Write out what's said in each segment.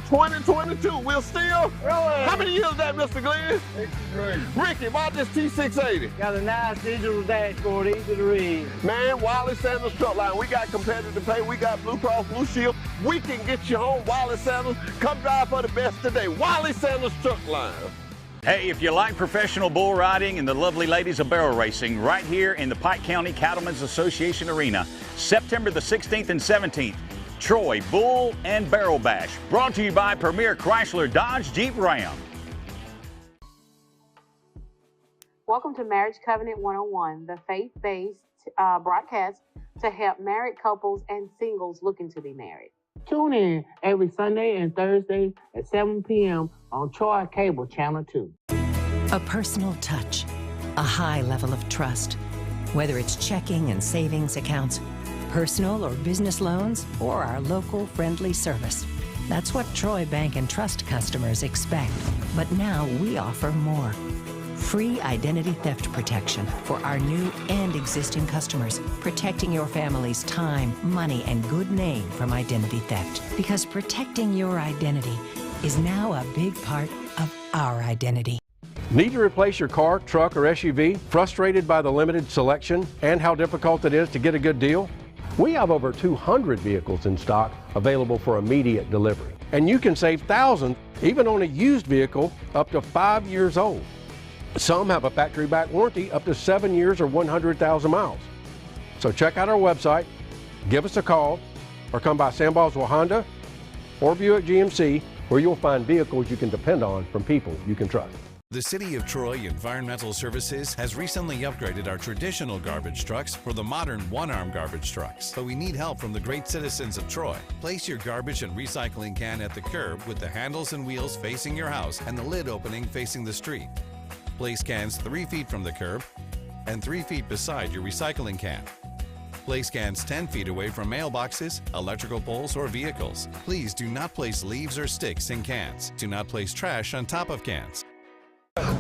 2022, we'll still. Rolling. How many years is that, Mr. Glenn? 63. Ricky, about this T680. Got a nice digital dashboard, easy to read. Man, Wiley Sanders Truck Line, we got competitive pay, we got Blue Cross Blue Shield. We can get you home, Wiley Sanders. Come drive for the best today. Wiley Sanders Truck Line. Hey, if you like professional bull riding and the lovely ladies of barrel racing, right here in the Pike County Cattlemen's Association Arena, September the 16th and 17th, Troy Bull and Barrel Bash, brought to you by Premier Chrysler Dodge Jeep Ram. Welcome to Marriage Covenant 101, the faith-based broadcast to help married couples and singles looking to be married. Tune in every Sunday and Thursday at 7 p.m. on Troy Cable Channel 2. A personal touch, a high level of trust. Whether it's checking and savings accounts, personal or business loans, or our local friendly service. That's what Troy Bank and Trust customers expect. But now we offer more. Free identity theft protection for our new and existing customers, protecting your family's time, money, and good name from identity theft. Because protecting your identity is now a big part of our identity. Need to replace your car, truck, or SUV? Frustrated by the limited selection and how difficult it is to get a good deal? We have over 200 vehicles in stock available for immediate delivery. And you can save thousands even on a used vehicle up to 5 years old. Some have a factory-back warranty up to 7 years or 100,000 miles. So check out our website, give us a call, or come by Sam Boswell Honda or Buick GMC, where you'll find vehicles you can depend on from people you can trust. The City of Troy Environmental Services has recently upgraded our traditional garbage trucks for the modern one-arm garbage trucks. But we need help from the great citizens of Troy. Place your garbage and recycling can at the curb with the handles and wheels facing your house and the lid opening facing the street. Place cans 3 feet from the curb and 3 feet beside your recycling can. Place cans 10 feet away from mailboxes, electrical poles, or vehicles. Please do not place leaves or sticks in cans. Do not place trash on top of cans.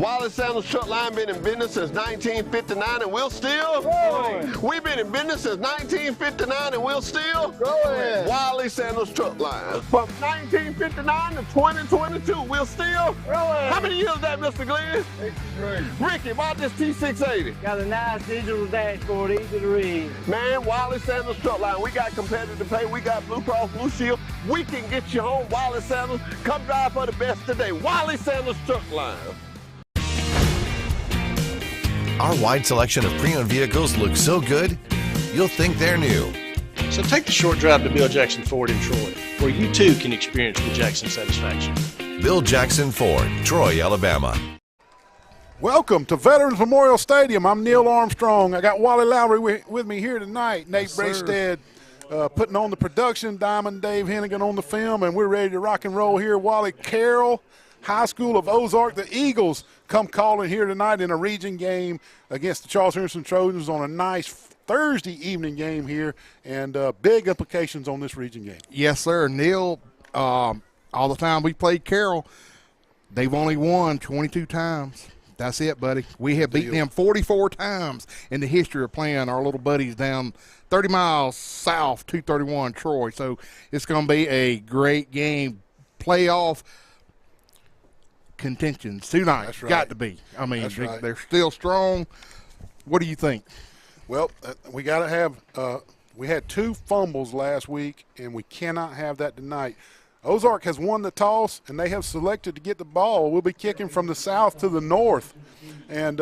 Wiley Sanders Truck Line been in business since 1959 and we'll still. Growing. We've been in business since 1959 and we'll still. Growing. Wiley Sanders Truck Line. From 1959 to 2022, we'll still. Growing. How many years is that, Mr. Glenn? 63. Ricky, about this T680. Got a nice digital dashboard, easy to read. Man, Wiley Sanders Truck Line, we got competitive pay, we got Blue Cross Blue Shield. We can get you home, Wiley Sanders. Come drive for the best today. Wiley Sanders Truck Line. Our wide selection of pre-owned vehicles looks so good, you'll think they're new. So take the short drive to Bill Jackson Ford in Troy, where you too can experience the Jackson satisfaction. Bill Jackson Ford, Troy, Alabama. Welcome to Veterans Memorial Stadium. I'm Neil Armstrong. I got Wally Lowry with me here tonight. Nate Braystead putting on the production, Diamond Dave Hennigan on the film, and we're ready to rock and roll here. Wally, Carroll High School of Ozark, the Eagles come calling here tonight in a region game against the Charles Henderson Trojans on a nice Thursday evening game here, and big implications on this region game. Yes, sir. Neil, all the time we played Carroll, they've only won 22 times. That's it, buddy. We have beaten them 44 times in the history of playing our little buddies down 30 miles south, 231 Troy. So it's going to be a great game. Playoff contentions tonight. That's right. Got to be. I mean, That's right. They're still strong. What do you think? Well, we got to have we had 2 fumbles last week, and we cannot have that tonight. Ozark has won the toss, and they have selected to get the ball. We'll be kicking from the south to the north. And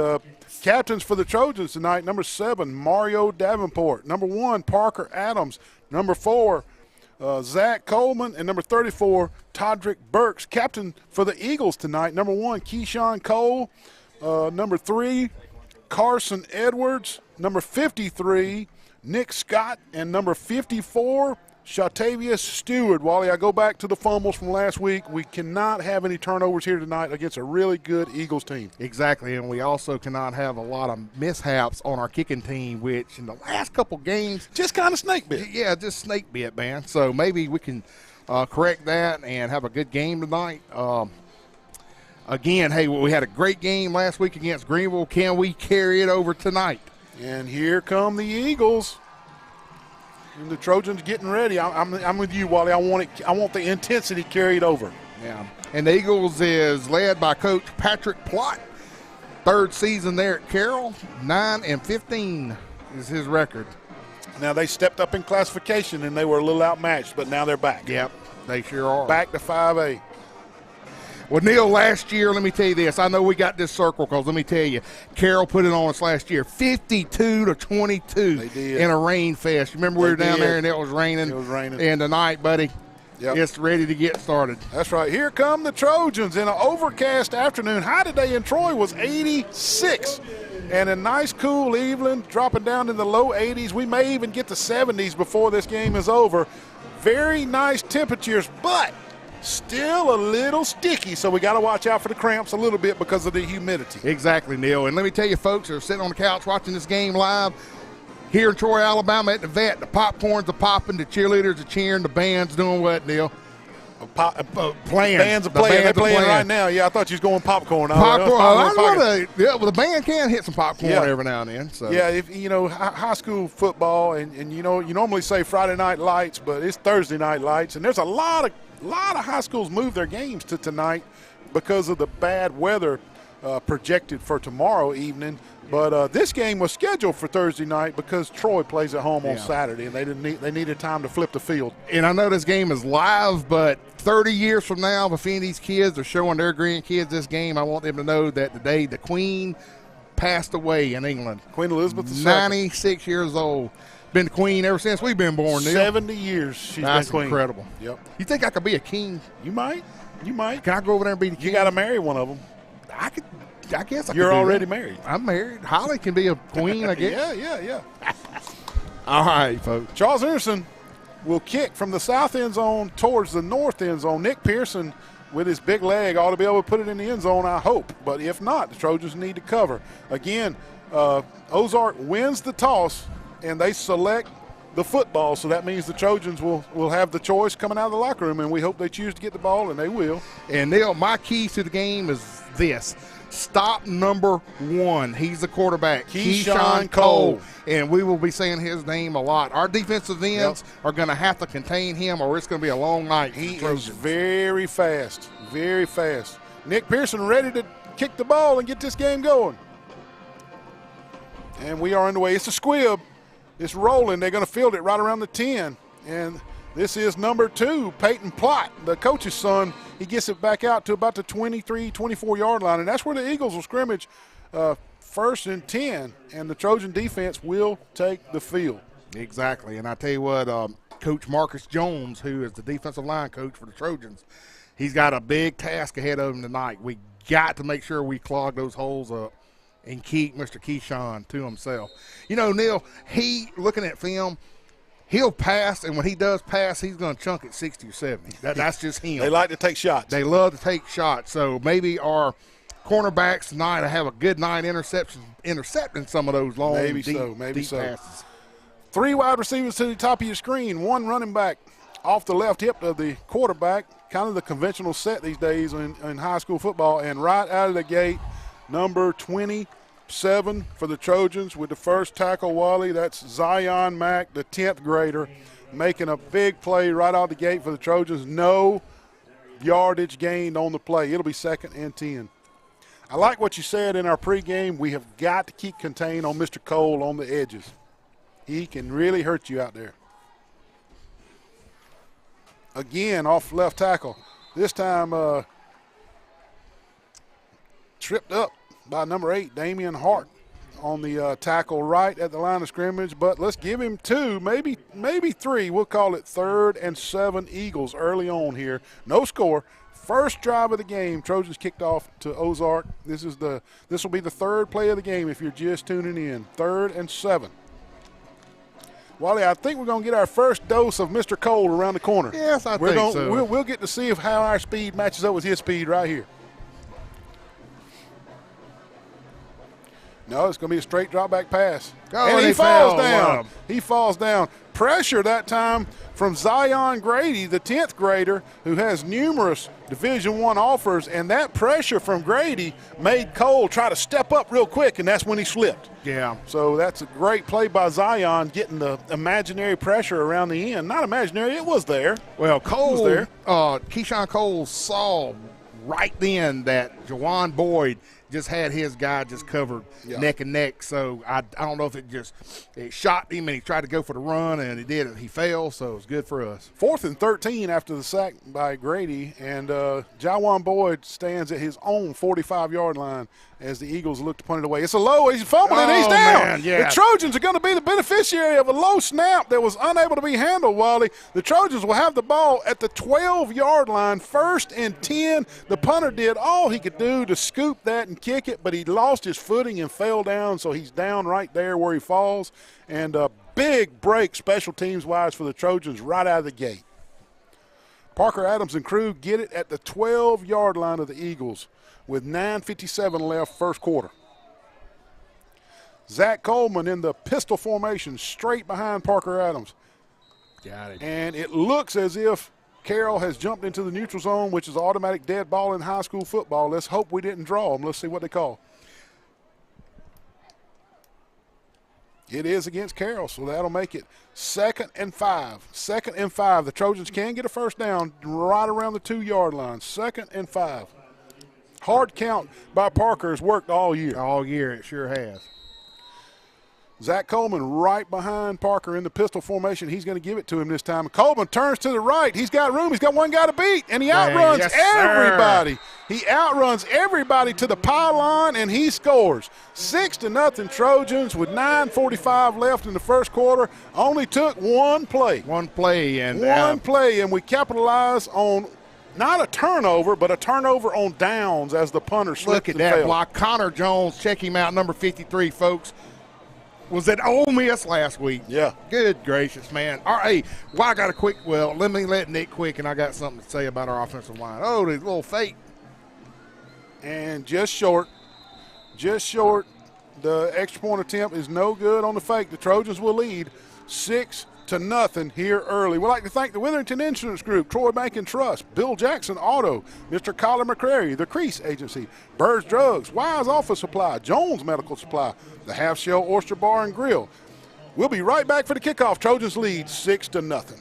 captains for the Trojans tonight, number 7, Mario Davenport. Number 1, Parker Adams. Number 4, Zach Coleman, and number 34, Todrick Burks. Captain for the Eagles tonight, number 1, Keyshawn Cole. Number 3, Carson Edwards. Number 53, Nick Scott. And number 54, Shatavius Stewart. Wally, I go back to the fumbles from last week. We cannot have any turnovers here tonight against a really good Eagles team. Exactly, and we also cannot have a lot of mishaps on our kicking team, which in the last couple games just kind of snake bit. Yeah, just snake bit, man. So maybe we can correct that and have a good game tonight. Again, hey, we had a great game last week against Greenville. Can we carry it over tonight? And here come the Eagles. and the Trojans getting ready. I'm with you, Wally. I want the intensity carried over. Yeah. And the Eagles is led by Coach Patrick Plott. Third season there at Carroll, 9-15 is his record. Now, they stepped up in classification, and they were a little outmatched, but now they're back. Yep, they sure are. Back to 5A. Well, Neil, last year, let me tell you this. I know we got this circle because let me tell you, Carroll put it on us last year, 52-22 in a rain fest. You remember we were down there and it was raining? It was raining. And tonight, buddy, yep, it's ready to get started. That's right. Here come the Trojans in an overcast afternoon. High today in Troy was 86. And a nice cool evening, dropping down in the low 80s. We may even get to 70s before this game is over. Very nice temperatures, but still a little sticky, so we got to watch out for the cramps a little bit because of the humidity. Exactly, Neil. And let me tell you, folks that are sitting on the couch watching this game live, here in Troy, Alabama at the vet, the popcorns are popping, the cheerleaders are cheering, the band's doing what, Neil? Playing. Bands are playing. They're playing right now. Yeah, I thought you was going popcorn. The band can hit some popcorn every now and then. So. Yeah, if you know high school football, and you know you normally say Friday night lights, but it's Thursday night lights, and there's a lot of high schools move their games to tonight because of the bad weather projected for tomorrow evening. But this game was scheduled for Thursday night because Troy plays at home on Saturday, and they needed time to flip the field. And I know this game is live, but 30 years from now, if any of these kids are showing their grandkids this game, I want them to know that today the Queen passed away in England. Queen Elizabeth II. 96 years old. Been the Queen ever since we've been born, Neil. 70 years she's been Queen. Incredible. Yep. You think I could be a king? You might. Can I go over there and be the king? You got to marry one of them. I guess I could. You're do already that. married. I'm married. Holly can be a queen, I guess. Yeah. All right, folks. Charles Anderson will kick from the south end zone towards the north end zone. Nick Pearson, with his big leg, ought to be able to put it in the end zone, I hope. But if not, the Trojans need to cover. Again, Ozark wins the toss, and they select the football, so that means the Trojans will have the choice coming out of the locker room, and we hope they choose to get the ball, and they will. And, Neil, my keys to the game is this. Stop number 1. He's the quarterback, Keyshawn Cole. And we will be saying his name a lot. Our defensive ends are going to have to contain him, or it's going to be a long night. He is very fast, very fast. Nick Pearson ready to kick the ball and get this game going. And we are underway. It's a squib. It's rolling. They're going to field it right around the 10. And this is number 2, Peyton Plott, the coach's son. He gets it back out to about the 23, 24-yard line, and that's where the Eagles will scrimmage first and 10, and the Trojan defense will take the field. Exactly, and I tell you what, Coach Marcus Jones, who is the defensive line coach for the Trojans, he's got a big task ahead of him tonight. We got to make sure we clog those holes up and keep Mr. Keyshawn to himself. You know, Neil, looking at film, he'll pass, and when he does pass, he's going to chunk it 60 or 70. That's just him. They like to take shots. They love to take shots. So maybe our cornerbacks tonight will have a good night intercepting some of those long, deep passes. 3 wide receivers to the top of your screen, 1 running back off the left hip of the quarterback, kind of the conventional set these days in high school football. And right out of the gate, number 27 for the Trojans with the first tackle, Wally. That's Zion Mack, the 10th grader, making a big play right out the gate for the Trojans. No yardage gained on the play. It'll be 2nd and 10. I like what you said in our pregame. We have got to keep contained on Mr. Cole on the edges. He can really hurt you out there. Again, off left tackle. This time tripped up by number 8, Damian Hart, on the tackle right at the line of scrimmage. But let's give him 2, maybe 3. We'll call it 3rd and 7 Eagles early on here. No score. First drive of the game. Trojans kicked off to Ozark. This will be the 3rd play of the game if you're just tuning in. 3rd and 7. Wally, I think we're going to get our first dose of Mr. Cole around the corner. Yes, I think so. We'll get to see how our speed matches up with his speed right here. No, it's going to be a straight drop back pass. Oh, and he falls down. He falls down. Pressure that time from Zion Grady, the 10th grader, who has numerous Division I offers, and that pressure from Grady made Cole try to step up real quick, and that's when he slipped. Yeah. So that's a great play by Zion, getting the imaginary pressure around the end. Not imaginary, it was there. Well, Cole, was there. Keyshawn Cole saw right then that Jawan Boyd just had his guy just covered neck and neck. So I don't know if it shot him and he tried to go for the run and it did. He fell, so it was good for us. 4th and 13 after the sack by Grady, and Jawan Boyd stands at his own 45-yard line as the Eagles look to punt it away. It's a low. He's fumbling and he's down. Man, yeah. The Trojans are going to be the beneficiary of a low snap that was unable to be handled, Wally. The Trojans will have the ball at the 12-yard line, 1st and 10. The punter did all he could do to scoop that and kick it, but he lost his footing and fell down, so he's down right there where he falls. And a big break special teams-wise for the Trojans right out of the gate. Parker Adams and crew get it at the 12-yard line of the Eagles with 9:57 left, first quarter. Zach Coleman in the pistol formation straight behind Parker Adams. Got it. And it looks as if Carroll has jumped into the neutral zone, which is an automatic dead ball in high school football. Let's hope we didn't draw them. Let's see what they call. It is against Carroll, so that'll make it 2nd and 5. 2nd and 5. The Trojans can get a first down right around the 2-yard line. 2nd and 5. Hard count by Parker has worked all year. All year, it sure has. Zach Coleman right behind Parker in the pistol formation. He's going to give it to him this time. Coleman turns to the right. He's got room. He's got one guy to beat, and he outruns everybody. He outruns everybody to the pylon, and he scores. 6-0 Trojans with 9:45 left in the first quarter. Only took one play. One play, and we capitalize on not a turnover, but a turnover on downs as the punter slipped. Look at that block. Connor Jones, check him out, number 53, folks. Was at Ole Miss last week. Yeah. Good gracious, man. All right, I got a quick, let me let Nick quick, and I got something to say about our offensive line. Oh, the little fake. And just short. The extra point attempt is no good on the fake. The Trojans will lead 6-0 here early. We'd like to thank the Witherington Insurance Group, Troy Bank and Trust, Bill Jackson Auto, Mr. Colin McCrary, the Crease Agency, Bird's Drugs, Wise Office Supply, Jones Medical Supply, the Half Shell Oyster Bar and Grill. We'll be right back for the kickoff. Trojans lead 6-0.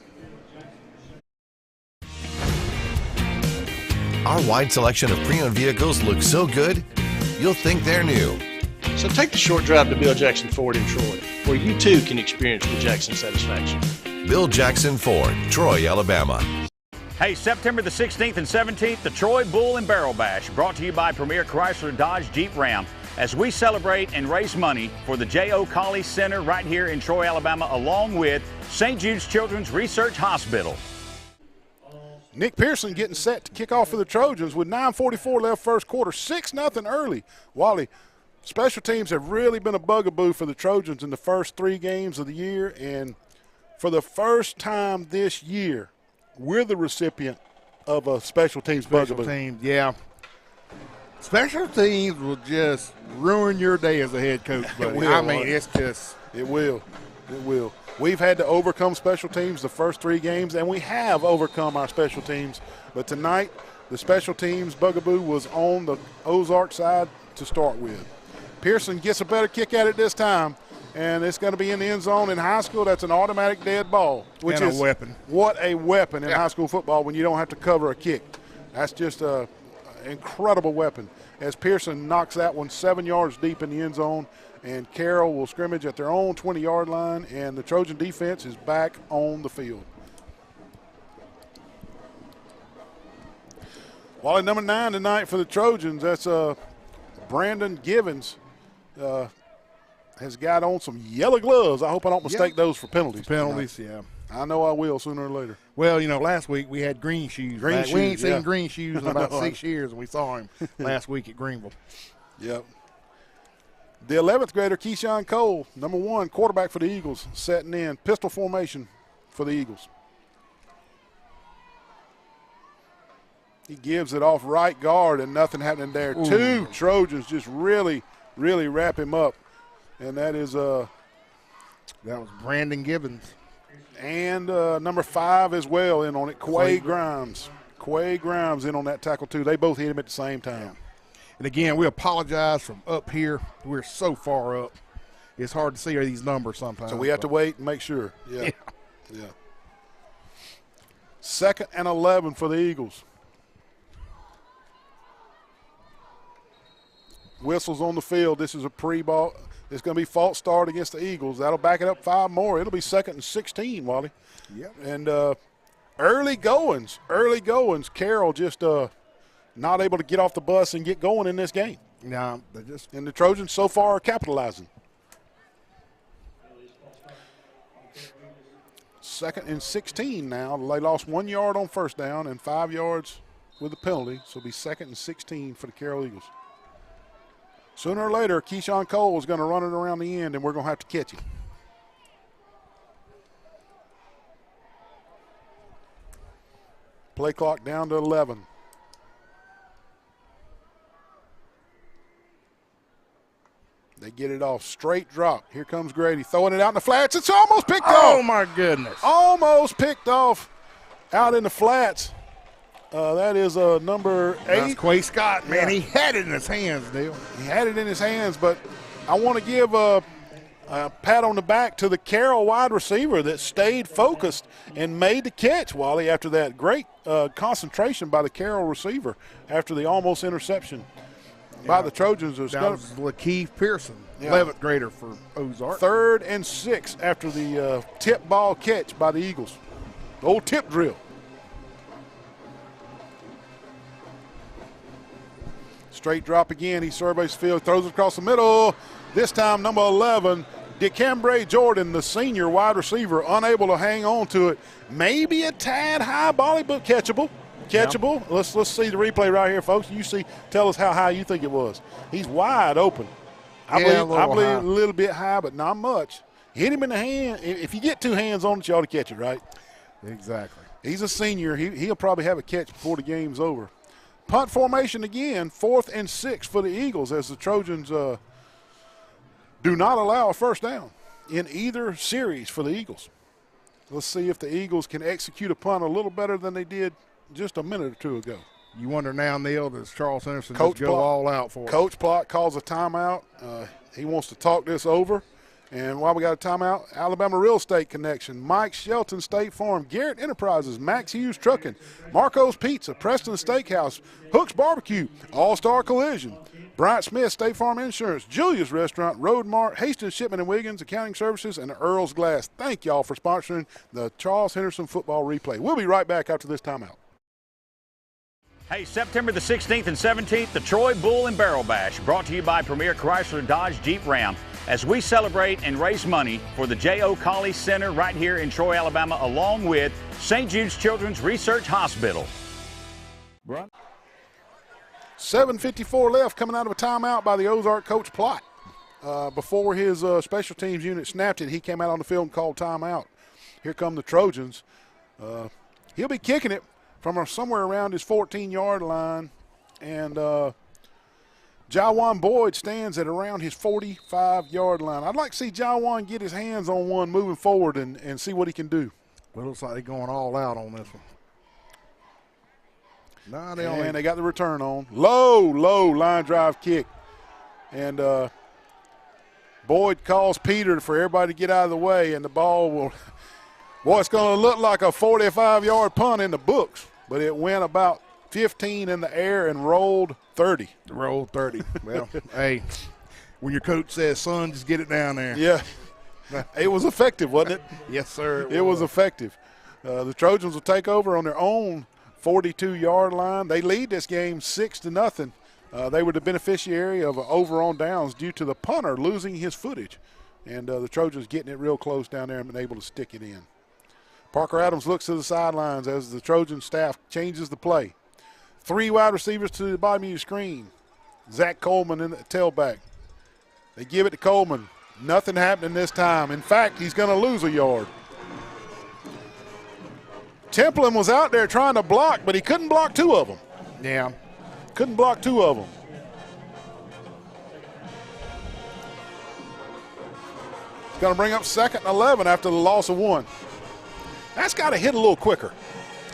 Our wide selection of pre-owned vehicles looks so good, you'll think they're new. So take the short drive to Bill Jackson Ford in Troy, where you too can experience the Jackson satisfaction. Bill Jackson Ford, Troy, Alabama. Hey, September the 16th and 17th, the Troy Bull and Barrel Bash, brought to you by Premier Chrysler Dodge Jeep Ram, as we celebrate and raise money for the J.O. Colley Center right here in Troy, Alabama, along with St. Jude's Children's Research Hospital. Nick Pearson getting set to kick off for the Trojans with 9:44 left first quarter, 6-0 early. Wally, special teams have really been a bugaboo for the Trojans in the first 3 games of the year, and for the first time this year, we're the recipient of a special teams bugaboo. Yeah. Special teams will just ruin your day as a head coach, buddy. It will. We've had to overcome special teams the first 3 games, and we have overcome our special teams. But tonight, the special teams bugaboo was on the Ozark side to start with. Pearson gets a better kick at it this time, and it's going to be in the end zone. In high school, that's an automatic dead ball, which is a weapon. What a weapon in high school football when you don't have to cover a kick. That's just an incredible weapon. As Pearson knocks that one 7 yards deep in the end zone, and Carroll will scrimmage at their own 20-yard line, and the Trojan defense is back on the field. Wally, number 9 tonight for the Trojans, that's Brandon Givens. Has got on some yellow gloves. I hope I don't mistake those for penalties. Yeah. I know I will sooner or later. Well, last week we had green shoes. We ain't seen green shoes in about 6 years, and we saw him last week at Greenville. Yep. The 11th grader, Keyshawn Cole, number 1, quarterback for the Eagles, setting in. Pistol formation for the Eagles. He gives it off right guard, and nothing happening there. Ooh. 2 Trojans just really wrap him up. And that is that was Brandon Givens. And number 5 as well in on it, Quay Grimes. Quay Grimes in on that tackle too. They both hit him at the same time. Yeah. And again, we apologize from up here. We're so far up. It's hard to see these numbers sometimes. So we have to wait and make sure. Yeah. Yeah. 2nd and 11 for the Eagles. Whistles on the field. This is a pre-ball. It's going to be false start against the Eagles. That'll back it up 5 more. It'll be 2nd and 16, Wally. Yep. And early goings. Carroll just not able to get off the bus and get going in this game. No, and the Trojans so far are capitalizing. 2nd and 16 now. They lost 1 yard on first down and 5 yards with the penalty. So it'll be 2nd and 16 for the Carroll Eagles. Sooner or later, Keyshawn Cole is going to run it around the end, and we're going to have to catch him. Play clock down to 11. They get it off. Straight drop. Here comes Grady throwing it out in the flats. It's almost picked off. Oh, my goodness. Almost picked off out in the flats. That is number 8. That's Quay Scott, man. Yeah. He had it in his hands, Dale. He had it in his hands, but I want to give a pat on the back to the Carroll wide receiver that stayed focused and made the catch, Wally, after that great concentration by the Carroll receiver after the almost interception by the Trojans. That was Lakeith Pearson, 11th grader for Ozark. 3rd and 6 after the tip ball catch by the Eagles. The old tip drill. Straight drop again. He surveys the field, throws it across the middle. This time, number 11, DeCambre Jordan, the senior wide receiver, unable to hang on to it. Maybe a tad high volley, but catchable. Catchable. Yeah. Let's see the replay right here, folks. You see, tell us how high you think it was. He's wide open. I believe a little bit high, but not much. Hit him in the hand. If you get 2 hands on it, you ought to catch it, right? Exactly. He's a senior. He'll probably have a catch before the game's over. Punt formation again, 4th and 6 for the Eagles as the Trojans do not allow a first down in either series for the Eagles. Let's see if the Eagles can execute a punt a little better than they did just a minute or 2 ago. You wonder now, Neil, does Charles Henderson just go all out for it? Coach Plott calls a timeout. He wants to talk this over. And while we got a timeout, Alabama Real Estate Connection, Mike Shelton State Farm, Garrett Enterprises, Max Hughes Trucking, Marco's Pizza, Preston Steakhouse, Hook's Barbecue, All-Star Collision, Bryant Smith State Farm Insurance, Julia's Restaurant, Road Mart, Hastings Shipment and Wiggins Accounting Services, and Earl's Glass. Thank y'all for sponsoring the Charles Henderson Football Replay. We'll be right back after this timeout. Hey, September the 16th and 17th, the Troy Bull and Barrel Bash, brought to you by Premier Chrysler Dodge Jeep Ram, as we celebrate and raise money for the J.O. Colley Center right here in Troy, Alabama, along with St. Jude's Children's Research Hospital. 7:54 left, coming out of a timeout by the Ozark coach Plott. Before his special teams unit snapped it, he came out on the field and called timeout. Here come the Trojans. He'll be kicking it from somewhere around his 14-yard line, and Jawan Boyd stands at around his 45-yard line. I'd like to see Jawan get his hands on one moving forward and see what he can do. Well, it looks like they're going all out on this one. They got the return on. Low line drive kick. And Boyd calls Peter for everybody to get out of the way, and the ball will – boy, it's going to look like a 45-yard punt in the books, but it went about 15 in the air and rolled 30. Rolled 30. Well, hey, when your coach says, son, just get it down there. Yeah. It was effective, wasn't it? Yes, sir. It was effective. The Trojans will take over on their own 42-yard line. They lead this game 6-0. They were the beneficiary of an over on downs due to the punter losing his footage. And the Trojans getting it real close down there and been able to stick it in. Parker Adams looks to the sidelines as the Trojan staff changes the play. 3 wide receivers to the bottom of your screen. Zach Coleman in the tailback. They give it to Coleman. Nothing happening this time. In fact, he's going to lose a yard. Templin was out there trying to block, but he couldn't block 2 of them. Yeah. Couldn't block 2 of them. It's going to bring up 2nd and 11 after the loss of 1. That's got to hit a little quicker.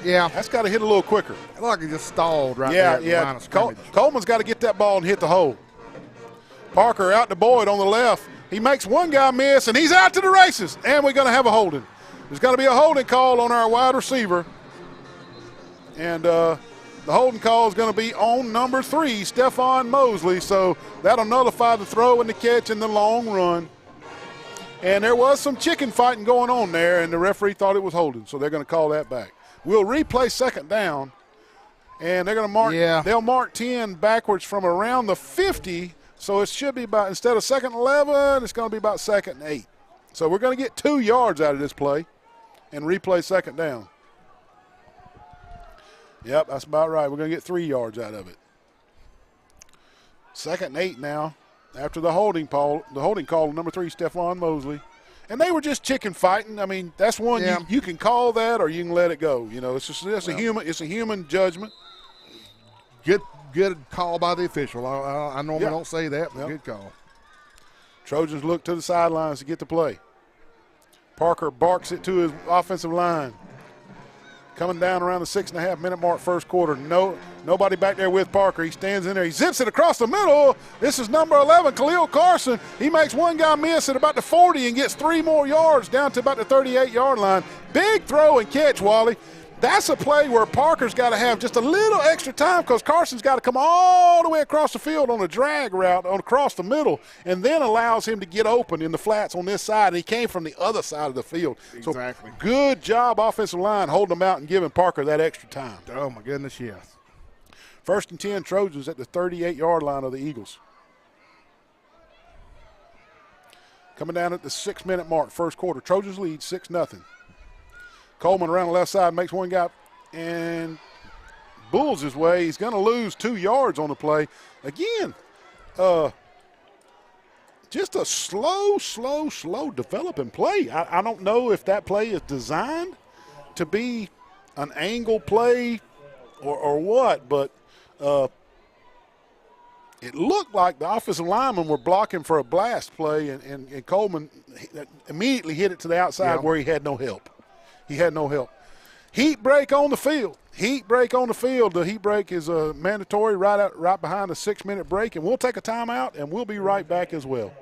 Yeah. That's got to hit a little quicker. Looked like he just stalled right there at the line of scrimmage. Coleman's got to get that ball and hit the hole. Parker out to Boyd on the left. He makes one guy miss, and he's out to the races. And we're going to have a holding. There's going to be a holding call on our wide receiver. And the holding call is going to be on number 3, Stephon Mosley. So that'll nullify the throw and the catch in the long run. And there was some chicken fighting going on there, and the referee thought it was holding, so they're going to call that back. We'll replay second down, and they're going to mark. Yeah. They'll mark 10 backwards from around the 50, so it should be about, instead of second 11, it's going to be about second and 8. So we're going to get 2 yards out of this play and replay second down. Yep, that's about right. We're going to get 3 yards out of it. Second and 8 now. After the holding call on number 3, Stephon Mosley. And they were just chicken fighting. I mean, that's one you can call that or you can let it go. You know, it's a human judgment. Good call by the official. I normally don't say that, but good call. Trojans look to the sidelines to get the play. Parker barks it to his offensive line. Coming down around the 6.5-minute mark, first quarter. Nobody back there with Parker. He stands in there. He zips it across the middle. This is number 11, Khalil Carson. He makes one guy miss at about the 40 and gets 3 more yards down to about the 38-yard line. Big throw and catch, Wally. That's a play where Parker's got to have just a little extra time because Carson's got to come all the way across the field on a drag route across the middle and then allows him to get open in the flats on this side. And he came from the other side of the field. Exactly. So good job, offensive line, holding him out and giving Parker that extra time. Oh, my goodness, yes. First and 10, Trojans at the 38-yard line of the Eagles. Coming down at the 6-minute mark, first quarter. Trojans lead 6-0. Coleman around the left side makes one guy and bulls his way. He's going to lose 2 yards on the play. Again, just a slow developing play. I don't know if that play is designed to be an angle play or what, but it looked like the offensive linemen were blocking for a blast play, and Coleman immediately hit it to the outside where he had no help. He had no help. Heat break on the field. Heat break on the field. The heat break is mandatory right behind the 6-minute break, and we'll take a timeout, and we'll be right back as well.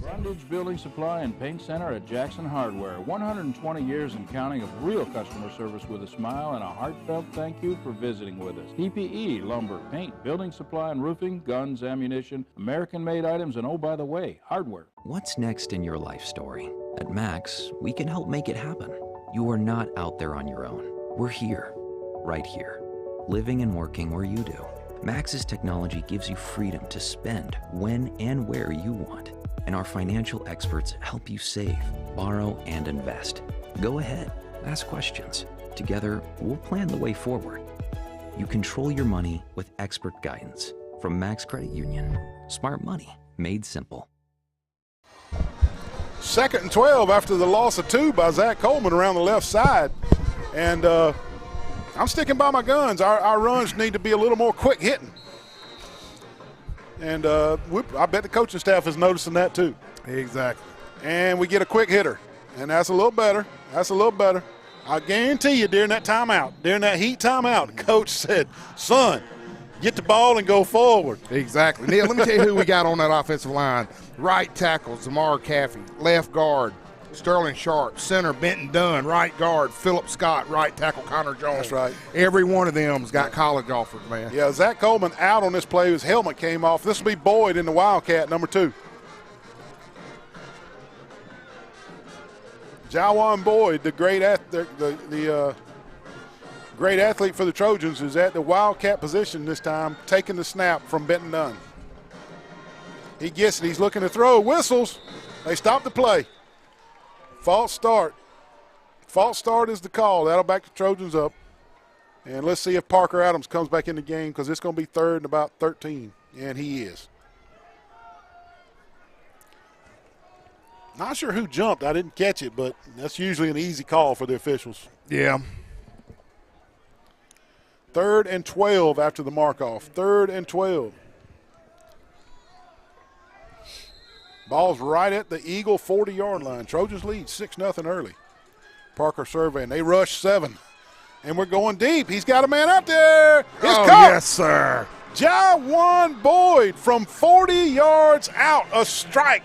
Brundage Building Supply and Paint Center at Jackson Hardware. 120 years and counting of real customer service with a smile and a heartfelt thank you for visiting with us. PPE, lumber, paint, building supply and roofing, guns, ammunition, American-made items, and oh, by the way, hardware. What's next in your life story? At Max, we can help make it happen. You are not out there on your own. We're here, right here, living and working where you do. Max's technology gives you freedom to spend when and where you want. And our financial experts help you save, borrow, and invest. Go ahead, ask questions. Together, we'll plan the way forward. You control your money with expert guidance from Max Credit Union. Smart money made simple. 2nd and 12 after the loss of 2 by Zach Coleman around the left side. And I'm sticking by my guns. Our runs need to be a little more quick hitting. And I bet the coaching staff is noticing that too. Exactly. And we get a quick hitter. And that's a little better. That's a little better. I guarantee you during that timeout, during that heat timeout, the coach said, son, get the ball and go forward. Exactly. Neil, let me tell you who we got on that offensive line. Right tackle, Zamar Caffey. Left guard, Sterling Sharp. Center, Benton Dunn. Right guard, Phillip Scott. Right tackle, Connor Jones. That's right. Every one of them's got college offers, man. Yeah, Zach Coleman out on this play. His helmet came off. This will be Boyd in the Wildcat, number 2. Jawan Boyd, the great great athlete for the Trojans, is at the Wildcat position this time, taking the snap from Benton Dunn. He gets it. He's looking to throw. Whistles. They stop the play. False start. False start is the call. That'll back the Trojans up. And let's see if Parker Adams comes back in the game because it's going to be 3rd and about 13. And he is. Not sure who jumped. I didn't catch it, but that's usually an easy call for the officials. Yeah. 3rd and 12 after the mark off. 3rd and 12. Ball's right at the Eagle 40-yard line. Trojans lead 6-0 early. Parker surveying. They rush 7. And we're going deep. He's got a man out there. It's caught. Yes, sir. Jawan Boyd from 40 yards out. A strike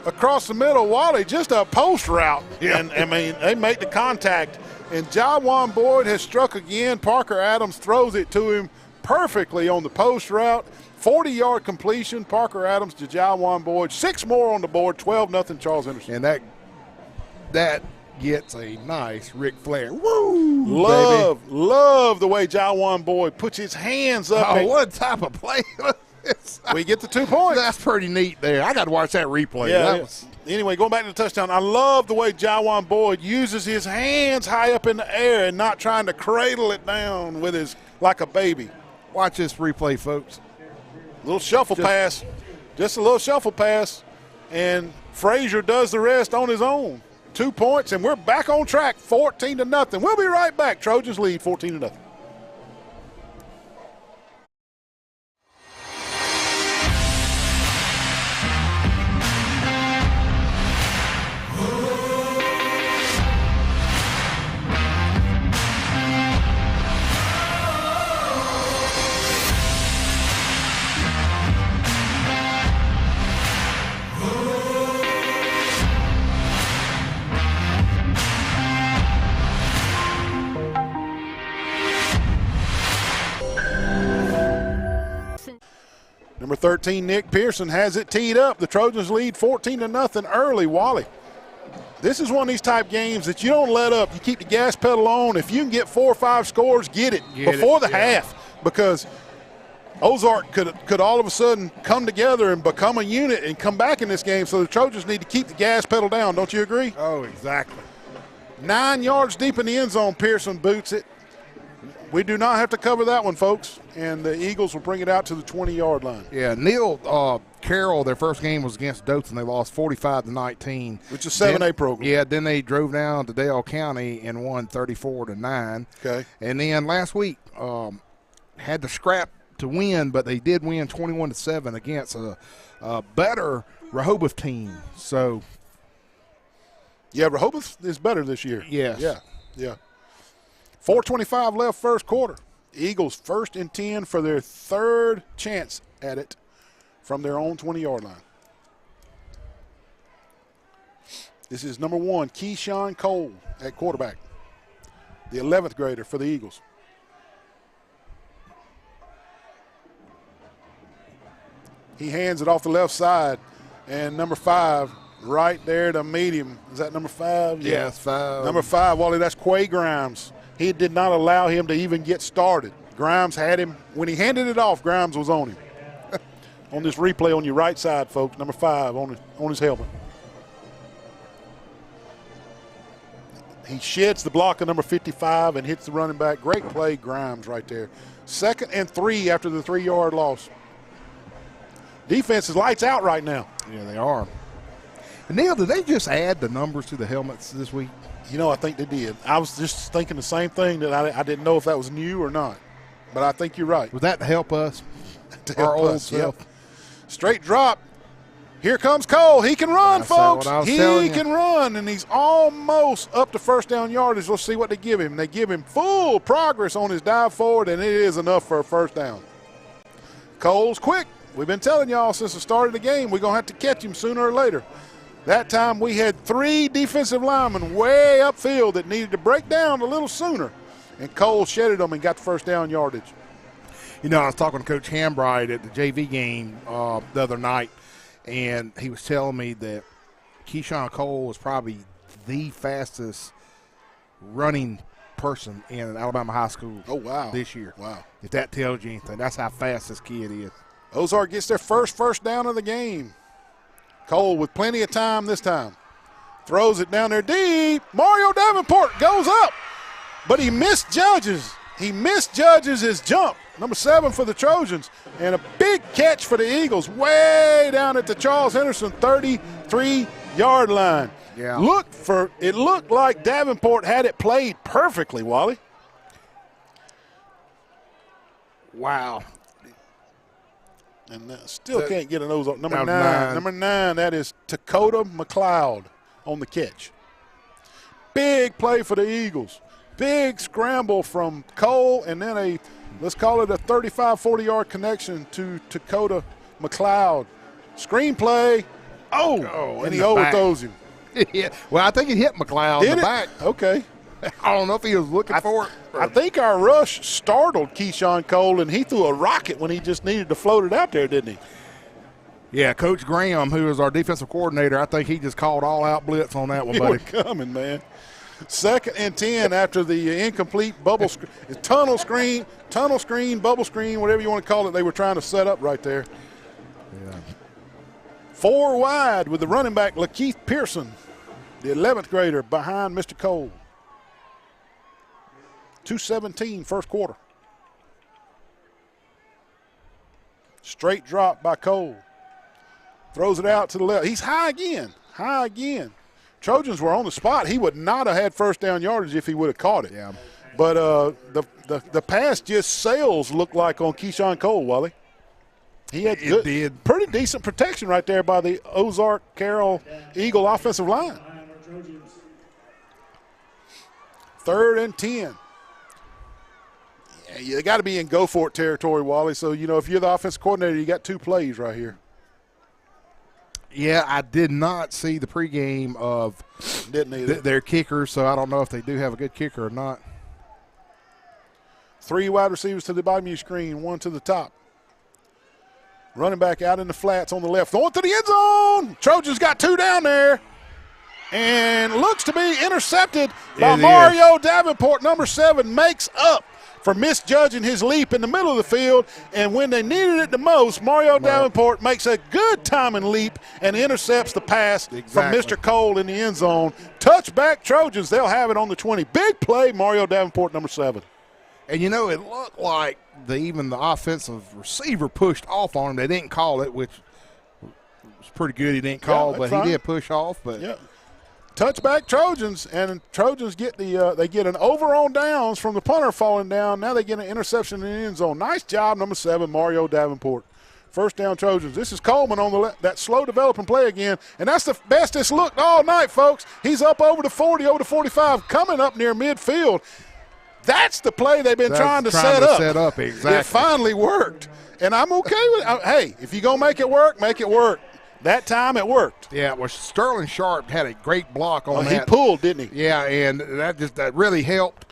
across the middle. Wally, just a post route. Yeah. And, I mean, they make the contact. And Jawan Boyd has struck again. Parker Adams throws it to him perfectly on the post route. 40-yard completion. Parker Adams to Jawan Boyd. 6 more on the board. 12-0 Charles Henderson. And that gets a nice Ric Flair. Woo! Love the way Jawan Boyd puts his hands up. Oh, what type of play? We get the 2 points. That's pretty neat there. I got to watch that replay. Yeah. Anyway, going back to the touchdown, I love the way Jawan Boyd uses his hands high up in the air and not trying to cradle it down with his like a baby. Watch this replay, folks. Little shuffle pass. Just a little shuffle pass. And Frazier does the rest on his own. 2 points, and we're back on track, 14-0. We'll be right back. Trojans lead 14-0. Number 13, Nick Pearson, has it teed up. The Trojans lead 14-0 early. Wally, this is one of these type games that you don't let up. You keep the gas pedal on. If you can get 4 or 5 scores, get it before the half, because Ozark could all of a sudden come together and become a unit and come back in this game. So the Trojans need to keep the gas pedal down. Don't you agree? Oh, exactly. 9 yards deep in the end zone, Pearson boots it. We do not have to cover that one, folks, and the Eagles will bring it out to the 20-yard line. Yeah, Carroll, their first game was against Dothan. They lost 45-19. Which is a 7A program. Yeah, then they drove down to Dale County and won 34-9. Okay. And then last week had to scrap to win, but they did win 21-7 against a better Rehoboth team. So, yeah, Rehoboth is better this year. Yes. Yeah. 4:25 left first quarter. Eagles 1st and 10 for their 3rd chance at it from their own 20-yard line. This is number 1, Keyshawn Cole at quarterback, the 11th grader for the Eagles. He hands it off the left side, and number 5 right there to meet him. Is that number 5? Yeah, it's 5. Number 5, Wally, that's Quay Grimes. He did not allow him to even get started. Grimes had him. When he handed it off, Grimes was on him. On this replay on your right side, folks, number 5 on his helmet. He sheds the block of number 55 and hits the running back. Great play, Grimes, right there. 2nd and 3 after the 3-yard loss. Defense is lights out right now. Yeah, they are. Neil, did they just add the numbers to the helmets this week? You know, I think they did. I was just thinking the same thing, that I didn't know if that was new or not. But I think you're right. Was that to help us? To help our old self. Yep. Straight drop. Here comes Cole. He can run, folks. He can run, and he's almost up to first down yardage. Let's see what they give him. They give him full progress on his dive forward, and it is enough for a first down. Cole's quick. We've been telling y'all since the start of the game we're going to have to catch him sooner or later. That time we had 3 defensive linemen way upfield that needed to break down a little sooner, and Cole shedded them and got the first down yardage. You know, I was talking to Coach Hambright at the JV game the other night, and he was telling me that Keyshawn Cole was probably the fastest running person in Alabama high school this year. Wow. If that tells you anything, that's how fast this kid is. Ozark gets their first down of the game. Cole with plenty of time this time. Throws it down there deep. Mario Davenport goes up, but he misjudges. He misjudges his jump. Number 7 for the Trojans, and a big catch for the Eagles way down at the Charles Henderson 33-yard line. Yeah. It looked like Davenport had it played perfectly, Wally. Wow. And still can't get an Ozark. Number 9. Number 9, that is Dakota McLeod on the catch. Big play for the Eagles. Big scramble from Cole, and then let's call it a 35, 40-yard connection to Dakota McLeod. Screenplay. And he overthrows him. Yeah. Well, I think it hit McLeod in the back. Okay. I don't know if he was looking for it. I think our rush startled Keyshawn Cole, and he threw a rocket when he just needed to float it out there, didn't he? Yeah, Coach Graham, who is our defensive coordinator, I think he just called all-out blitz on that one, It buddy. was coming, man. 2nd and 10 after the incomplete bubble tunnel screen, bubble screen, whatever you want to call it, they were trying to set up right there. Yeah. 4 wide with the running back, Lakeith Pearson, the 11th grader, behind Mr. Cole. 2:17 first quarter. Straight drop by Cole. Throws it out to the left. He's high again. Trojans were on the spot. He would not have had first down yardage if he would have caught it. Yeah. But the pass just sails looked like on Keyshawn Cole, Wally. He had pretty decent protection right there by the Ozark Carroll Eagle offensive line. 3rd and 10. Yeah, you got to be in go-for-it territory, Wally. So, if you're the offensive coordinator, you got 2 plays right here. Yeah, I did not see the pregame of their kickers, so I don't know if they do have a good kicker or not. 3 wide receivers to the bottom of your screen, 1 to the top. Running back out in the flats on the left, going to the end zone. Trojans got 2 down there. And looks to be intercepted by Mario Davenport. Number 7 makes up for misjudging his leap in the middle of the field. And when they needed it the most, Mario Davenport makes a good timing leap and intercepts the pass from Mr. Cole in the end zone. Touchback Trojans, they'll have it on the 20. Big play, Mario Davenport, number 7. And, it looked like even the offensive receiver pushed off on him. They didn't call it, which was pretty good. He didn't call, but he did push off. But yeah. Touchback Trojans, and Trojans get they get an over on downs from the punter falling down. Now they get an interception in the end zone. Nice job, number 7, Mario Davenport. First down Trojans. This is Coleman on the that slow developing play again, and that's the best it's looked all night, folks. He's up over the 40, over the 45, coming up near midfield. That's the play they've been trying to set up. Exactly. It finally worked, and I'm okay with it. Hey, if you're going to make it work, make it work. That time it worked. Yeah, well, Sterling Sharp had a great block on that. He pulled, didn't he? Yeah, and that really helped.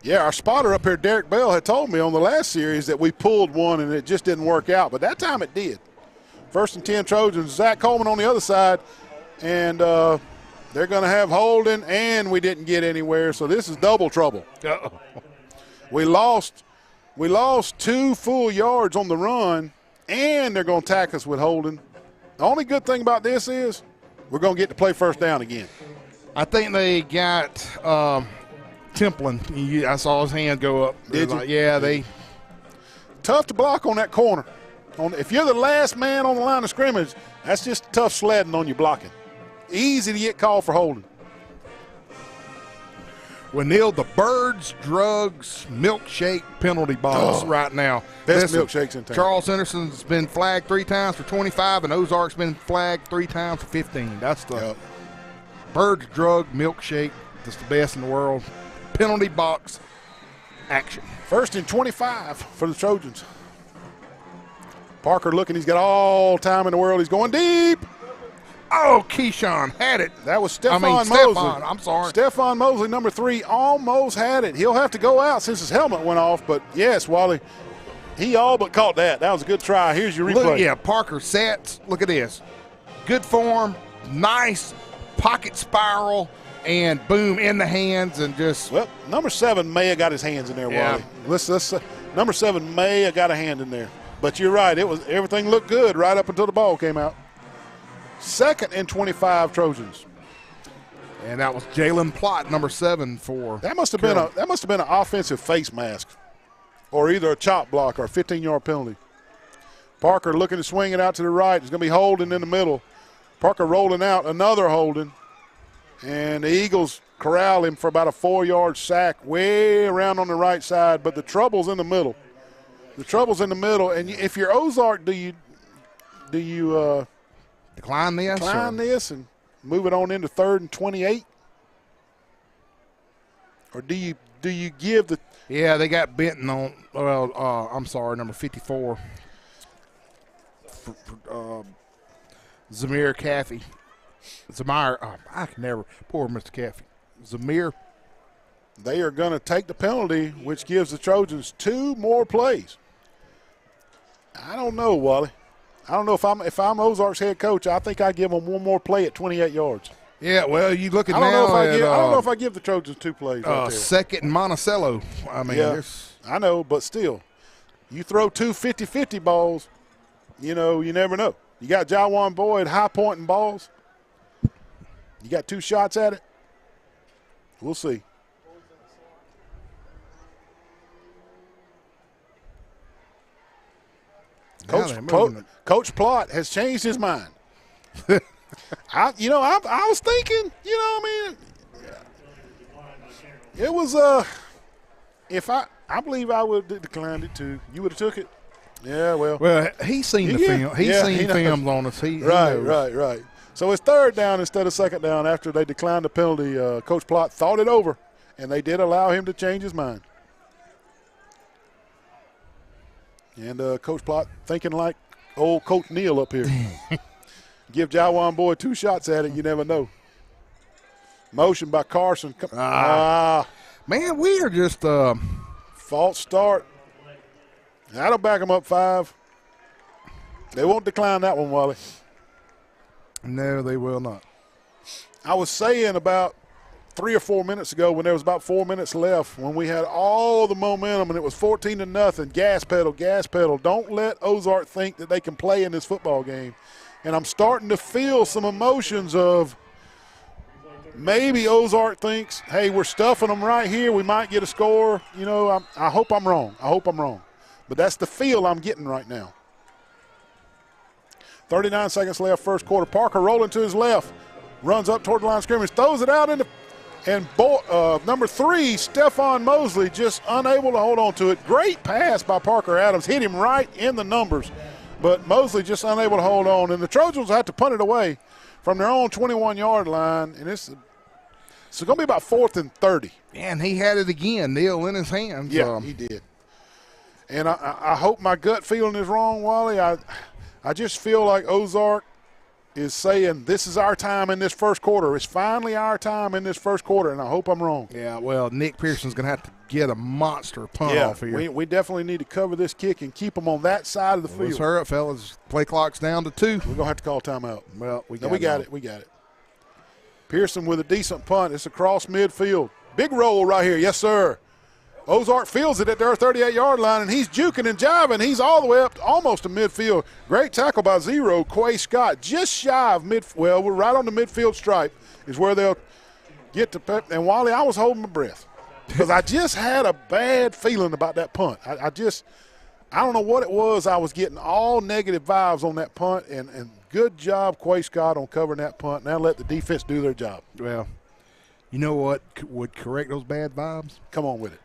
Yeah, our spotter up here, Derek Bell, had told me on the last series that we pulled one and it just didn't work out, but that time it did. 1st and 10 Trojans. Zach Coleman on the other side, and they're going to have holding, and we didn't get anywhere, so this is double trouble. Uh-oh. We lost 2 full yards on the run, and they're going to tack us with holding. The only good thing about this is we're going to get to play first down again. I think they got Templin. I saw his hand go up. Did you? Yeah, they. Tough to block on that corner. If you're the last man on the line of scrimmage, that's just tough sledding on your blocking. Easy to get called for holding. Well, Neil, the Birds, Drugs, Milkshake penalty box right now. Best milkshakes in town. Charles Henderson's been flagged 3 times for 25, and Ozark's been flagged 3 times for 15. That's the Birds, Drug, Milkshake. That's the best in the world. Penalty box action. 1st and 25 for the Trojans. Parker looking. He's got all time in the world. He's going deep. Oh, Keyshawn had it. That was Stephon Mosley. I'm sorry. Stephon Mosley, number 3, almost had it. He'll have to go out since his helmet went off. But, yes, Wally, he all but caught that. That was a good try. Here's your replay. Parker sets. Look at this. Good form, nice pocket spiral, and boom, in the hands and just. Well, number 7 may have got his hands in there, Wally. Let's number 7 may have got a hand in there. But you're right. Everything looked good right up until the ball came out. 2nd and 25 Trojans. And that was Jalen Plott, number 7 for. That must have been an offensive face mask, or either a chop block or a 15-yard penalty. Parker looking to swing it out to the right. It's going to be holding in the middle. Parker rolling out, another holding, and the Eagles corral him for about a 4-yard sack way around on the right side. But the trouble's in the middle. The trouble's in the middle, and if you're Ozark, do decline this and move it on into 3rd and 28? Or do you give the – Yeah, they got Benton on I'm sorry, number 54. Zamir Caffey. I can never – poor Mr. Caffey. Zamir. They are going to take the penalty, which gives the Trojans 2 more plays. I don't know, Wally. I don't know if I'm Ozark's head coach. I think I give them 1 more play at 28 yards. Yeah, well, you look at I don't now know if I give the Trojans 2 plays. Right there. Second and Monticello. I mean, yeah, I know, but still, you throw 2 50-50 balls, you never know. You got Jawan Boyd high pointing balls. You got 2 shots at it. We'll see. Coach Plott has changed his mind. I was thinking, it was if I believe I would have declined it too. You would have took it. Yeah, well, he's seen the film. He's seen films on us. He knows. Right. So it's 3rd down instead of 2nd down after they declined the penalty. Coach Plott thought it over, and they did allow him to change his mind. And Coach Plott thinking like old Coach Neal up here. Give Jawan Boyd 2 shots at it, you never know. Motion by Carson. Man, we are just false start. That'll back them up 5. They won't decline that one, Wally. No, they will not. I was saying about 3 or 4 minutes ago when there was about 4 minutes left, when we had all the momentum and it was 14-0, gas pedal. Don't let Ozark think that they can play in this football game. And I'm starting to feel some emotions of maybe Ozark thinks, hey, we're stuffing them right here. We might get a score. I hope I'm wrong. But that's the feel I'm getting right now. 39 seconds left, first quarter. Parker rolling to his left. Runs up toward the line of scrimmage. Throws it out into and number 3, Stephon Mosley, just unable to hold on to it. Great pass by Parker Adams. Hit him right in the numbers. But Mosley just unable to hold on. And the Trojans will have to punt it away from their own 21-yard line. And it's going to be about 4th and 30. And he had it again, Neal, in his hands. Yeah, he did. And I hope my gut feeling is wrong, Wally. I just feel like Ozark is saying this is our time in this first quarter. It's finally our time in this first quarter, and I hope I'm wrong. Yeah, well, Nick Pearson's going to have to get a monster punt off here. We definitely need to cover this kick and keep them on that side of the field. Let's hurry up, fellas. Play clock's down to 2. We're going to have to call timeout. Well, we got it. We got it. Pearson with a decent punt. It's across midfield. Big roll right here. Yes, sir. Ozark fields it at their 38-yard line, and he's juking and jiving. He's all the way up almost to midfield. Great tackle by Zero, Quay Scott. Just shy of we're right on the midfield stripe is where they'll get to. And Wally, I was holding my breath because I just had a bad feeling about that punt. I don't know what it was. I was getting all negative vibes on that punt, and good job, Quay Scott, on covering that punt. Now let the defense do their job. Well, you know what would correct those bad vibes? Come on with it.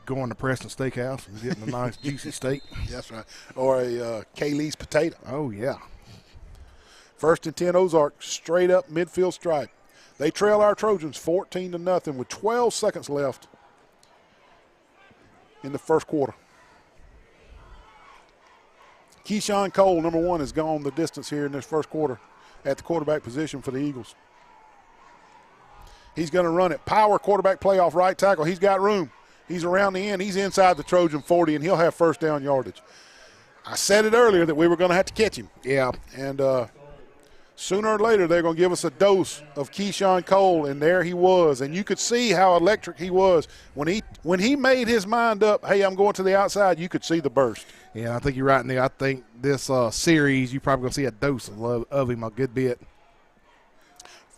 Going to Preston Steakhouse and getting a nice juicy steak. That's right. Or a Kaylee's potato. Oh, yeah. 1st and 10 Ozark, straight up midfield stripe. They trail our Trojans 14-0 with 12 seconds left in the first quarter. Keyshawn Cole, number 1, has gone the distance here in this first quarter at the quarterback position for the Eagles. He's going to run it. Power quarterback play off right tackle. He's got room. He's around the end. He's inside the Trojan 40, and he'll have first down yardage. I said it earlier that we were going to have to catch him. Yeah. And sooner or later they're going to give us a dose of Keyshawn Cole, and there he was. And you could see how electric he was. When he made his mind up, hey, I'm going to the outside, you could see the burst. Yeah, I think you're right, Neil. I think this series you're probably going to see a dose of him a good bit.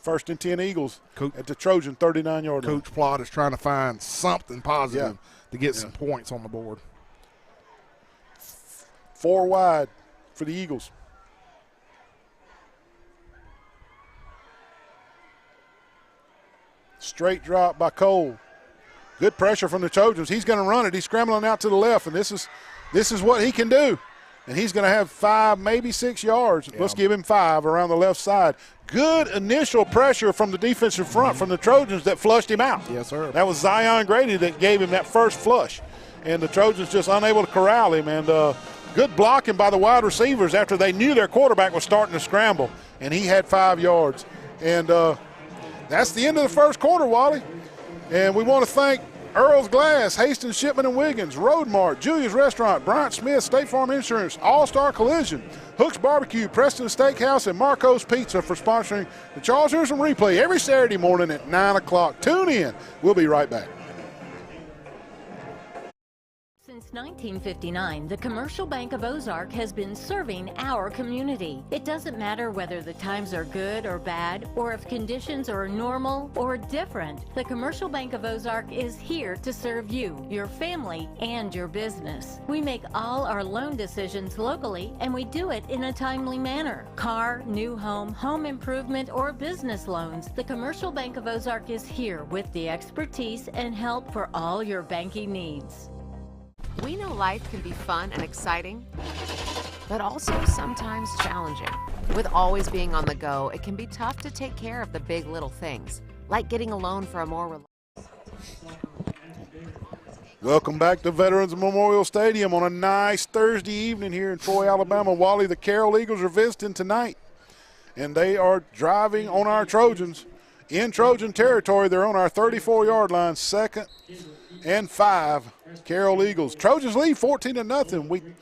1st and 10 Eagles at the Trojan 39-yard line. Coach Plott is trying to find something positive to get some points on the board. 4 wide for the Eagles. Straight drop by Cole. Good pressure from the Trojans. He's going to run it. He's scrambling out to the left, and this is what he can do. and he's going to have 5, maybe 6 yards. Yeah. Let's give him 5 around the left side. Good initial pressure from the defensive front from the Trojans that flushed him out. Yes, sir. That was Zion Grady that gave him that first flush, and the Trojans just unable to corral him. And good blocking by the wide receivers after they knew their quarterback was starting to scramble, and he had 5 yards. And that's the end of the first quarter, Wally. And we want to thank Earl's Glass, Hastings Shipment and Wiggins, Road Mart, Julia's Restaurant, Bryant Smith, State Farm Insurance, All-Star Collision, Hook's Barbecue, Preston Steakhouse, and Marco's Pizza for sponsoring the Charles Harrison Replay every Saturday morning at 9 o'clock. Tune in. We'll be right back. Since 1959, the Commercial Bank of Ozark has been serving our community. It doesn't matter whether the times are good or bad, or if conditions are normal or different. The Commercial Bank of Ozark is here to serve you, your family, and your business. We make all our loan decisions locally, and we do it in a timely manner. Car, new home, home improvement, or business loans, the Commercial Bank of Ozark is here with the expertise and help for all your banking needs. We know life can be fun and exciting, but also sometimes challenging. With always being on the go, it can be tough to take care of the big little things, like getting a loan for a more Welcome back to Veterans Memorial Stadium on a nice Thursday evening here in Troy, Alabama. Wally, the Carroll Eagles are visiting tonight, and they are driving on our Trojans. In Trojan territory, they're on our 34-yard line, 2nd and 5. Carroll Eagles. Trojans lead 14-0.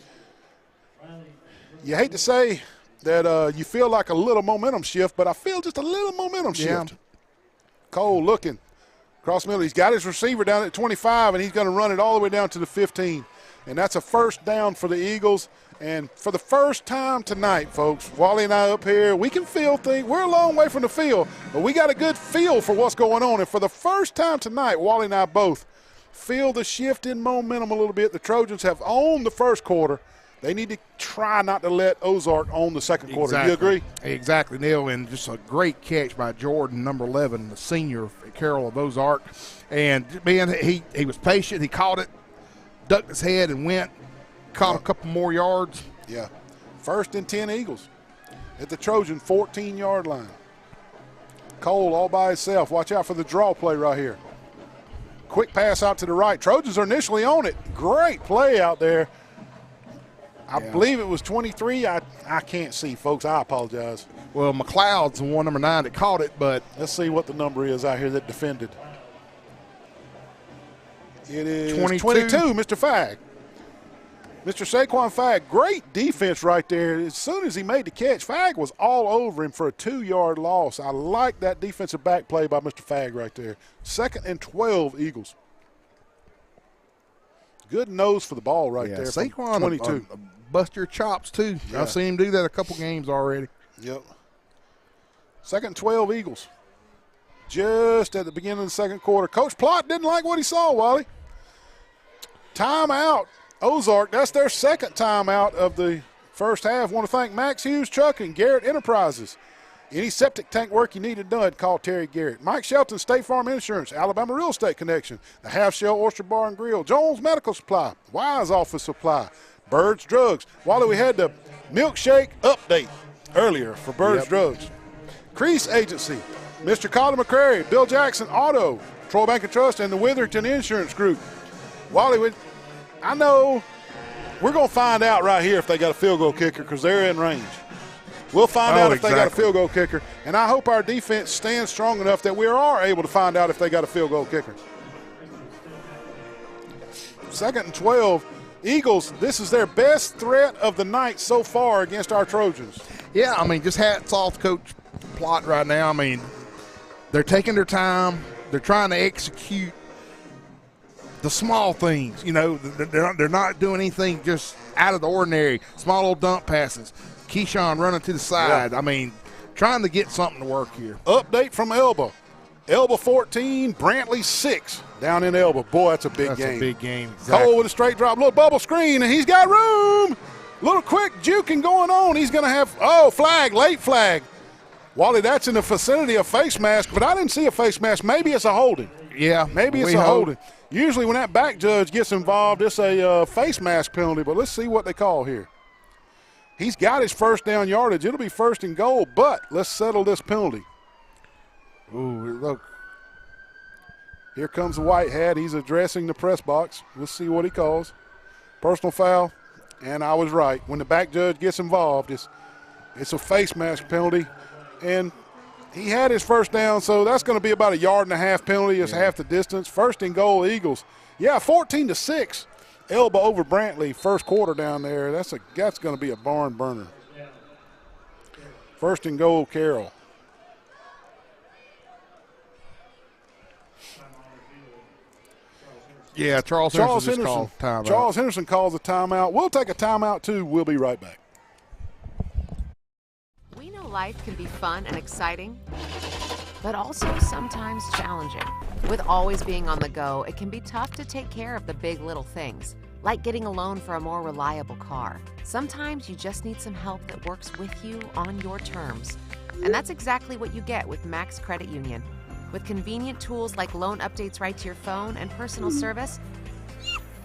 You hate to say that you feel like a little momentum shift, but I feel just a little momentum shift. Yeah. Cole looking across the middle. He's got his receiver down at 25, and he's going to run it all the way down to the 15. And that's a first down for the Eagles. And for the first time tonight, folks, Wally and I up here, we can feel things. We're a long way from the field, but we got a good feel for what's going on. And for the first time tonight, Wally and I both feel the shift in momentum a little bit. The Trojans have owned the first quarter. They need to try not to let Ozark own the second quarter. Exactly. You agree? Exactly, Neil. And just a great catch by Jordan, number 11, the senior at Carroll of Ozark. And, man, he was patient. He caught it, ducked his head, and went. Caught a couple more yards. Yeah. 1st and 10 Eagles at the Trojan 14-yard line. Cole all by himself. Watch out for the draw play right here. Quick pass out to the right. Trojans are initially on it. Great play out there. I believe it was 23. I can't see, folks. I apologize. Well, McLeod's the one, number 9, that caught it, but let's see what the number is out here that defended. It is 22, Mr. Fagg. Mr. Saquon Fagg, great defense right there. As soon as he made the catch, Fagg was all over him for a 2-yard loss. I like that defensive back play by Mr. Fagg right there. 2nd and 12 Eagles. Good nose for the ball right there. Saquon, 22. Bust your chops, too. Yeah. I've seen him do that a couple games already. Yep. 2nd and 12 Eagles. Just at the beginning of the second quarter. Coach Plott didn't like what he saw, Wally. Timeout. Ozark, that's their second timeout of the first half. Want to thank Max Hughes Trucking, Garrett Enterprises. Any septic tank work you need it done, call Terry Garrett. Mike Shelton, State Farm Insurance, Alabama Real Estate Connection, the Half Shell Oyster Bar and Grill, Jones Medical Supply, Wise Office Supply, Bird's Drugs. Wally, we had the milkshake update earlier for Bird's Drugs. Crease Agency, Mr. Colin McCrary, Bill Jackson Auto, Troy Bank and Trust, and the Witherington Insurance Group. Wally, I know we're going to find out right here if they got a field goal kicker because they're in range. We'll find out if they got a field goal kicker, and I hope our defense stands strong enough that we are able to find out if they got a field goal kicker. 2nd and 12. Eagles, this is their best threat of the night so far against our Trojans. Yeah, I mean, just hats off Coach Plott right now. I mean, they're taking their time. They're trying to execute the small things, you know. They're not doing anything just out of the ordinary. Small little dump passes. Keyshawn running to the side. Yeah. I mean, trying to get something to work here. Update from Elba. Elba 14, Brantley 6 down in Elba. Boy, that's a big game. That's a big game. Exactly. Cole with a straight drop, little bubble screen, and he's got room. Little quick juking going on. He's going to have, flag, late flag. Wally, that's in the vicinity of face mask, but I didn't see a face mask. Maybe it's a holding. Yeah. Maybe it's a holding. Usually when that back judge gets involved, it's a face mask penalty, but let's see what they call here. He's got his first down yardage. It'll be 1st and goal, but let's settle this penalty. Ooh, look. Here comes the white hat. He's addressing the press box. Let's see what he calls. Personal foul, and I was right. When the back judge gets involved, it's a face mask penalty, and he had his first down, so that's going to be about a 1.5 yard penalty. It's half the distance. 1st and goal, Eagles. Yeah, 14-6. Elbow over Brantley, first quarter down there. That's going to be a barn burner. 1st and goal, Carroll. Yeah, Charles Henderson calls timeout. Charles Henderson calls a timeout. We'll take a timeout, too. We'll be right back. We know life can be fun and exciting, but also sometimes challenging. With always being on the go, it can be tough to take care of the big little things, like getting a loan for a more reliable car. Sometimes you just need some help that works with you on your terms. And that's exactly what you get with Max Credit Union. With convenient tools like loan updates right to your phone and personal service,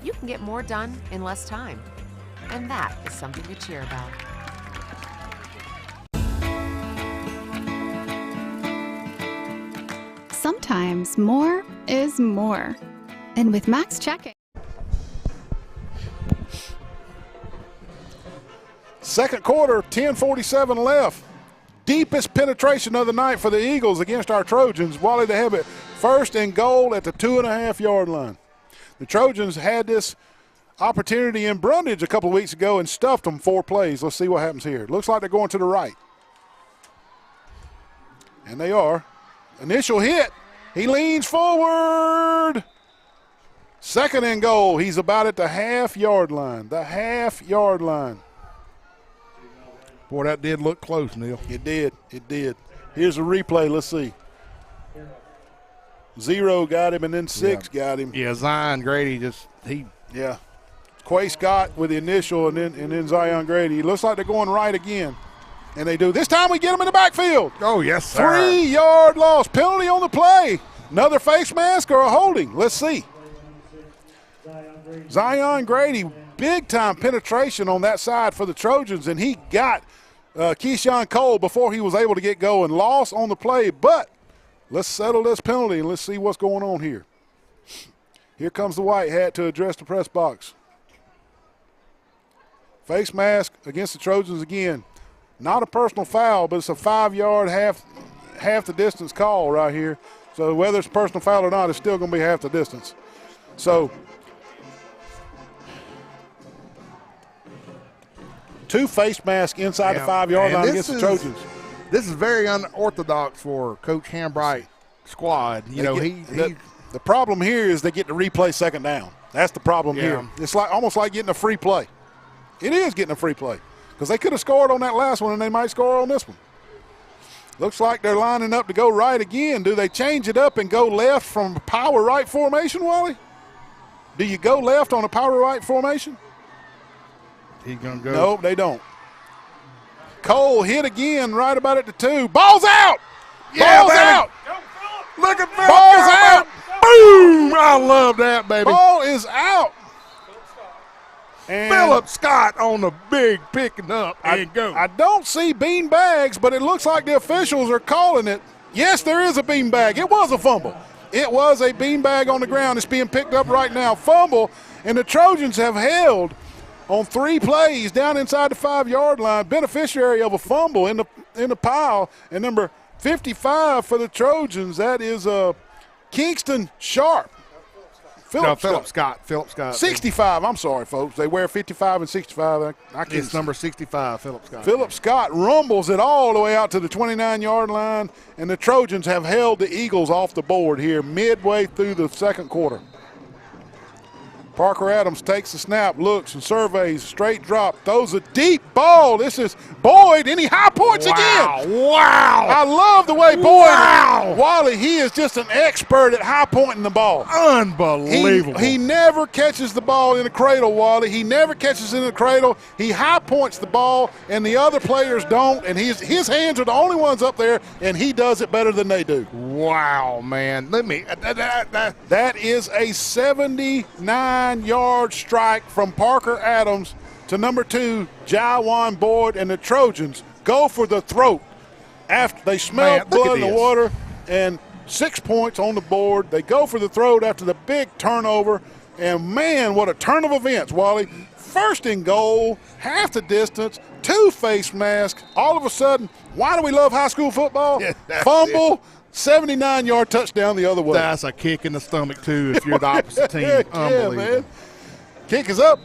you can get more done in less time. And that is something to cheer about. Sometimes more is more. And with Max Checking. Second quarter, 10:47 left. Deepest penetration of the night for the Eagles against our Trojans. Wally, they have it 1st and goal at the 2.5 yard line. The Trojans had this opportunity in Brundage a couple of weeks ago and stuffed them 4 plays. Let's see what happens here. Looks like they're going to the right. And they are. Initial hit. He leans forward. 2nd and goal. He's about at the 1/2 yard line. The 1/2 yard line. Boy, that did look close, Neil. It did. It did. Here's a replay. Let's see. 0 got him, and then 6 got him. Yeah, Zion Grady Yeah. Quay Scott with the initial, and then Zion Grady. It looks like they're going right again. And they do. This time we get them in the backfield. Oh, yes, sir. 3 yard loss. Penalty on the play. Another face mask or a holding? Let's see. Zion Grady, big-time penetration on that side for the Trojans, and he got Keyshawn Cole before he was able to get going. Loss on the play, but let's settle this penalty, and let's see what's going on here. Here comes the white hat to address the press box. Face mask against the Trojans again. Not a personal foul, but it's a 5 yard, half the distance call right here. So whether it's a personal foul or not, it's still going to be half the distance. So 2 face masks inside the 5 yard line against the Trojans. This is very unorthodox for Coach Hambright's squad. The problem here is they get to replay 2nd down. That's the problem here. It's almost like getting a free play. It is getting a free play because they could have scored on that last one and they might score on this one. Looks like they're lining up to go right again. Do they change it up and go left from power right formation, Wally? Do you go left on a power right formation? He's going to go. Nope, they don't. Cole hit again right about at the 2. Ball's out! Yeah, Ball's out! Look at Philip. Ball's out! Boom! I love that, baby. Ball is out. And Philip Scott on the big picking up and go. I don't see bean bags, but it looks like the officials are calling it. Yes, there is a bean bag. It was a fumble. It was a bean bag on the ground. It's being picked up right now. Fumble, and the Trojans have held on 3 plays down inside the 5 yard line. Beneficiary of a fumble in the pile. And number 55 for the Trojans, that is Kingston Sharp. Philip Scott. 65. I'm sorry, folks. They wear 55 and 65. It's number 65, Philip Scott. Philip Scott rumbles it all the way out to the 29 yard line, and the Trojans have held the Eagles off the board here midway through the 2nd quarter. Parker Adams takes the snap, looks and surveys, straight drop, throws a deep ball. This is Boyd, and he high points again. Wow. I love the way Boyd, Wally, he is just an expert at high pointing the ball. Unbelievable. He never catches the ball in the cradle, Wally. He never catches it in the cradle. He high points the ball, and the other players don't, and his hands are the only ones up there, and he does it better than they do. Wow, man. That is a 79 yard strike from Parker Adams to number 2, Jaiwan Board, and the Trojans go for the throat after they smell blood in the water, and 6 points on the board. They go for the throat after the big turnover, and man, what a turn of events, Wally. First and goal, half the distance, 2 face masks. All of a sudden, why do we love high school football? Fumble, 79-yard touchdown the other way. That's a kick in the stomach, too, if you're the opposite team. Unbelievable. Yeah, man. Kick is up.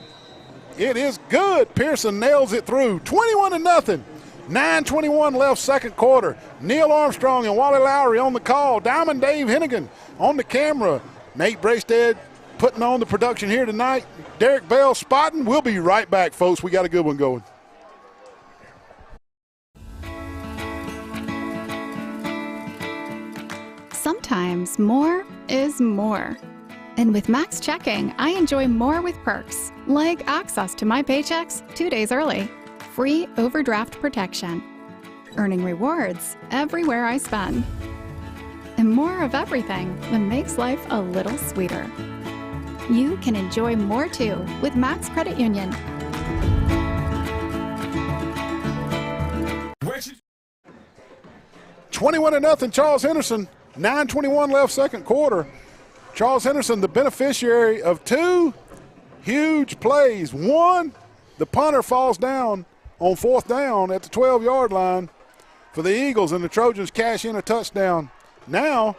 It is good. Pearson nails it through. 21-0. 9:21 left second quarter. Neil Armstrong and Wally Lowry on the call. Diamond Dave Hennigan on the camera. Nate Braystead putting on the production here tonight. Derek Bell spotting. We'll be right back, folks. We got a good one going. Sometimes more is more. And with Max Checking, I enjoy more with perks, like access to my paychecks 2 days early, free overdraft protection, earning rewards everywhere I spend, and more of everything that makes life a little sweeter. You can enjoy more too with Max Credit Union. $21-0 Charles Henderson. 9:21 left second quarter. Charles Henderson, the beneficiary of 2 huge plays. One, the punter falls down on 4th down at the 12-yard line for the Eagles, and the Trojans cash in a touchdown. Now,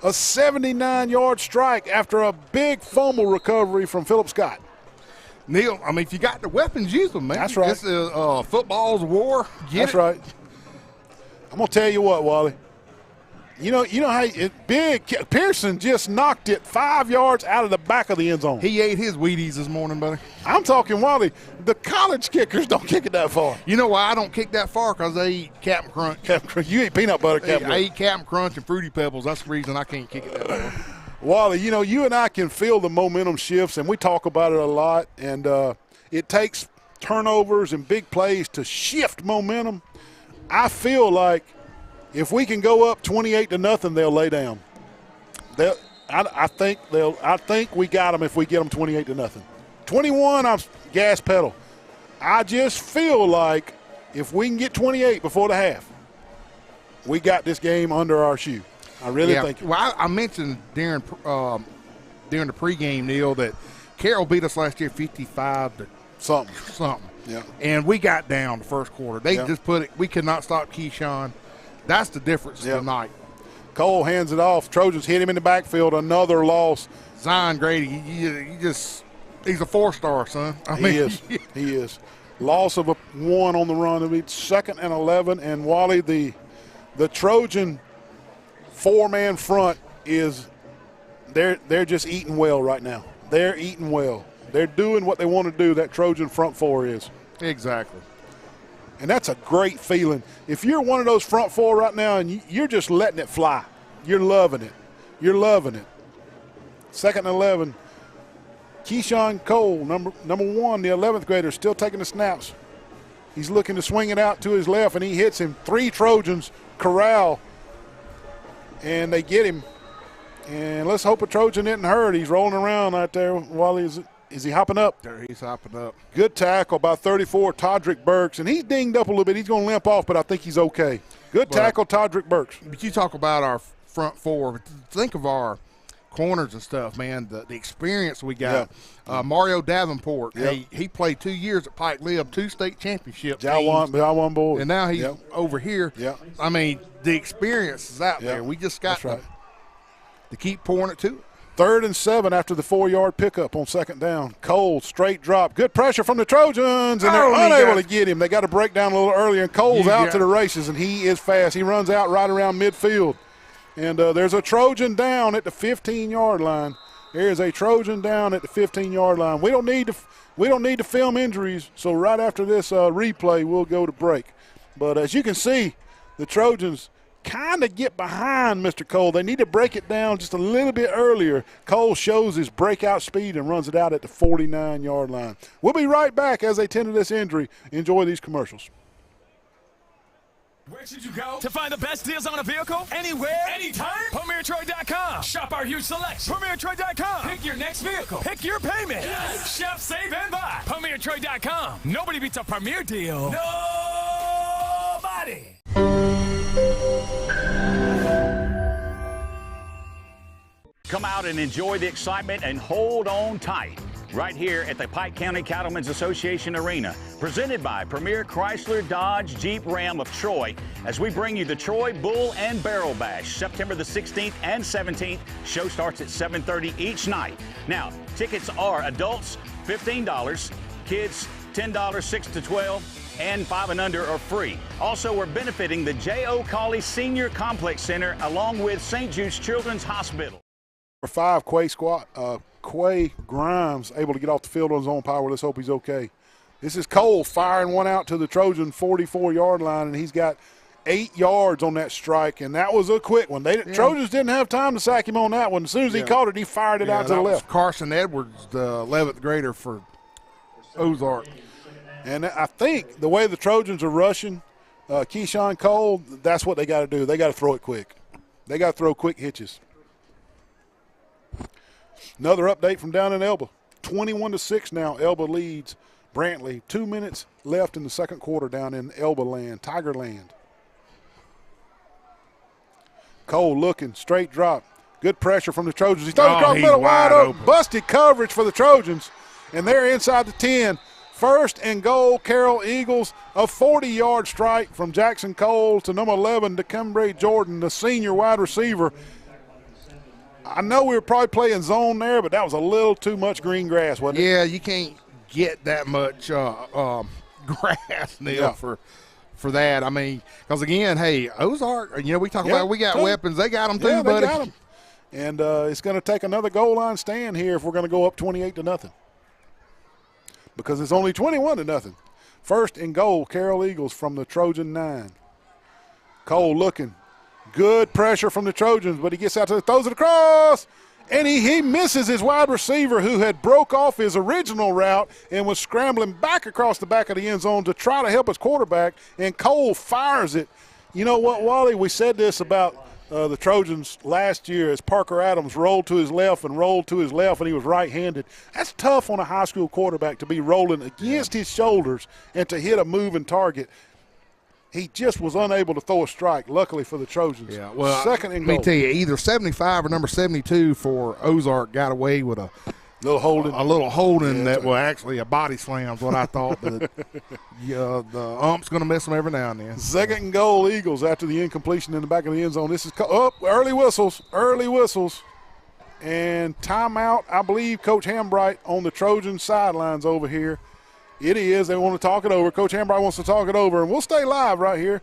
a 79-yard strike after a big fumble recovery from Philip Scott. Neil, I mean, if you got the weapons, use them, man. That's right. This is football's war. That's right. I'm going to tell you what, Wally. You know how Pearson just knocked it 5 yards out of the back of the end zone. He ate his Wheaties this morning, buddy. I'm talking, Wally, the college kickers don't kick it that far. You know why I don't kick that far? Because they eat Captain Crunch. Captain Crunch. You eat peanut butter, Captain Crunch. I eat Captain Crunch and Fruity Pebbles. That's the reason I can't kick it that far. Wally, you and I can feel the momentum shifts, and we talk about it a lot, and it takes turnovers and big plays to shift momentum. I feel like if we can go up 28-0, they'll lay down. I think we got them if we get them 28-0. 21, I'm gas pedal. I just feel like if we can get 28 before the half, we got this game under our shoe. I really think. Well, I mentioned during the pregame, Neil, that Carroll beat us last year 55 to something. Yeah. And we got down the first quarter. They just put it. We could not stop Keyshawn. That's the difference tonight. Cole hands it off. Trojans hit him in the backfield. Another loss. Zion Grady, he's a 4-star, son. He is. Loss of 1 on the run. It'll be 2nd and 11. And Wally, the Trojan 4-man front is they're just eating well right now. They're eating well. They're doing what they want to do. That Trojan front 4 is. Exactly. And that's a great feeling. If you're one of those front 4 right now and you're just letting it fly, you're loving it. You're loving it. 2nd and 11. Keyshawn Cole, number 1, the 11th grader, still taking the snaps. He's looking to swing it out to his left, and he hits him. 3 Trojans corral, and they get him. And let's hope a Trojan isn't hurt. He's rolling around out there while is he hopping up? There, he's hopping up. Good tackle by 34, Todrick Burks. And he's dinged up a little bit. He's going to limp off, but I think he's okay. Good tackle, Todrick Burks. But you talk about our front 4. But think of our corners and stuff, man, the experience we got. Mario Davenport, he played 2 years at Pike Lib, 2 state championships. I won board. And now he's over here. I mean, the experience is out there. We just got to keep pouring it to it. 3rd and 7 after the 4-yard pickup on 2nd down. Cole, straight drop. Good pressure from the Trojans, and they're unable to get him. They got to break down a little earlier, and Cole's out to the races, and he is fast. He runs out right around midfield. And there's a Trojan down at the 15-yard line. There's a Trojan down at the 15-yard line. We don't need to film injuries, so right after this replay, we'll go to break. But as you can see, the Trojans kind of get behind Mr. Cole. They need to break it down just a little bit earlier. Cole shows his breakout speed and runs it out at the 49-yard line. We'll be right back as they tend to this injury. Enjoy these commercials. Where should you go to find the best deals on a vehicle? Anywhere, anytime? PremierTroy.com. Shop our huge selection. PremierTroy.com. Pick your next vehicle. Pick your payment. Yes. Shop, save, and buy. PremierTroy.com. Nobody beats a Premier deal. Nobody. Come out and enjoy the excitement and hold on tight right here at the Pike County Cattlemen's Association Arena, presented by Premier Chrysler Dodge Jeep Ram of Troy, as we bring you the Troy Bull and Barrel Bash, September the 16th and 17th. Show starts at 7:30 each night. Now, tickets are adults $15, kids $10, 6 to 12, and 5 and under are free. Also, we're benefiting the J.O. Cawley Senior Complex Center along with St. Jude's Children's Hospital. Number 5, Quay Grimes able to get off the field on his own power. Let's hope he's okay. This is Cole firing one out to the Trojan 44-yard line, and he's got 8 yards on that strike, and that was a quick one. Trojans didn't have time to sack him on that one. As soon as he caught it, he fired it out to the left. Was Carson Edwards, the 11th grader for Ozark. And I think the way the Trojans are rushing Keyshawn Cole, that's what they got to do. They got to throw it quick. They got to throw quick hitches. Another update from down in Elba. 21-6 now. Elba leads Brantley. 2 minutes left in the second quarter down in Elba land, Tiger land. Cole looking, straight drop. Good pressure from the Trojans. He throws across the middle, wide open. Busted coverage for the Trojans, and they're inside the 10. First and goal, Carroll Eagles. A 40-yard strike from Jackson Cole to number 11, DeCumbre Jordan, the senior wide receiver. I know we were probably playing zone there, but that was a little too much green grass, wasn't it? Yeah, you can't get that much grass, Neil, for that. I mean, because, again, hey, Ozark, we talk about we got weapons. They got them too, buddy. They got them. And it's going to take another goal line stand here if we're going to go up 28-0. Because it's only 21-0. First and goal, Carroll Eagles from the Trojan 9. Cole looking. Good pressure from the Trojans, but he gets out to the throws it across, and he misses his wide receiver who had broke off his original route and was scrambling back across the back of the end zone to try to help his quarterback, and Cole fires it. You know what, Wally, we said this about the Trojans last year as Parker Adams rolled to his left and rolled to his left, and he was right-handed. That's tough on a high school quarterback to be rolling against his shoulders and to hit a moving target. He just was unable to throw a strike, luckily for the Trojans. Yeah, well, second and goal. Let me tell you, either 75 or number 72 for Ozark got away with a little holding. That was actually a body slam is what I thought. But the ump's going to miss them every now and then. Second and goal, Eagles after the incompletion in the back of the end zone. This is early whistles, and timeout. I believe Coach Hambright on the Trojan sidelines over here. It is. They want to talk it over. Coach Hambright wants to talk it over, and we'll stay live right here.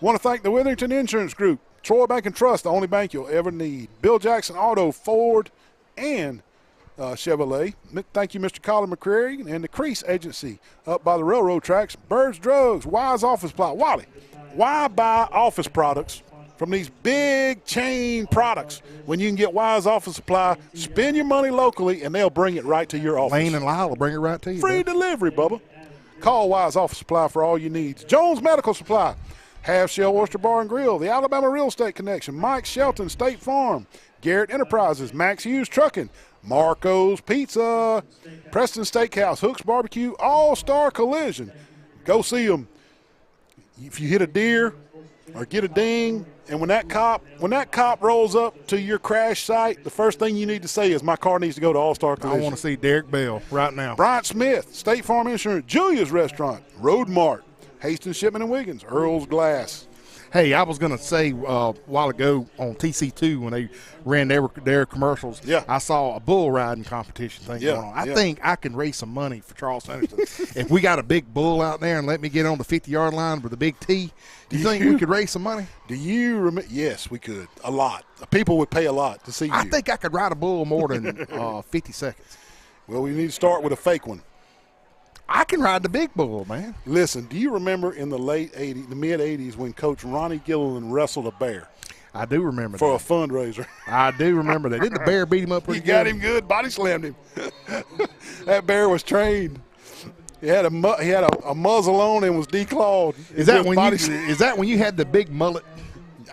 Want to thank the Witherington Insurance Group, Troy Bank and Trust, the only bank you'll ever need. Bill Jackson Auto, Ford, and Chevrolet. Thank you, Mr. Colin McCreary, and the Crease Agency up by the railroad tracks. Birds Drugs, Wise Office Supply. Wally, why buy office products from these big chain products when you can get Wise Office Supply? Spend your money locally, and they'll bring it right to your office. Lane and Lyle will bring it right to you. Free delivery, Bubba. Call Wise Office Supply for all your needs. Jones Medical Supply, Half Shell Oyster Bar and Grill, the Alabama Real Estate Connection, Mike Shelton State Farm, Garrett Enterprises, Max Hughes Trucking, Marco's Pizza, Preston Steakhouse, Hooks Barbecue, All-Star Collision. Go see them. If you hit a deer or get a ding, and when that cop rolls up to your crash site, the first thing you need to say is, my car needs to go to All-Star Collision. I want to see Derek Bell right now. Bryant Smith, State Farm Insurance, Julia's Restaurant, Road Mart, Hastings Shipment and Wiggins, Earl's Glass. Hey, I was going to say a while ago on TC2 when they ran their commercials, I saw a bull riding competition thing going on. I think I can raise some money for Charles Sanderson. If we got a big bull out there and let me get on the 50-yard line with a big T, do you think we could raise some money? Do you remember? Yes, we could. A lot. People would pay a lot to see you. I think I could ride a bull more than 50 seconds. Well, we need to start with a fake one. I can ride the big bull, man. Listen, do you remember in the mid-'80s when Coach Ronnie Gilliland wrestled a bear? I do remember for a fundraiser. I do remember that. Didn't the bear beat him up pretty good? He got him good, body slammed him. That bear was trained. He had a muzzle on and was declawed. Is that when you had the big mullet?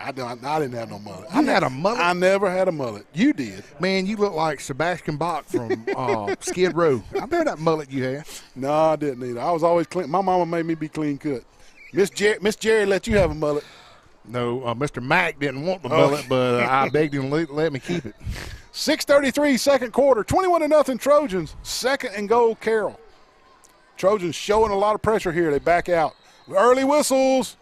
I didn't have no mullet. You had a mullet? I never had a mullet. You did. Man, you look like Sebastian Bach from Skid Row. I remember that mullet you had. No, I didn't either. I was always clean. My mama made me be clean cut. Miss Jerry let you have a mullet. No, Mr. Mack didn't want the mullet, but I begged him to let me keep it. 6:33, second quarter, 21-0 Trojans. Second and goal, Carroll. Trojans showing a lot of pressure here. They back out. Early whistles.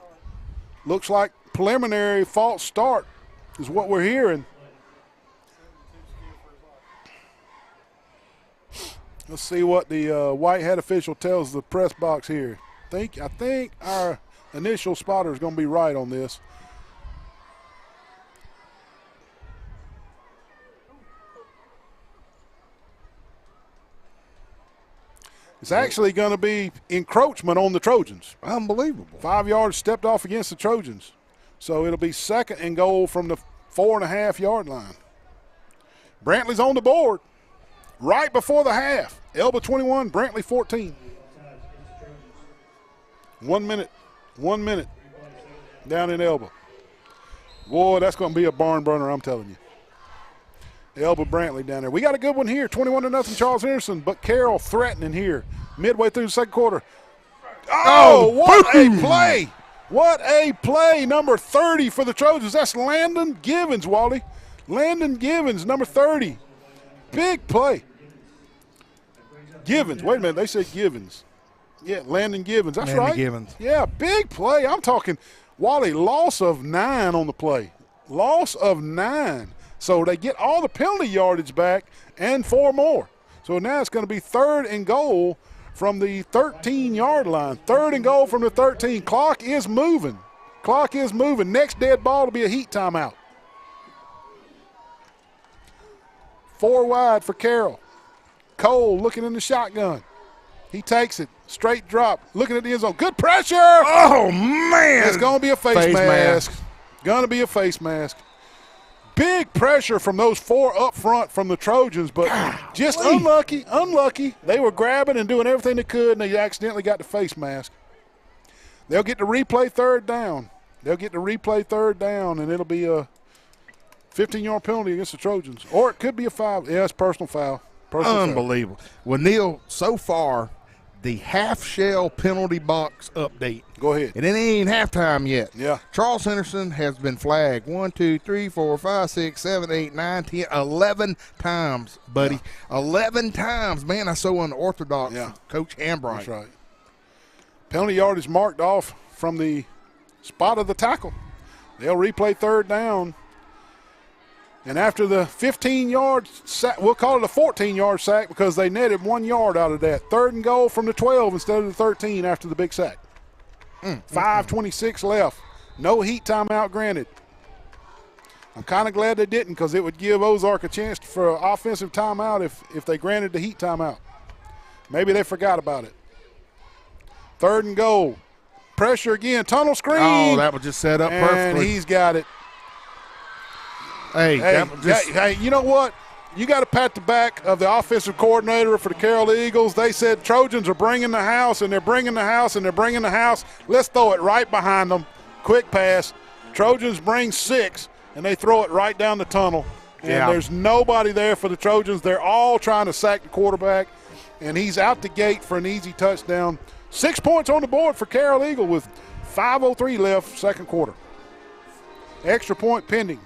Looks like preliminary false start is what we're hearing. Let's see what the white hat official tells the press box here. I think our initial spotter is going to be right on this. It's actually going to be encroachment on the Trojans. Unbelievable. 5 yards stepped off against the Trojans. So it'll be second and goal from the 4.5-yard line. Brantley's on the board right before the half. Elba 21, Brantley 14. 1 minute. 1 minute down in Elba. Boy, that's going to be a barn burner, I'm telling you. Elba Brantley down there. We got a good one here, 21-0 Charles Henderson, but Carroll threatening here midway through the second quarter. Oh, what a play. What a play, number 30 for the Trojans. That's Landon Givens, Wally. Landon Givens, number 30. Big play. Givens. Wait a minute, they said Givens. Yeah, Landon Givens. That's Landon right. Givens. Yeah, big play. I'm talking, Wally, loss of 9 on the play. Loss of 9. So they get all the penalty yardage back and 4 more. So now it's going to be third and goal from the 13-yard line. Third and goal from the 13. Clock is moving. Clock is moving. Next dead ball to be a heat timeout. 4 wide for Carroll. Cole looking in the shotgun. He takes it. Straight drop. Looking at the end zone. Good pressure. Oh, man. It's going to be a face mask. Going to be a face mask. Big pressure from those 4 up front from the Trojans, but just unlucky. They were grabbing and doing everything they could, and they accidentally got the face mask. They'll get to replay third down. And it'll be a 15-yard penalty against the Trojans. Or it could be a foul. Yeah, it's personal foul. Unbelievable. Well, Neil, so far, the half-shell penalty box update. Go ahead. And it ain't halftime yet. Yeah. Charles Henderson has been flagged 1, 2, 3, 4, 5, 6, 7, 8, 9, 10, 11 times, buddy. Yeah. 11 times. Man, that's so unorthodox. Yeah. Coach Hambright. That's right. Penalty yard is marked off from the spot of the tackle. They'll replay third down. And after the 15-yard sack, we'll call it a 14-yard sack because they netted 1 yard out of that. Third and goal from the 12 instead of the 13 after the big sack. 5:26 left. No heat timeout granted. I'm kind of glad they didn't because it would give Ozark a chance for an offensive timeout if they granted the heat timeout. Maybe they forgot about it. Third and goal. Pressure again. Tunnel screen. Oh, that was just set up perfectly. And he's got it. Hey, you know what? You got to pat the back of the offensive coordinator for the Carroll Eagles. They said Trojans are bringing the house, and they're bringing the house, and they're bringing the house. Let's throw it right behind them. Quick pass. Trojans bring 6, and they throw it right down the tunnel. And there's nobody there for the Trojans. They're all trying to sack the quarterback, and he's out the gate for an easy touchdown. 6 points on the board for Carroll Eagle with 5:03 left, second quarter. Extra point pending.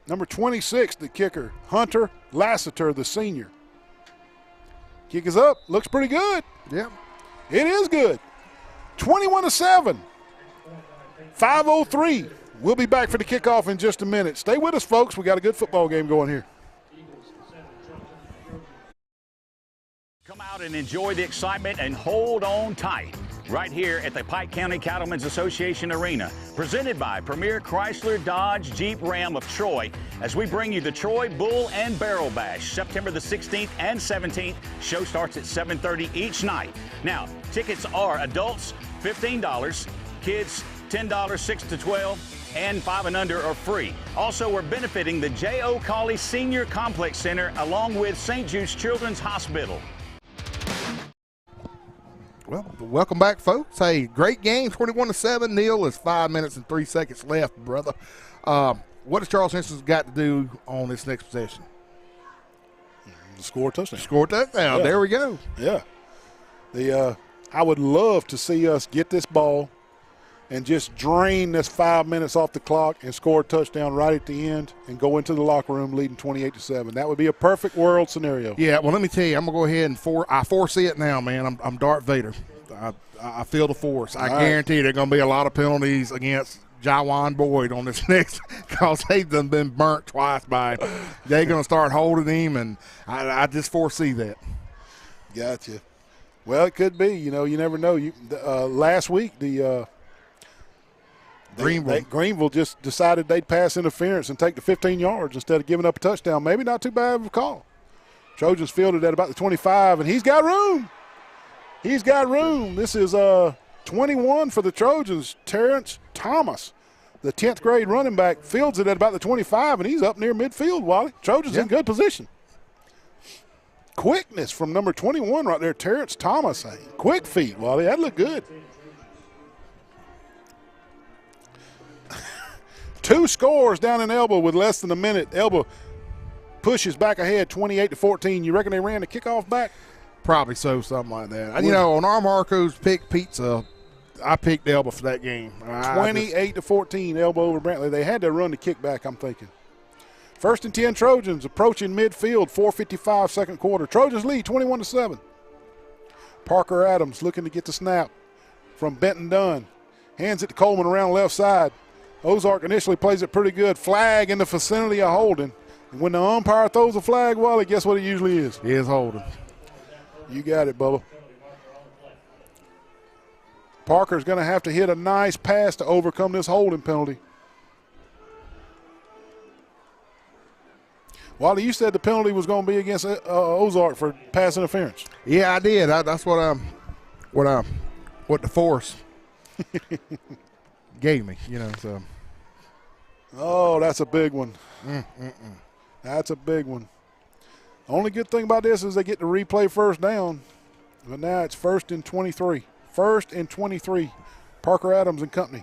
Number 26, the kicker, Hunter Lassiter, the senior. Kick is up. Looks pretty good. Yep. It is good. 21-7. 5:03. We'll be back for the kickoff in just a minute. Stay with us, folks. We got a good football game going here. Come out and enjoy the excitement and hold on tight right here at the Pike County Cattlemen's Association Arena, presented by Premier Chrysler Dodge Jeep Ram of Troy, as we bring you the Troy Bull and Barrel Bash, September the 16th and 17th. Show starts at 7:30 each night. Now, tickets are adults $15, kids $10, 6 to 12, and 5 and under are free. Also, we're benefiting the J.O. Cawley Senior Complex Center along with St. Jude's Children's Hospital. Well, welcome back, folks. Hey, great game, 21-7. Neil, is 5 minutes and 3 seconds left, brother. What has Charles Henson's got to do on this next possession? Score a touchdown. Score a touchdown. Yeah. There we go. Yeah. I would love to see us get this ball and just drain this 5 minutes off the clock and score a touchdown right at the end and go into the locker room leading 28-7. That would be a perfect world scenario. Yeah, well, let me tell you, I'm going to go ahead and I foresee it now, man. I'm Darth Vader. I feel the force. I guarantee there are going to be a lot of penalties against Jawan Boyd on this next, because they've done been burnt twice by him. They're going to start holding him, and I just foresee that. Gotcha. Well, it could be. You never know. Last week, Greenville just decided they'd pass interference and take the 15 yards instead of giving up a touchdown. Maybe not too bad of a call. Trojans fielded at about the 25, and he's got room. He's got room. This is 21 for the Trojans. Terrence Thomas, the 10th grade running back, fields it at about the 25, and he's up near midfield, Wally. Trojans in good position. Quickness from number 21 right there, Terrence Thomas. Quick feet, Wally. That looked good. 2 scores down in Elba with less than a minute. Elba pushes back ahead 28-14. You reckon they ran the kickoff back? Probably so, something like that. On our Marco's Pick Pizza, I picked Elba for that game. 28-14, Elba over Brantley. They had to run the kickback, I'm thinking. 1st and 10 Trojans approaching midfield, 4:55 second quarter. Trojans lead 21-7. Parker Adams looking to get the snap from Benton Dunn. Hands it to Coleman around left side. Ozark initially plays it pretty good. Flag in the vicinity of holding. And when the umpire throws a flag, Wally, guess what it usually is? It is holding. You got it, Bubba. Parker's going to have to hit a nice pass to overcome this holding penalty. Wally, you said the penalty was going to be against Ozark for pass interference. Yeah, I did. That's what the force gave me. So. Oh, that's a big one. That's a big one. Only good thing about this is they get to replay first down. But now it's 1st and 23. 1st and 23. Parker Adams and company.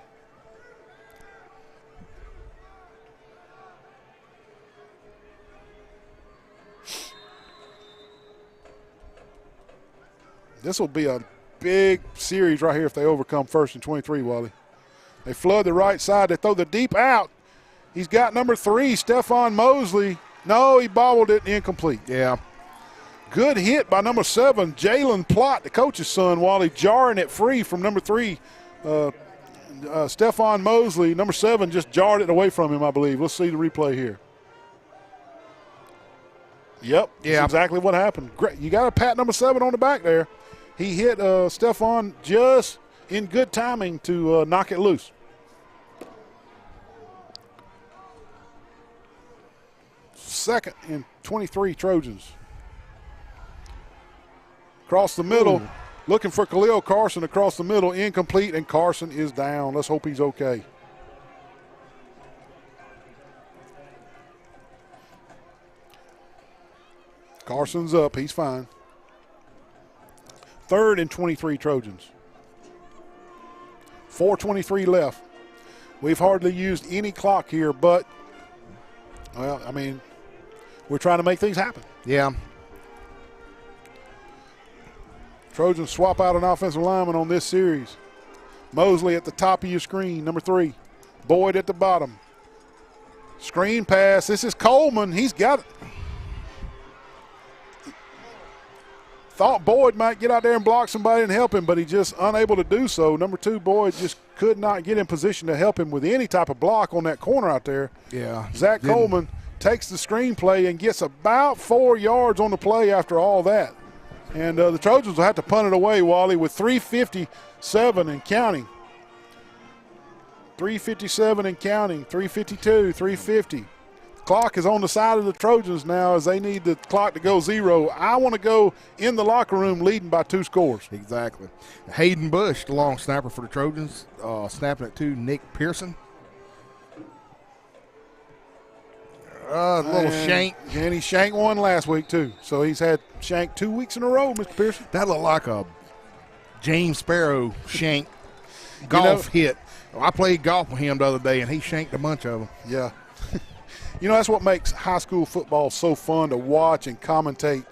This will be a big series right here if they overcome 1st and 23, Wally. They flood the right side. They throw the deep out. He's got number 3, Stephon Mosley. No, he bobbled it incomplete. Yeah. Good hit by number 7, Jalen Plott, the coach's son, Wally, jarring it free from number 3, Stephon Mosley. Number 7 just jarred it away from him, I believe. Let's see the replay here. Yep, that's exactly what happened. Great. You got to pat number 7 on the back there. He hit Stephon just in good timing to knock it loose. Second and 23 Trojans. Across the middle, looking for Khalil Carson across the middle, incomplete, and Carson is down. Let's hope he's okay. Carson's up, he's fine. 3rd and 23 Trojans. 4:23 left. We've hardly used any clock here, but, well, I mean, we're trying to make things happen. Yeah. Trojans swap out an offensive lineman on this series. Mosley at the top of your screen, number 3. Boyd at the bottom. Screen pass. This is Coleman. He's got it. Thought Boyd might get out there and block somebody and help him, but he's just unable to do so. Number 2, Boyd just could not get in position to help him with any type of block on that corner out there. Yeah. Zach Coleman takes the screen play and gets about 4 yards on the play after all that. And the Trojans will have to punt it away, Wally, with 3:57 and counting. 3:57 and counting, 3:52, 3:50. Clock is on the side of the Trojans now as they need the clock to go 0. I want to go in the locker room leading by 2 scores. Exactly. Hayden Bush, the long snapper for the Trojans, snapping it to Nick Pearson. Little shank. And he shanked one last week, too. So he's had shank 2 weeks in a row, Mr. Pearson. That looked like a James Sparrow shanked golf hit. I played golf with him the other day, and he shanked a bunch of them. Yeah. That's what makes high school football so fun to watch and commentate.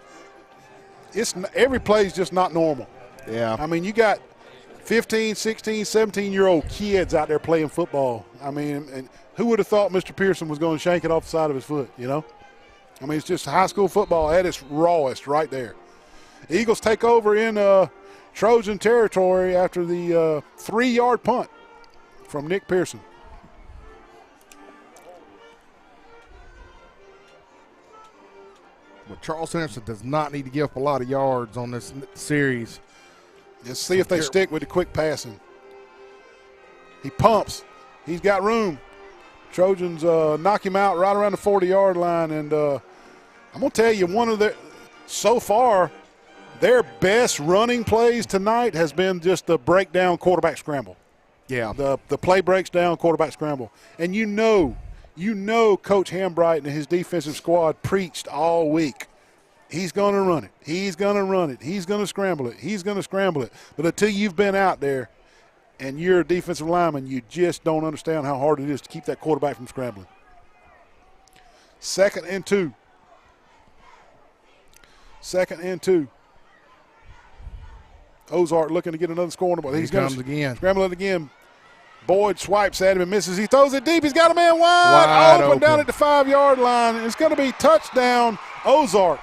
Every play is just not normal. Yeah. I mean, you got 15, 16, 17-year-old kids out there playing football. I mean, and who would have thought Mr. Pearson was going to shank it off the side of his foot, I mean, it's just high school football at its rawest right there. Eagles take over in Trojan territory after the 3-yard punt from Nick Pearson. But Charles Henderson does not need to give up a lot of yards on this series. Let's see if they stick with the quick passing. He pumps. He's got room. Trojans knock him out right around the 40-yard line. And I'm going to tell you, so far, their best running plays tonight has been just the breakdown quarterback scramble. Yeah. The play breaks down, quarterback scramble. And you know Coach Hambright and his defensive squad preached all week. He's going to run it. He's going to run it. He's going to scramble it. He's going to scramble it. But until you've been out there and you're a defensive lineman, you just don't understand how hard it is to keep that quarterback from scrambling. 2nd and 2. 2nd and 2. Ozark looking to get another score on the ball. He comes again. Scramble it again. Boyd swipes at him and misses. He throws it deep. He's got a man wide open down at the 5-yard line. It's going to be touchdown Ozark.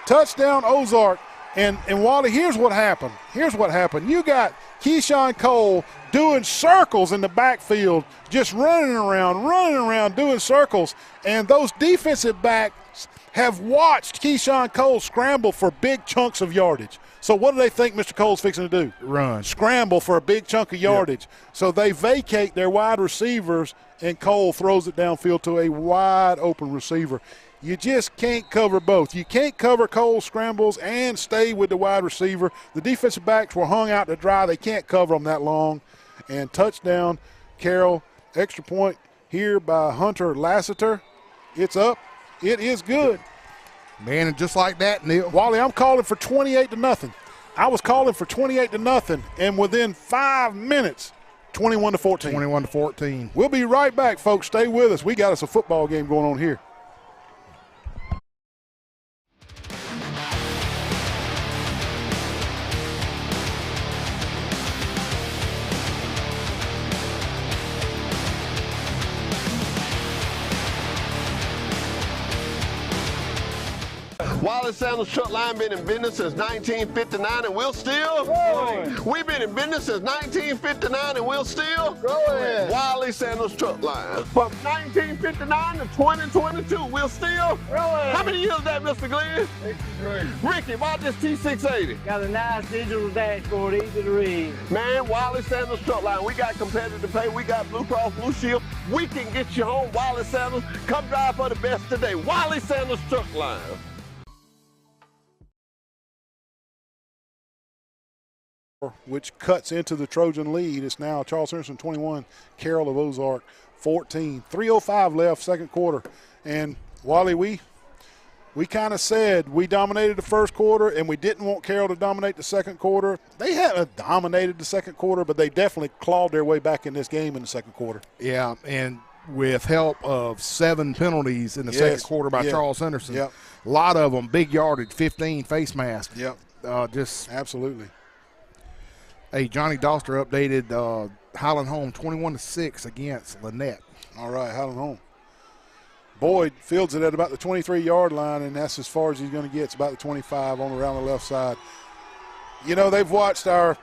Touchdown Ozark. And Wally, here's what happened. You got Keyshawn Cole doing circles in the backfield, just running around, doing circles. And those defensive backs have watched Keyshawn Cole scramble for big chunks of yardage. So what do they think Mr. Cole's fixing to do? Run. Scramble for a big chunk of yardage. Yep. So they vacate their wide receivers, and Cole throws it downfield to a wide open receiver. You just can't cover both. You can't cover Cole's scrambles and stay with the wide receiver. The defensive backs were hung out to dry. They can't cover them that long. And touchdown, Carroll. Extra point here by Hunter Lassiter. It's up. It is good. Man, and just like that, Neil. Wally, I'm calling for 28-0. I was calling for 28-0, and within 5 minutes, 21-14. 21-14. We'll be right back, folks. Stay with us. We got us a football game going on here. Wallace Sandals Truck Line been in business since 1959 and we'll still growing. We've been in business since 1959 and we'll still growing. Wallace Sandals Truck Line. From 1959 to 2022, we'll still growing. How many years is that, Mr. Glenn? 63. Ricky, about this T680. Got a nice digital dashboard, easy to read. Man, Wallace Sandals Truck Line, we got competitive pay, we got Blue Cross Blue Shield. We can get you home, Wallace Sandals. Come drive for the best today. Wallace Sandals Truck Line. Which cuts into the Trojan lead. It's now Charles Henderson 21, Carroll of Ozark 14. 3:05 left, second quarter. And Wally, we kind of said we dominated the first quarter and we didn't want Carroll to dominate the second quarter. They haven't dominated the second quarter, but they definitely clawed their way back in this game in the second quarter. Yeah, and with help of 7 penalties in the second quarter by Charles Henderson. Yep. A lot of them, big yardage, 15 face masks. Yep. Just absolutely. Hey, Johnny Doster updated Highland Home 21-6 against Lynette. All right, Highland Home. Boyd fields it at about the 23-yard line, and that's as far as he's going to get. It's about the 25 on around the left side. You know, they've watched our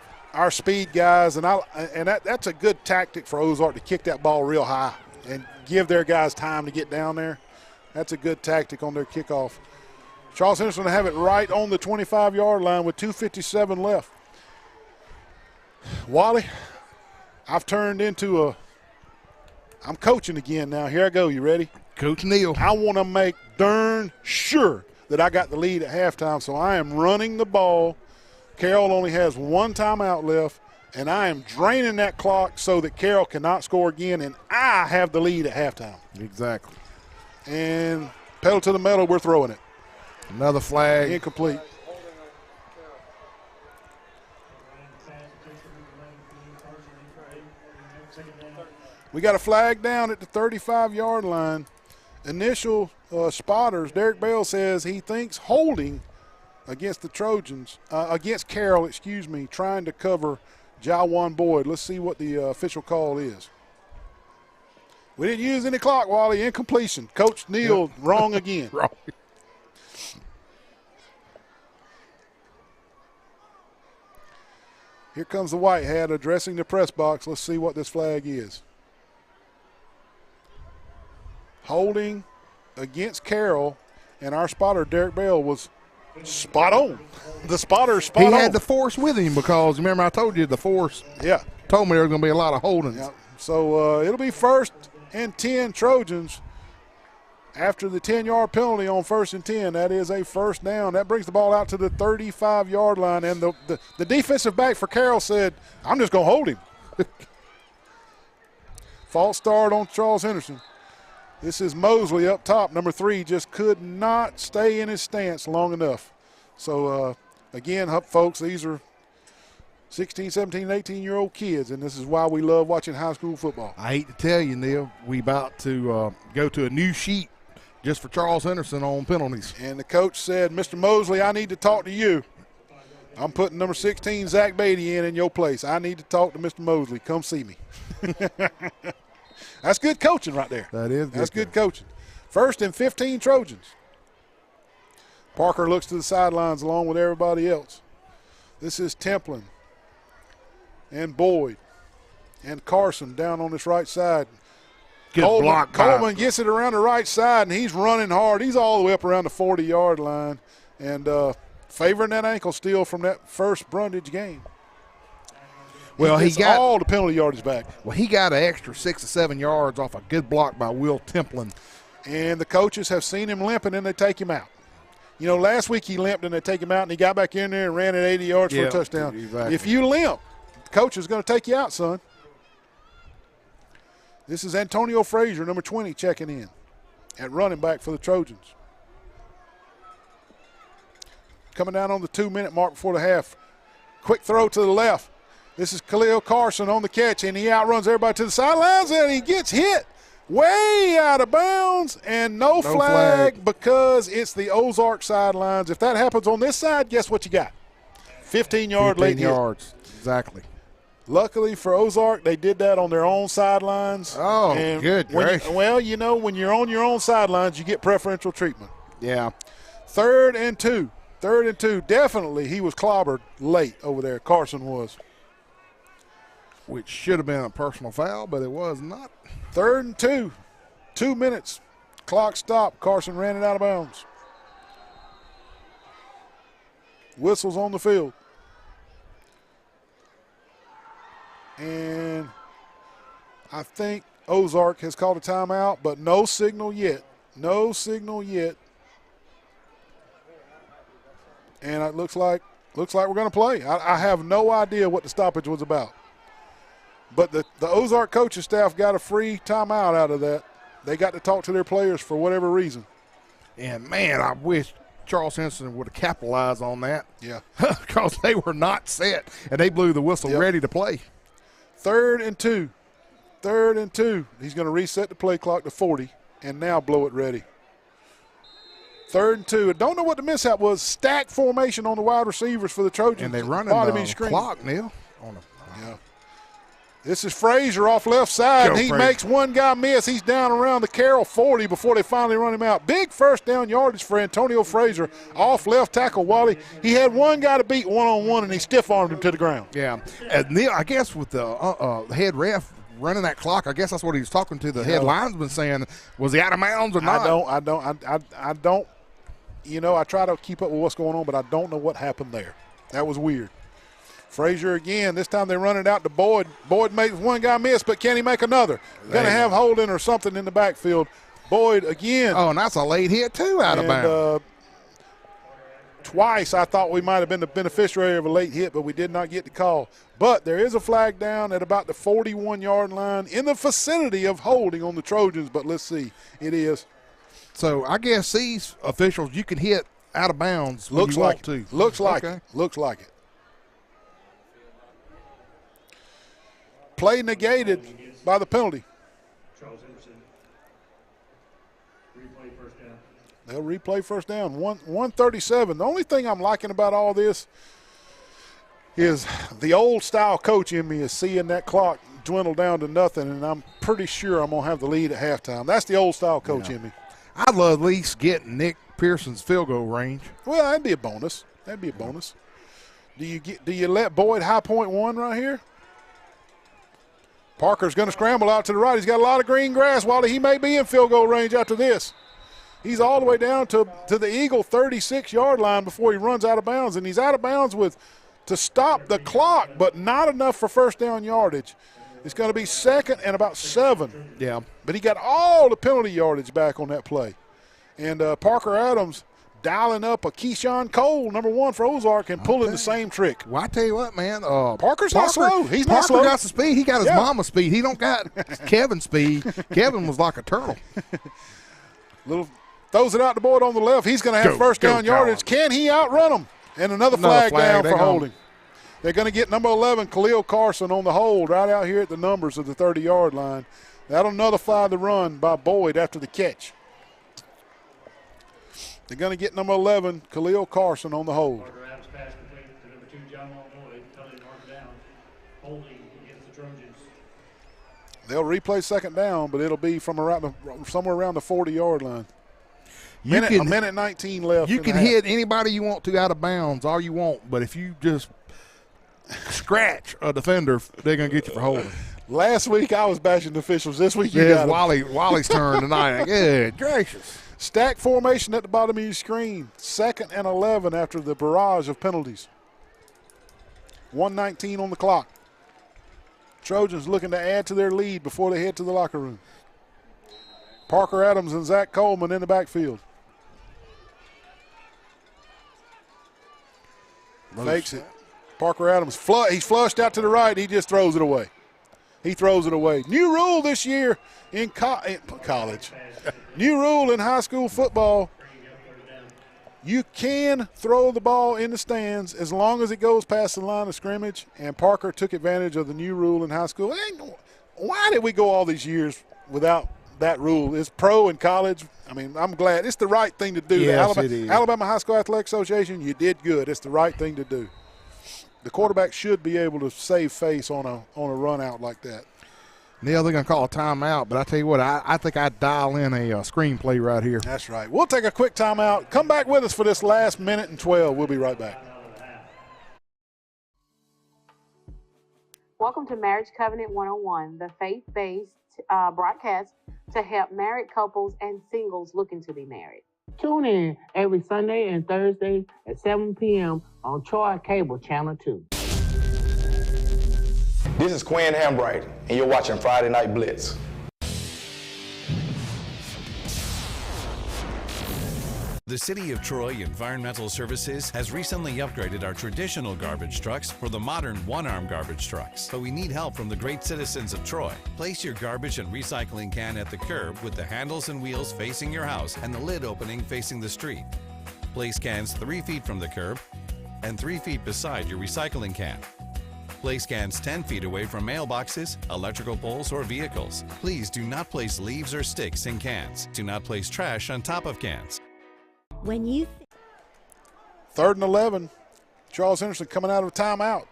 speed guys, and that's a good tactic for Ozark to kick that ball real high and give their guys time to get down there. That's a good tactic on their kickoff. Charles Henderson will have it right on the 25-yard line with 2:57 left. Wally, I've turned into I'm coaching again now. Here I go. You ready? Coach Neal. I want to make darn sure that I got the lead at halftime, so I am running the ball. Carroll only has 1 timeout left, and I am draining that clock so that Carroll cannot score again, and I have the lead at halftime. Exactly. And pedal to the metal, we're throwing it. Another flag. Incomplete. We got a flag down at the 35-yard line. Initial spotters, Derek Bell says he thinks holding against the Trojans, against Carroll, trying to cover Jawan Boyd. Let's see what the official call is. We didn't use any clock, Wally. Incompletion. Coach Neal wrong again. Wrong. Here comes the white hat addressing the press box. Let's see what this flag is. Holding against Carroll, and our spotter, Derek Bell, was spot on. The spotter spot on. He had the force with him because, remember, I told you the force told me there was going to be a lot of holdings. Yeah. So it'll be 1st and 10 Trojans after the 10-yard penalty on 1st and 10. That is a first down. That brings the ball out to the 35-yard line, and the defensive back for Carroll said, I'm just going to hold him. False start on Charles Henderson. This is Mosley up top. Number 3 just could not stay in his stance long enough. So, again, folks, these are 16, 17, 18-year-old kids, and this is why we love watching high school football. I hate to tell you, Neil, we about to go to a new sheet just for Charles Henderson on penalties. And the coach said, Mr. Mosley, I need to talk to you. I'm putting number 16, Zach Beatty, in your place. I need to talk to Mr. Mosley. Come see me. That's good coaching right there. That's good coaching. 1st and 15 Trojans. Parker looks to the sidelines along with everybody else. This is Templin and Boyd and Carson down on this right side. Good block. Coleman gets it around the right side, and he's running hard. He's all the way up around the 40-yard line and favoring that ankle steal from that first Brundage game. Well, he got all the penalty yardage back. Well, he got an extra 6 or 7 yards off a good block by Will Templin. And the coaches have seen him limping, and they take him out. You know, last week he limped, and they take him out, and he got back in there and ran at 80 yards for a touchdown. Exactly. If you limp, the coach is going to take you out, son. This is Antonio Frazier, number 20, checking in at running back for the Trojans. Coming down on the 2-minute mark before the half. Quick throw to the left. This is Khalil Carson on the catch, and he outruns everybody to the sidelines, and he gets hit way out of bounds, and no flag because it's the Ozark sidelines. If that happens on this side, guess what you got? 15-yard late hit. 15 yards, exactly. Luckily for Ozark, they did that on their own sidelines. Oh, and good. Well, you know, when you're on your own sidelines, you get preferential treatment. Yeah. 3rd and 2. 3rd and 2. Definitely he was clobbered late over there. Carson was. Which should have been a personal foul, but it was not. 3rd and 2. 2 minutes. Clock stopped. Carson ran it out of bounds. Whistles on the field. And I think Ozark has called a timeout, but no signal yet. No signal yet. And it looks like we're going to play. I have no idea what the stoppage was about. But the Ozark coaching staff got a free timeout out of that. They got to talk to their players for whatever reason. And, man, I wish Charles Henderson would have capitalized on that. Yeah. Because they were not set, and they blew the whistle ready to play. 3rd and 2. 3rd and 2. He's going to reset the play clock to 40 and now blow it ready. 3rd and 2. I don't know what the mishap was. Stack formation on the wide receivers for the Trojans. And they running the clock, Neil. Yeah. This is Frazier off left side. He makes one guy miss. He's down around the Carroll 40 before they finally run him out. Big first down yardage for Antonio Frazier off left tackle, Wally. He had one guy to beat one-on-one, and he stiff-armed him to the ground. Yeah. Neil, I guess with the head ref running that clock, I guess that's what he was talking to the head linesman saying. Was he out of bounds or not? I don't. You know, I try to keep up with what's going on, but I don't know what happened there. That was weird. Frazier again. This time they run it out to Boyd. Boyd makes one guy miss, but can he make another? Going to have holding or something in the backfield. Boyd again. Oh, and that's a late hit, too, out of bounds. Twice I thought we might have been the beneficiary of a late hit, but we did not get the call. But there is a flag down at about the 41-yard line in the vicinity of holding on the Trojans, but let's see. It is. So I guess these officials, you can hit out of bounds when you want to. Looks like it. Looks like it. Play negated by the penalty. They'll replay first down. 137. The only thing I'm liking about all this is the old style coach in me is seeing that clock dwindle down to nothing, and I'm pretty sure I'm going to have the lead at halftime. That's the old style coach in me. I'd love at least getting Nick Pearson's field goal range. Well, that'd be a bonus. That'd be a bonus. Do you let Boyd high point one right here? Parker's going to scramble out to the right. He's got a lot of green grass. While he may be in field goal range after this, he's all the way down to the Eagle 36-yard line before he runs out of bounds, and he's out of bounds to stop the clock, but not enough for first down yardage. It's going to be 2nd and about 7. Yeah. But he got all the penalty yardage back on that play. And Parker Adams dialing up a Keyshawn Cole, number 1 for Ozark, and pulling the same trick. Well, I tell you what, man. Parker's not slow. He's not slow. Parker got some speed. He got his mama's speed. He don't got Kevin's speed. Kevin was like a turtle. Throws it out to Boyd on the left. He's going to have first down yardage. Can he outrun him? And another flag down for holding. They're going to get number 11, Khalil Carson, on the hold right out here at the numbers of the 30-yard line. That'll nullify the run by Boyd after the catch. They're going to get number 11, Khalil Carson, on the hold. They'll replay second down, but it'll be from somewhere around the 40-yard line. A minute 19 left. You can hit anybody you want to out of bounds all you want, but if you just scratch a defender, they're going to get you for holding. Last week I was bashing the officials. This week you got Wally's turn tonight. Good gracious. Stack formation at the bottom of your screen. 2nd and 11 after the barrage of penalties. 1:19 on the clock. Trojans looking to add to their lead before they head to the locker room. Parker Adams and Zach Coleman in the backfield. Fakes it. Parker Adams, he's flushed out to the right. He just throws it away. He throws it away. New rule this year in college. New rule in high school football. You can throw the ball in the stands as long as it goes past the line of scrimmage, and Parker took advantage of the new rule in high school. Why did we go all these years without that rule? It's pro and college. I mean, I'm glad. It's the right thing to do. Yes, it is. Alabama High School Athletic Association, you did good. It's the right thing to do. The quarterback should be able to save face on a run out like that. Neil, they're going to call a timeout, but I tell you what, I think I'd dial in a screenplay right here. That's right. We'll take a quick timeout. Come back with us for this last minute and 12. We'll be right back. Welcome to Marriage Covenant 101, the faith-based broadcast to help married couples and singles looking to be married. Tune in every Sunday and Thursday at 7 p.m. on Troy Cable Channel 2. This is Quinn Hambright, and you're watching Friday Night Blitz. The City of Troy Environmental Services has recently upgraded our traditional garbage trucks for the modern one-arm garbage trucks. But we need help from the great citizens of Troy. Place your garbage and recycling can at the curb with the handles and wheels facing your house and the lid opening facing the street. Place cans 3 feet from the curb and 3 feet beside your recycling can. Place cans 10 feet away from mailboxes, electrical poles, or vehicles. Please do not place leaves or sticks in cans. Do not place trash on top of cans. When you 3rd and 11. Charles Henderson coming out of a timeout.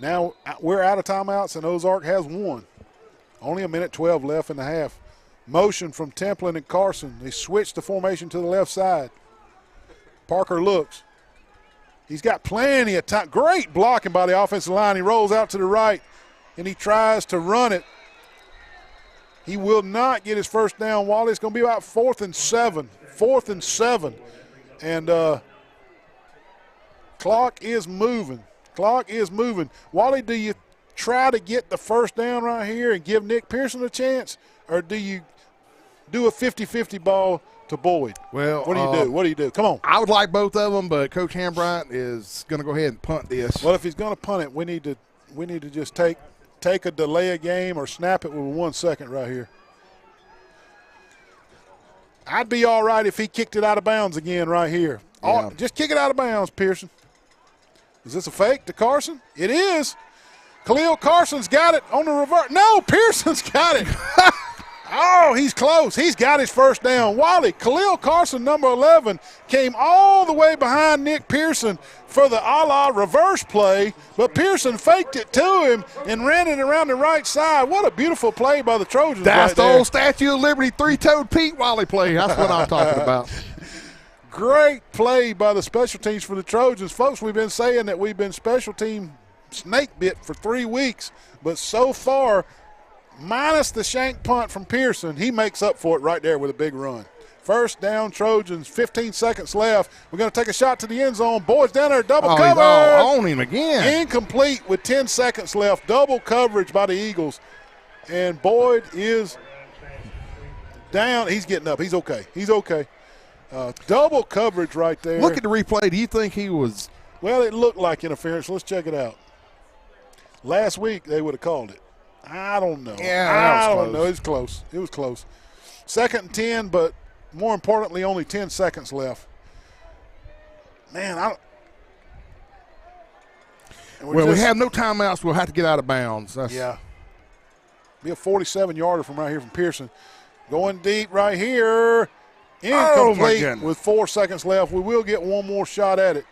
Now we're out of timeouts, and Ozark has one. Only a minute 12 left in the half. Motion from Templin and Carson. They switch the formation to the left side. Parker looks. He's got plenty of time. Great blocking by the offensive line. He rolls out to the right, and he tries to run it. He will not get his first down. Wally, it's going to be about 4th and 7. 4th and 7. And clock is moving. Clock is moving. Wally, do you try to get the first down right here and give Nick Pearson a chance, or do you do a 50-50 ball to Boyd? Well, what do you do? What do you do? Come on. I would like both of them, but Coach Hambright is going to go ahead and punt this. Well, if he's going to punt it, we need to just take a delay a game or snap it with 1 second right here. I'd be all right if he kicked it out of bounds again right here. Just kick it out of bounds, Pearson. Is this a fake to Carson? It is. Khalil Carson's got it on the reverse. No, Pearson's got it. Oh, he's close. He's got his first down. Wally, Khalil Carson, number 11, came all the way behind Nick Pearson for the a-la reverse play, but Pearson faked it to him and ran it around the right side. What a beautiful play by the Trojans. That's right the there. old Statue of Liberty three-toed Pete Wally play. That's what I'm talking about. Great play by the special teams for the Trojans. Folks, we've been saying that we've been special team snake bit for 3 weeks, but so far, minus the shank punt from Pearson, he makes up for it right there with a big run. First down, Trojans, 15 seconds left. We're going to take a shot to the end zone. Boyd's down there, double cover. He's all on him again. Incomplete with 10 seconds left. Double coverage by the Eagles. And Boyd is down. He's getting up. He's okay. He's okay. Double coverage right there. Look at the replay. Do you think he was? Well, it looked like interference. Let's check it out. Last week they would have called it. I don't know. Yeah, I don't know. It was close. It was close. 2nd and 10, but more importantly, only 10 seconds left. Man, we have no timeouts. We'll have to get out of bounds. Yeah. Be a 47-yarder from right here from Pearson. Going deep right here. Incomplete with 4 seconds left. We will get one more shot at it.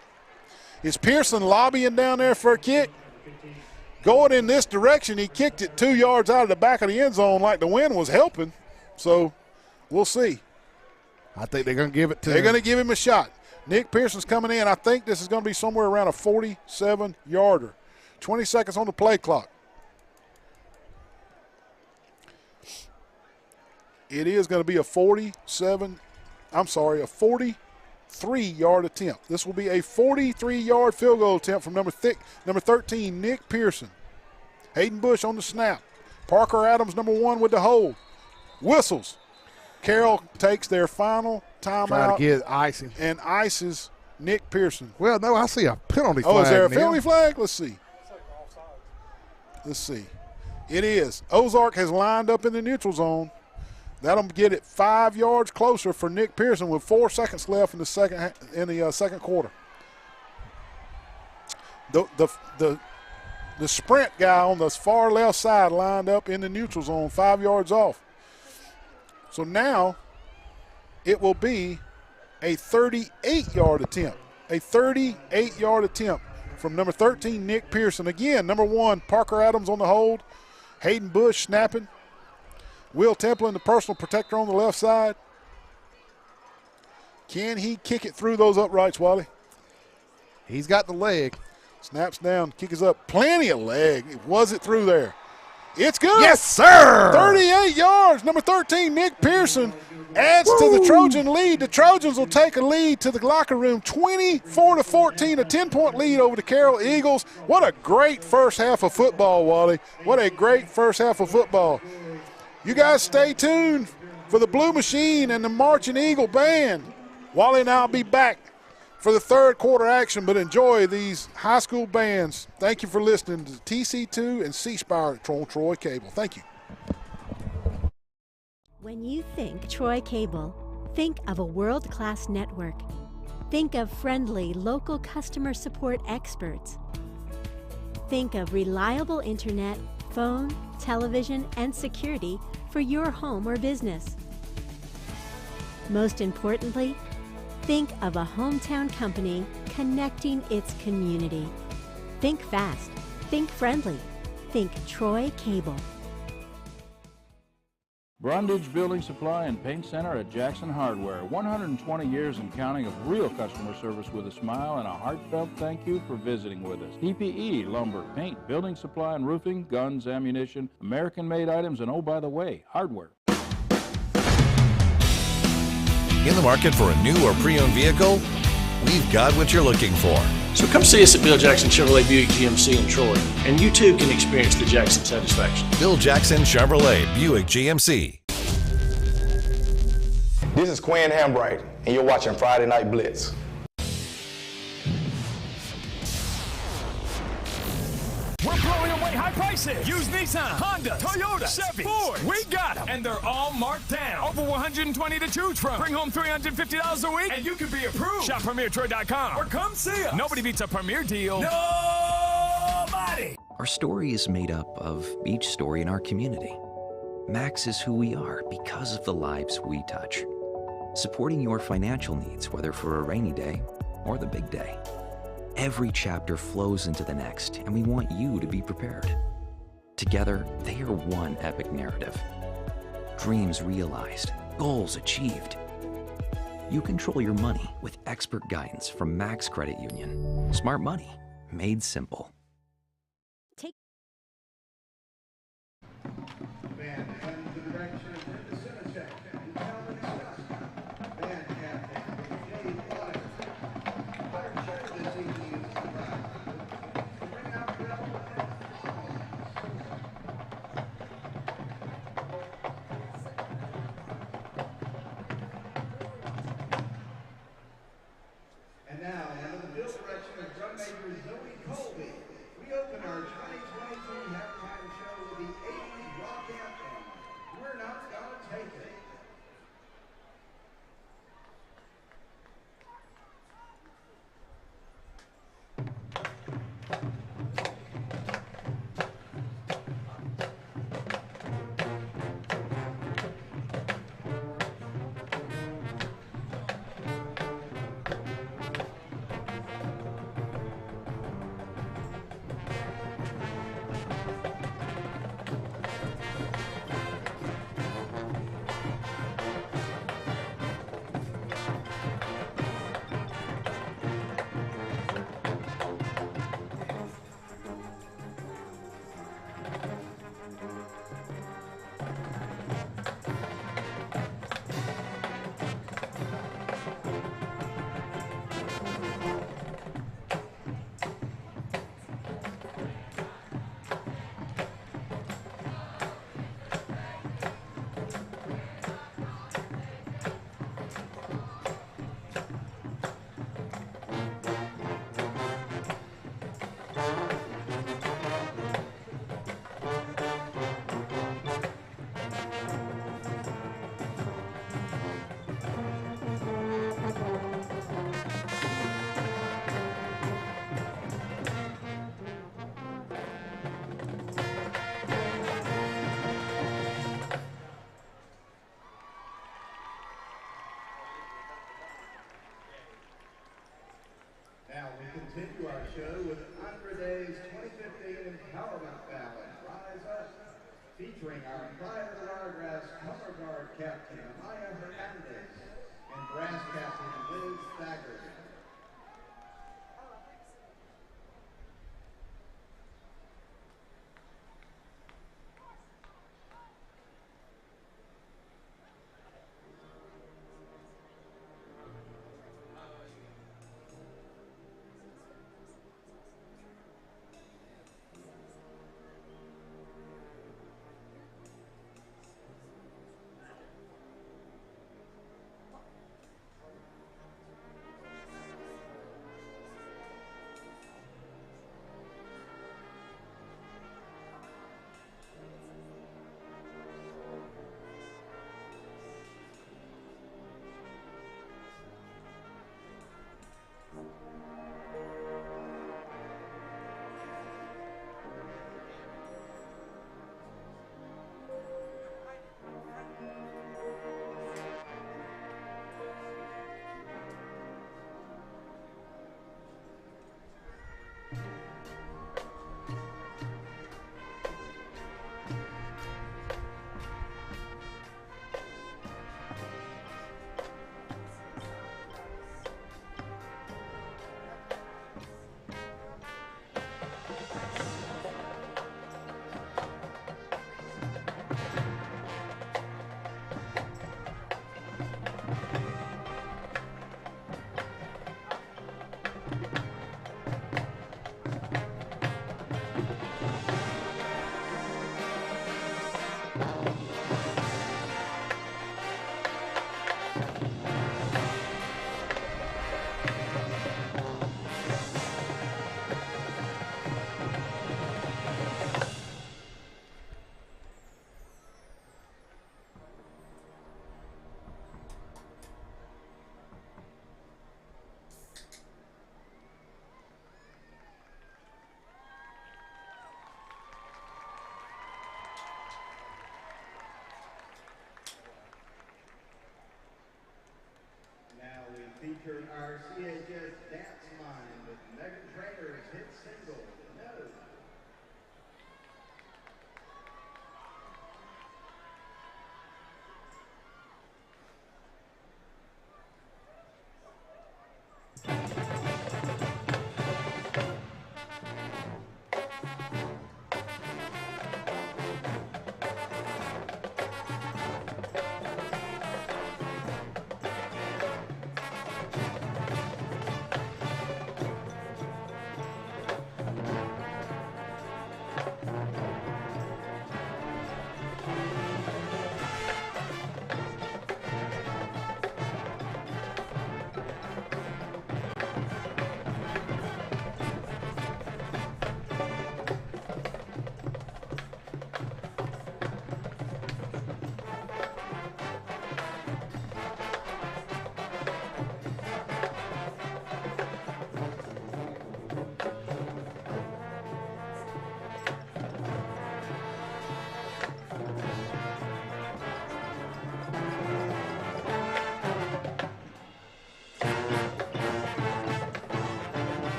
Is Pearson lobbying down there for a kick? Going in this direction, he kicked it 2 yards out of the back of the end zone like the wind was helping. So we'll see. I think they're going to give it to him. They're going to give him a shot. Nick Pearson's coming in. I think this is going to be somewhere around a 47-yarder. 20 seconds on the play clock. It is going to be a 43-yard attempt. This will be a 43-yard field goal attempt from number 13, Nick Pearson. Hayden Bush on the snap. Parker Adams, number 1, with the hold. Whistles. Carroll takes their final timeout. Trying to get icing. And ices Nick Pearson. Well, no, I see a penalty flag. Oh, is there a now. penalty flag? Let's see. Let's see. It is. Ozark has lined up in the neutral zone. That'll get it 5 yards closer for Nick Pearson with 4 seconds left in the second quarter. The sprint guy on the far left side lined up in the neutral zone 5 yards off. So now it will be a 38-yard attempt. A 38-yard attempt from number 13, Nick Pearson. Again, number 1, Parker Adams on the hold. Hayden Bush snapping. Will Templin, the personal protector on the left side. Can he kick it through those uprights, Wally? He's got the leg. Snaps down, kick is up. Plenty of leg. Was it through there? It's good. Yes, sir. 38 yards. Number 13, Nick Pearson, adds to the Trojan lead. The Trojans will take a lead to the locker room, 24-14, a 10-point lead over the Carroll Eagles. What a great first half of football, Wally. What a great first half of football. You guys stay tuned for the Blue Machine and the Marching Eagle Band. Wally and I will be back for the third quarter action, but enjoy these high school bands. Thank you for listening to TC2 and C-Spire at Troy Cable. Thank you. When you think Troy Cable, think of a world-class network. Think of friendly local customer support experts. Think of reliable internet, phone, television, and security for your home or business. Most importantly, think of a hometown company connecting its community. Think fast, think friendly, think Troy Cable. Brundage Building Supply and Paint Center at Jackson Hardware. 120 years and counting of real customer service with a smile and a heartfelt thank you for visiting with us. PPE, lumber, paint, building supply and roofing, guns, ammunition, American-made items, and oh, by the way, hardware. In the market for a new or pre-owned vehicle? We've got what you're looking for. So come see us at Bill Jackson Chevrolet Buick GMC in Troy, and you too can experience the Jackson satisfaction. Bill Jackson Chevrolet Buick GMC. This is Quinn Hambright, and you're watching Friday Night Blitz. We're blowing away high prices. Use Nissan, Honda, Toyota, Chevy, Ford. We got them, and they're all marked down. Over 120 to choose from. Bring home $350 a week, and you can be approved. Shop PremierTroy.com or come see us. Nobody beats a Premier deal. Nobody. Our story is made up of each story in our community. Max is who we are because of the lives we touch. Supporting your financial needs, whether for a rainy day or the big day. Every chapter flows into the next, and we want you to be prepared. Together, they are one epic narrative. Dreams realized, goals achieved. You control your money with expert guidance from Max Credit Union. Smart money, made simple. Continue our show with Andrade's 2015 Empowerment Ballad, Rise Up, featuring our Pride of the Wiregrass color guard captain, Amaya Hernandez, and brass captain, Liz Thacker. featured our CHS Dance Line with Megan Trainor's hit single, No.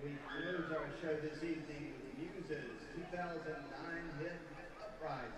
We close our show this evening with Muse's 2009 hit, Uprising.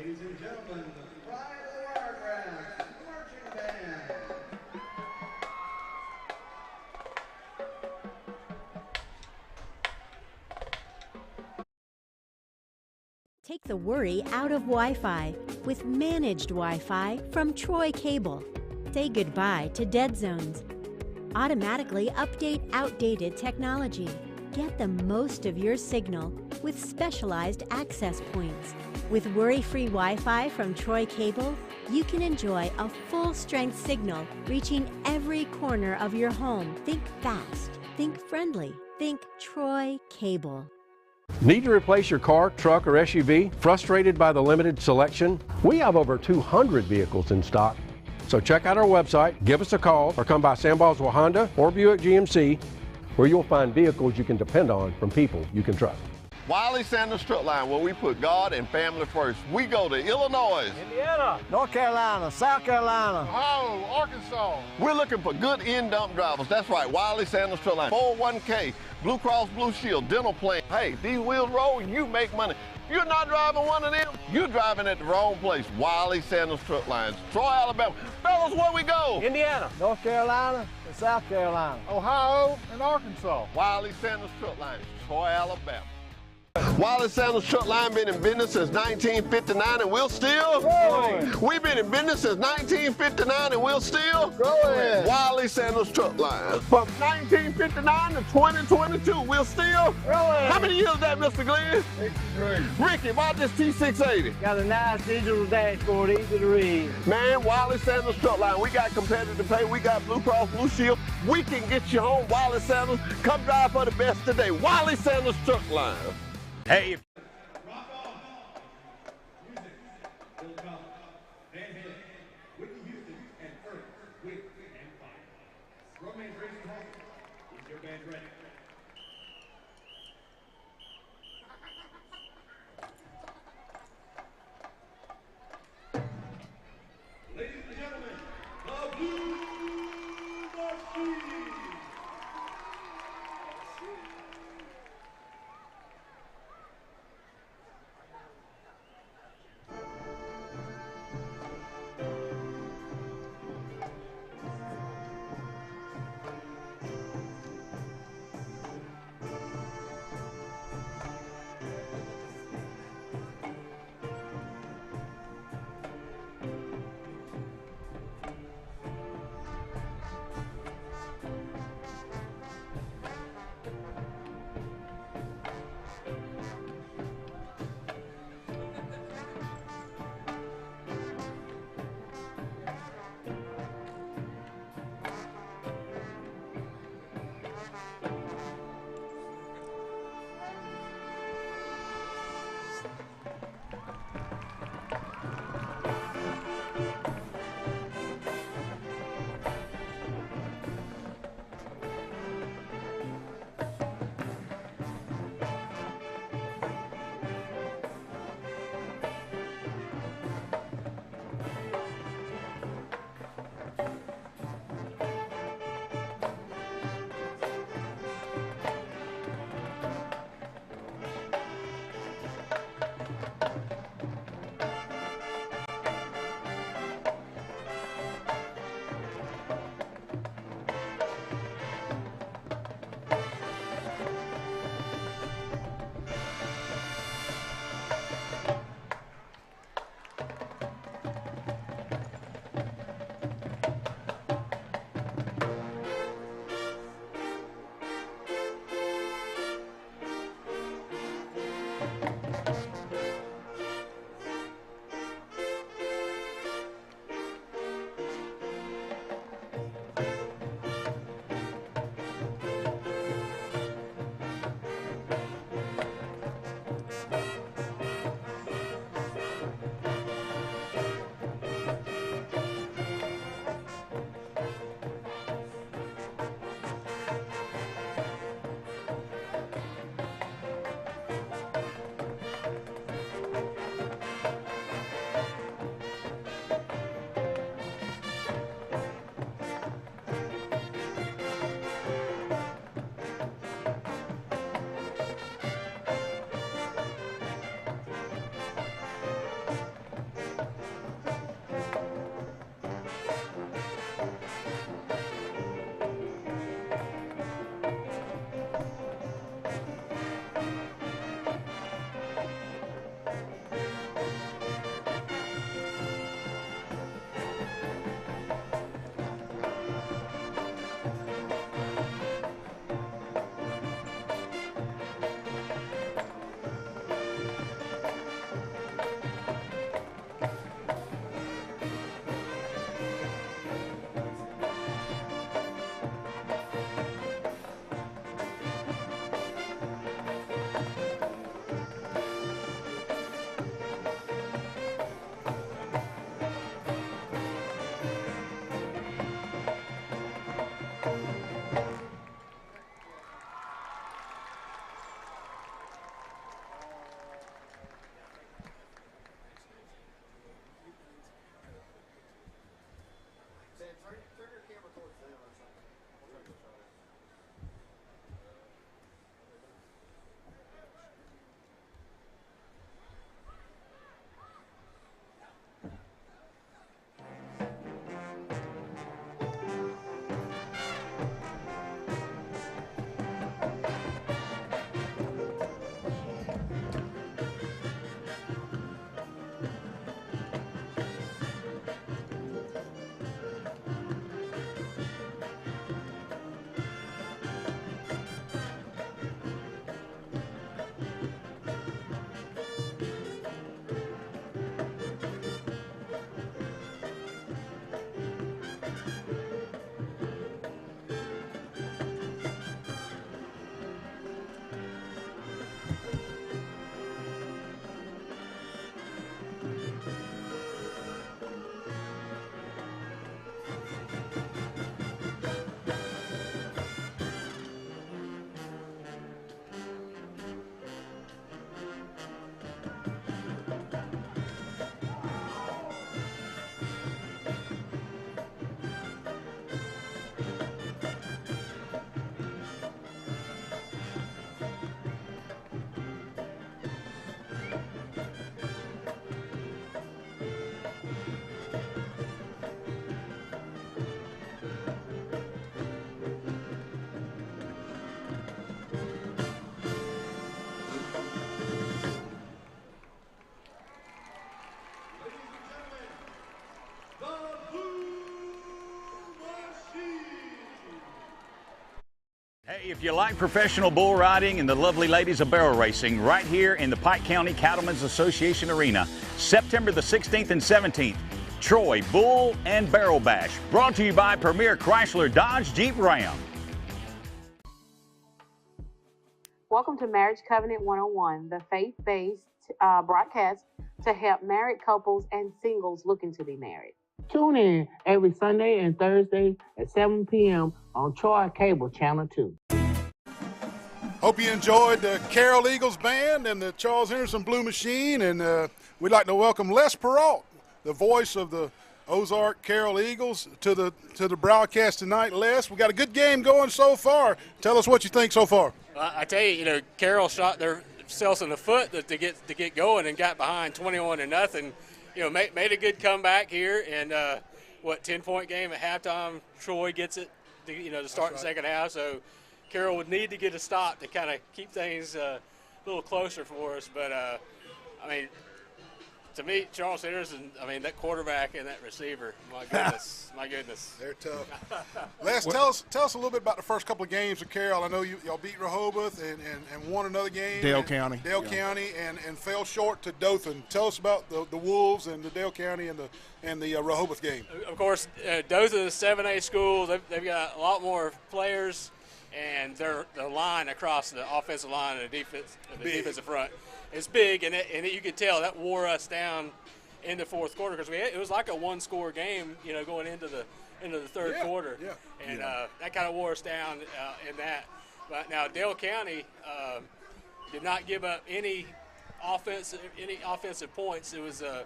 Ladies and gentlemen, the Pride of the Wiregrass Marching Band. Take the worry out of Wi-Fi with managed Wi-Fi from Troy Cable. Say goodbye to dead zones. Automatically update outdated technology. Get the most of your signal with specialized access points. With worry-free Wi-Fi from Troy Cable, you can enjoy a full-strength signal reaching every corner of your home. Think fast, think friendly, think Troy Cable. Need to replace your car, truck, or SUV? Frustrated by the limited selection? We have over 200 vehicles in stock. So check out our website, give us a call, or come by Sam Boswell Honda or Buick GMC, where you'll find vehicles you can depend on from people you can trust. Wiley Sanders Truck Line, where we put God and family first. We go to Illinois, Indiana, North Carolina, South Carolina, Ohio, Arkansas. We're looking for good in-dump drivers. That's right, Wiley Sanders Truck Line. 401k, Blue Cross Blue Shield, dental plan. Hey, these wheels roll, you make money. You're not driving one of them, you're driving at the wrong place. Wiley Sanders Truck Lines, Troy, Alabama. Fellas, where we go? Indiana, North Carolina, and South Carolina, Ohio, and Arkansas. Wiley Sanders Truck Lines, Troy, Alabama. Wiley Sanders Truck Line been in business since 1959 and we'll still growing. We've been in business since 1959 and we'll still growing. Wiley Sanders Truck Line. From 1959 to 2022, we'll still growing. How many years is that, Mr. Glenn? 63. Ricky, about this T680. Got a nice digital dashboard, easy to read. Man, Wiley Sanders Truck Line, we got competitive pay, we got Blue Cross Blue Shield. We can get you home, Wiley Sanders. Come drive for the best today. Wiley Sanders Truck Line. Hey, Ladies and gentlemen, the Blue Machine. If you like professional bull riding and the lovely ladies of barrel racing, right here in the Pike County Cattlemen's Association Arena, September the 16th and 17th, Troy Bull and Barrel Bash, brought to you by Premier Chrysler Dodge Jeep Ram. Welcome to Marriage Covenant 101, the faith-based broadcast to help married couples and singles looking to be married. Tune in every Sunday and Thursday at 7 p.m. on Troy Cable Channel 2. Hope you enjoyed the Carroll Eagles Band and the Charles Henderson Blue Machine, and we'd like to welcome Les Perrault, the voice of the Ozark Carroll Eagles, to the broadcast tonight. Les, we got a good game going so far. Tell us what you think so far. I tell you, Carroll shot themselves in the foot to get going and got behind 21-0. Made a good comeback here, and 10-point game at halftime. Troy gets it, to start the second half. So Carroll would need to get a stop to kind of keep things a little closer for us. But to me, Charles Henderson, that quarterback and that receiver, my goodness. They're tough. Les, tell us a little bit about the first couple of games of Carroll. I know y'all beat Rehoboth and won another game. Dale County, and fell short to Dothan. Tell us about the Wolves and the Dale County and the Rehoboth game. Of course, Dothan is a 7A school. They've got a lot more players, and their line across the offensive line and the defensive front. It's big, and you can tell that wore us down in the fourth quarter because it was like a one-score game, going into the third quarter, and that kind of wore us down in that. But now Dale County did not give up any offensive points. It was a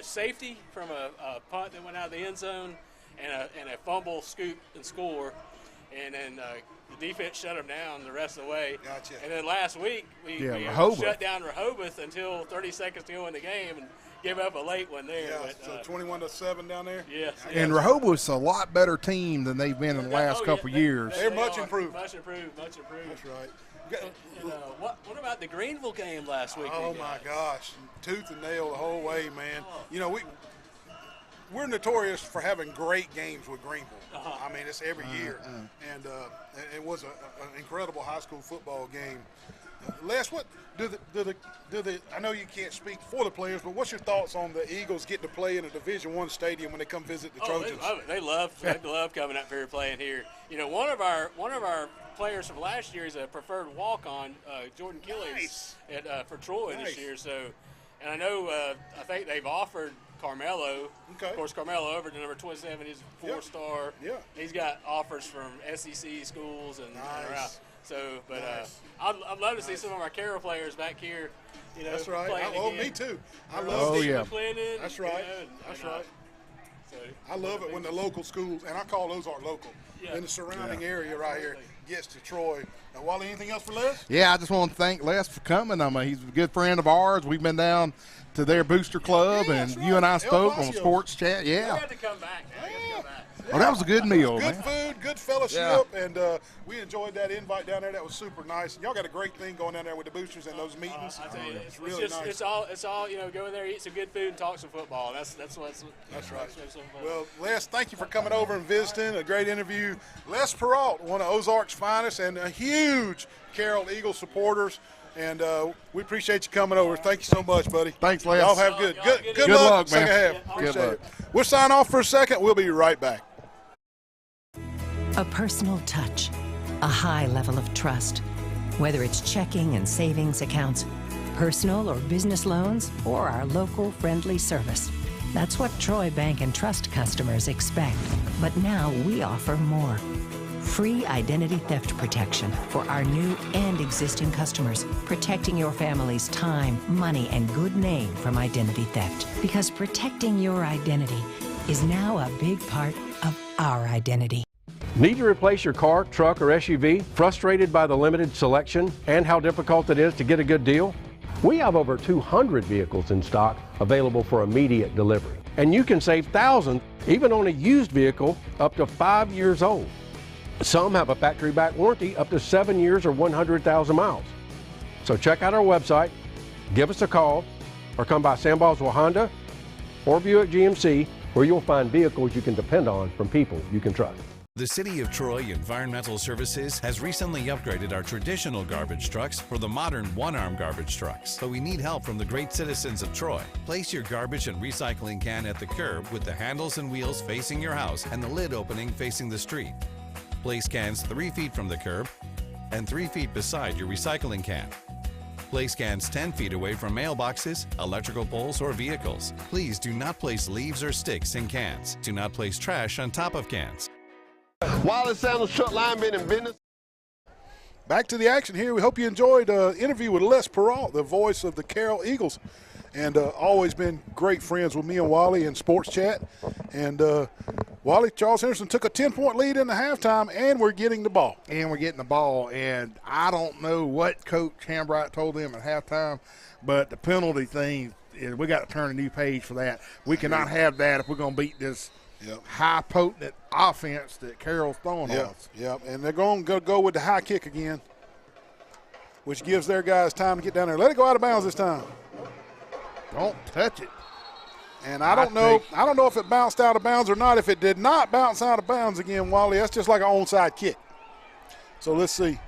safety from a punt that went out of the end zone, and a fumble, scoop, and score, and then. The defense shut them down the rest of the way. Gotcha. And then last week, we shut down Rehoboth until 30 seconds to go in the game and gave up a late one there. Yeah, but, so 21-7 down there? Yes. And Rehoboth's a lot better team than they've been in the last couple years. They're much improved. Much improved. That's right. And, what about the Greenville game last week? Oh, my gosh. Tooth and nail the whole way, man. We're notorious for having great games with Greenville. It's every year. And it was an incredible high school football game. Les, what do the I know you can't speak for the players, but what's your thoughts on the Eagles getting to play in a Division I stadium when they come visit the Trojans? They love coming up here playing here. One of our players from last year is a preferred walk-on, Jordan Killies, for Troy this year. So, and I know I think they've offered Carmelo. Okay. Of course, Carmelo over to number 27. He's a 4-star. Yeah. He's got offers from SEC schools and around. So, but I'd love to see some of our Carroll players back here. That's right. Me too. I love McClendon. That's right. That's right. So, I love it when the local schools, and I call those our local, in the surrounding area right here, gets to Troy. Now, Wally, anything else for Les? Yeah, I just want to thank Les for coming. He's a good friend of ours. We've been down to their booster club, and you and I spoke on Sports Chat. Yeah. I got to come back. Oh, that was a good meal, good man. Food, good fellowship, and we enjoyed that invite down there. That was super nice. Y'all got a great thing going down there with the boosters and those meetings. I tell you, it's really nice. It's all go in there, eat some good food, and talk some football. That's right. Well, Les, thank you for coming over and visiting. A great interview. Les Perrault, one of Ozark's finest, and a huge Carroll Eagles supporters. And we appreciate you coming over. Thank you so much, buddy. Thanks, Les. Y'all have good luck, man. Second half. Appreciate it. We'll sign off for a second. We'll be right back. A personal touch, a high level of trust. Whether it's checking and savings accounts, personal or business loans, or our local friendly service. That's what Troy Bank and Trust customers expect. But now we offer more. Free identity theft protection for our new and existing customers, protecting your family's time, money, and good name from identity theft. Because protecting your identity is now a big part of our identity. Need to replace your car, truck, or SUV? Frustrated by the limited selection and how difficult it is to get a good deal? We have over 200 vehicles in stock available for immediate delivery. And you can save thousands even on a used vehicle up to 5 years old. Some have a factory-back warranty up to 7 years or 100,000 miles. So check out our website, give us a call, or come by Sam Boswell Honda or Buick GMC, where you'll find vehicles you can depend on from people you can trust. The City of Troy Environmental Services has recently upgraded our traditional garbage trucks for the modern one-arm garbage trucks, but we need help from the great citizens of Troy. Place your garbage and recycling can at the curb with the handles and wheels facing your house and the lid opening facing the street. Place cans 3 feet from the curb and 3 feet beside your recycling can. Place cans 10 feet away from mailboxes, electrical poles, or vehicles. Please do not place leaves or sticks in cans. Do not place trash on top of cans. Wally Sanders Truck Line been in business. Back to the action here. We hope you enjoyed the interview with Les Perrault, the voice of the Carroll Eagles. And always been great friends with me and Wally in Sports Chat. And Wally, Charles Henderson took a 10-point lead in the halftime, and we're getting the ball. And I don't know what Coach Hambright told them at halftime, but the penalty thing, we got to turn a new page for that. We cannot have that if we're going to beat this high potent offense that Carroll's throwing on us. Yep, and they're going to go with the high kick again, which gives their guys time to get down there. Let it go out of bounds this time. Don't touch it. And I don't know if it bounced out of bounds or not. If it did not bounce out of bounds again, Wally, that's just like an onside kick. So let's see.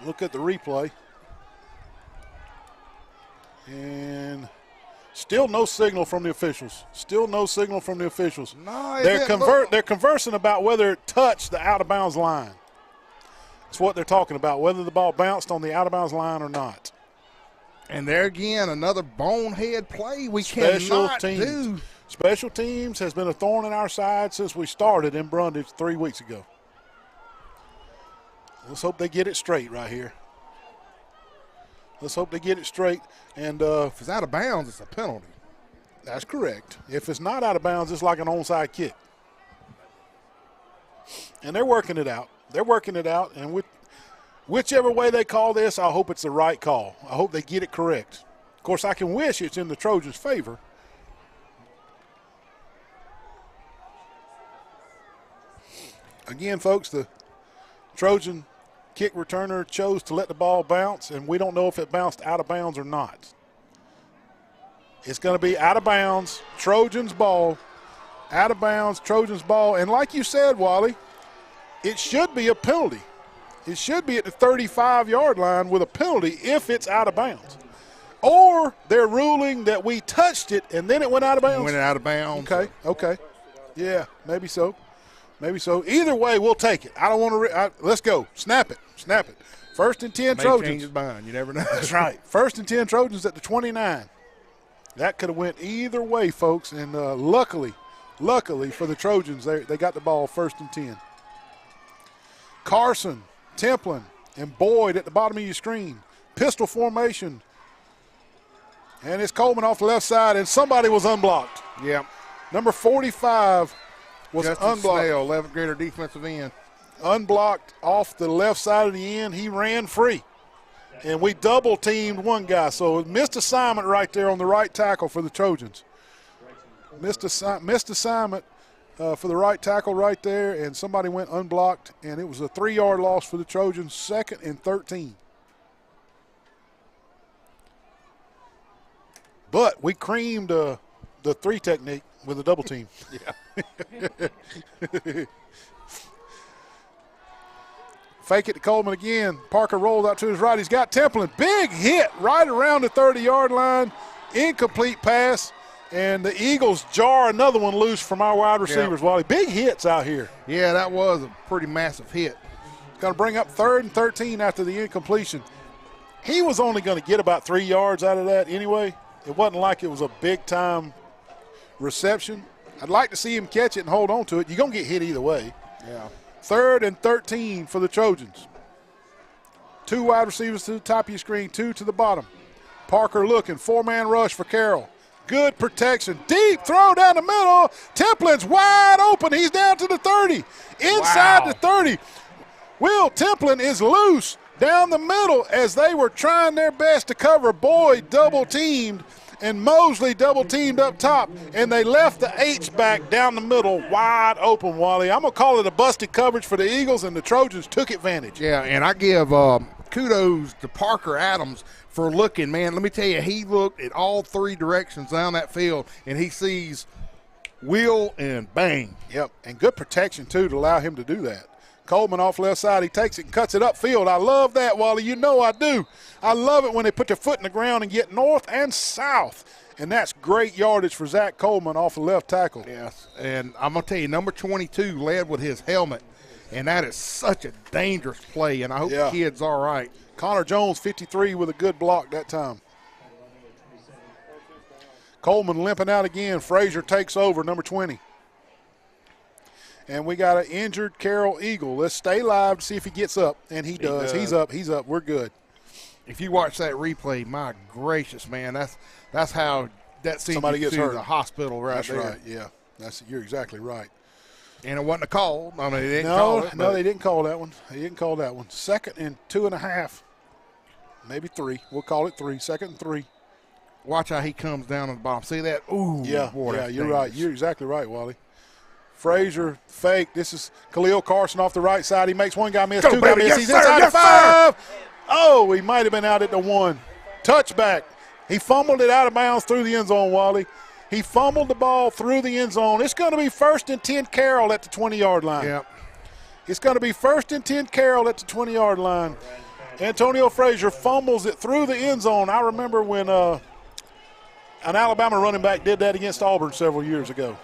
Look at the replay. And still no signal from the officials. No, they're conversing about whether it touched the out-of-bounds line. That's what they're talking about, whether the ball bounced on the out-of-bounds line or not. And there again, another bonehead play we cannot do. Special teams has been a thorn in our side since we started in Brundage 3 weeks ago. Let's hope they get it straight right here. And if it's out of bounds, it's a penalty. That's correct. If it's not out of bounds, it's like an onside kick. And they're working it out. And with whichever way they call this, I hope it's the right call. I hope they get it correct. Of course, I can wish it's in the Trojans' favor. Again, folks, the Trojan kick returner chose to let the ball bounce, and we don't know if it bounced out of bounds or not. It's going to be out of bounds, Trojans ball, out of bounds, Trojans ball. And like you said, Wally, it should be a penalty. It should be at the 35-yard line with a penalty if it's out of bounds. Or they're ruling that we touched it and then it went out of bounds. Okay. Yeah, maybe so. Either way, we'll take it. I don't want to let's go. Snap it. 1st and 10 Trojans. Change his mind. You never know. That's right. 1st and 10 Trojans at the 29. That could have went either way, folks. And luckily for the Trojans, they got the ball 1st and 10. Carson, Templin, and Boyd at the bottom of your screen. Pistol formation. And it's Coleman off the left side, and somebody was unblocked. Yeah. Number 45 was Justin unblocked. Snell, 11th grader defensive end. Unblocked off the left side of the end. He ran free. And we double-teamed one guy. So missed assignment right there on the right tackle for the Trojans. Missed assignment for the right tackle right there, and somebody went unblocked, and it was a 3-yard loss for the Trojans, 2nd and 13. But we creamed the 3 technique with a double team. Yeah. Fake it to Coleman again. Parker rolled out to his right. He's got Templin. Big hit right around the 30-yard line. Incomplete pass. And the Eagles jar another one loose from our wide receivers, Wally. Big hits out here. Yeah, that was a pretty massive hit. Going to bring up 3rd and 13 after the incompletion. He was only going to get about 3 yards out of that anyway. It wasn't like it was a big-time reception. I'd like to see him catch it and hold on to it. You're going to get hit either way. Yeah. 3rd and 13 for the Trojans. 2 wide receivers to the top of your screen, 2 to the bottom. Parker looking, 4-man rush for Carroll. Good protection. Deep throw down the middle. Templin's wide open. He's down to the 30. Inside the 30. Will Templin is loose down the middle as they were trying their best to cover. Boyd double-teamed and Mosley double-teamed up top, and they left the H-back down the middle wide open, Wally. I'm going to call it a busted coverage for the Eagles, and the Trojans took advantage. Yeah, and I give kudos to Parker Adams for looking, man. Let me tell you, he looked at all 3 directions down that field, and he sees wheel, and bang. Yep, and good protection, too, to allow him to do that. Coleman off left side. He takes it and cuts it upfield. I love that, Wally. You know I do. I love it when they put their foot in the ground and get north and south. And that's great yardage for Zach Coleman off the left tackle. Yes, and I'm going to tell you, number 22 led with his helmet, and that is such a dangerous play, and I hope the kid's all right. Connor Jones, 53, with a good block that time. Coleman limping out again. Frazier takes over, number 20. And we got an injured Carroll Eagle. Let's stay live to see if he gets up. And he does. He's up. He's up. We're good. If you watch that replay, my gracious, man, that's how that sends somebody you gets to hurt. The hospital right that's there. Right, yeah. You're exactly right. And it wasn't a call. I mean, they didn't call it. No, they didn't call that one. They didn't call that one. 2nd and 2.5. Maybe 3. We'll call it 3. 2nd and 3. Watch how he comes down on the bottom. See that? Ooh, boy, yeah, you're right. You're exactly right, Wally. Frazier fake. This is Khalil Carson off the right side. He makes one guy miss, two guys miss. He's inside the 5. Oh, he might have been out at the 1. Touchback. He fumbled it out of bounds through the end zone, Wally. He fumbled the ball through the end zone. It's going to be 1st and 10 Carroll at the 20-yard line. Yep. It's going to be 1st and 10 Carroll at the 20-yard line. Antonio Frazier fumbles it through the end zone. I remember when an Alabama running back did that against Auburn several years ago.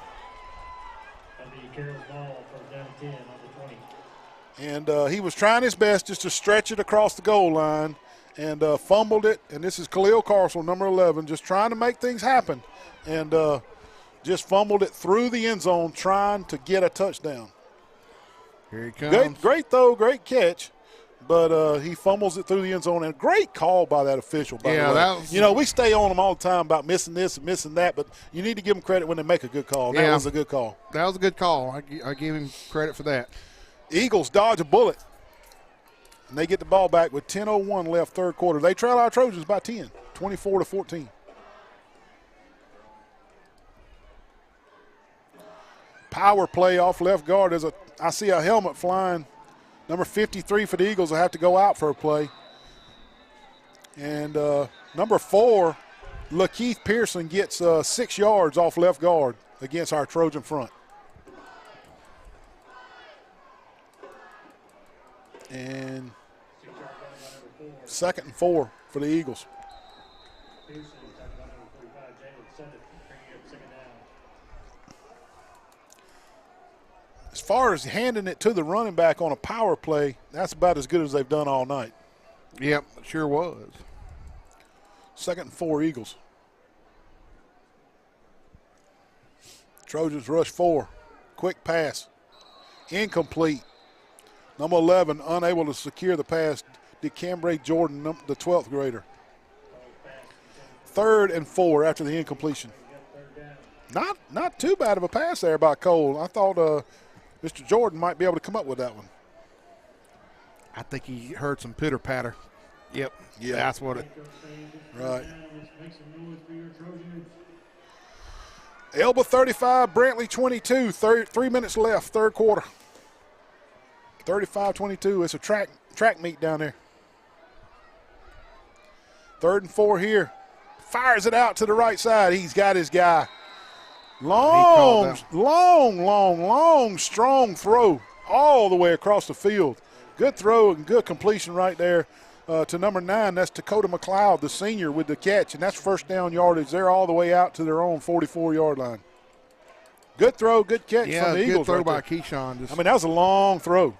And he was trying his best just to stretch it across the goal line and fumbled it. And this is Khalil Carson, number 11, just trying to make things happen. And just fumbled it through the end zone trying to get a touchdown. Here he comes. Great throw, great catch. But he fumbles it through the end zone. And great call by that official, by the way. That was, you know, we stay on them all the time about missing this and missing that, but you need to give them credit when they make a good call. That was a good call. That was a good call. I give him credit for that. Eagles dodge a bullet. And they get the ball back with 10:01 left, third quarter. They trail our Trojans by 10, 24-14. Power play off left guard. I see a helmet flying. Number 53 for the Eagles will have to go out for a play. And number 4, LaKeith Pearson gets 6 yards off left guard against our Trojan front. And 2nd and 4 for the Eagles. As far as handing it to the running back on a power play, that's about as good as they've done all night. Yep, it sure was. 2nd and 4 Eagles. Trojans rush 4. Quick pass. Incomplete. Number 11 unable to secure the pass. DeCambray Jordan, the 12th grader. 3rd and 4 after the incompletion. Not too bad of a pass there by Cole. I thought Mr. Jordan might be able to come up with that one. I think he heard some pitter patter. Yep. Yeah. That's what it. Right. Elba 35, Brantley 22. 3 minutes left, third quarter. 35-22. It's a track meet down there. 3rd and 4 here. Fires it out to the right side. He's got his guy. Long, strong throw all the way across the field. Good throw and good completion right there to number 9. That's Dakota McLeod, the senior, with the catch, and that's first down yardage. They're all the way out to their own 44-yard line. Good throw, good catch from the Eagles. Good throw right by Keyshawn. I mean, that was a long throw.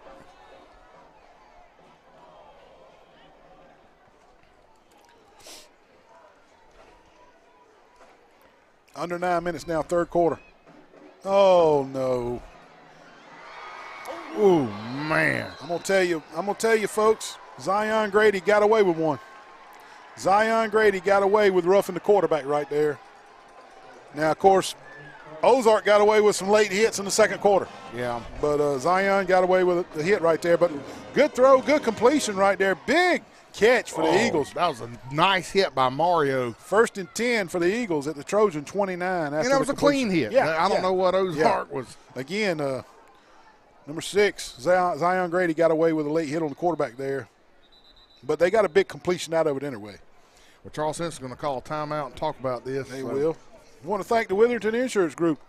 Under 9 minutes now, third quarter. Oh no. Oh man. I'm gonna tell you folks, Zion Grady got away with one. Zion Grady got away with roughing the quarterback right there. Now, of course, Ozark got away with some late hits in the second quarter. Yeah. But Zion got away with the hit right there. But good throw, good completion right there. Big catch for the Eagles. That was a nice hit by Mario. 1st and 10 for the Eagles at the Trojan 29. And that was a clean hit. Yeah, I don't know what Ozark was. Again, number 6, Zion Grady got away with a late hit on the quarterback there. But they got a big completion out of it anyway. Well, Charles Simpson's going to call a timeout and talk about this. They will. I want to thank the Witherington Insurance Group.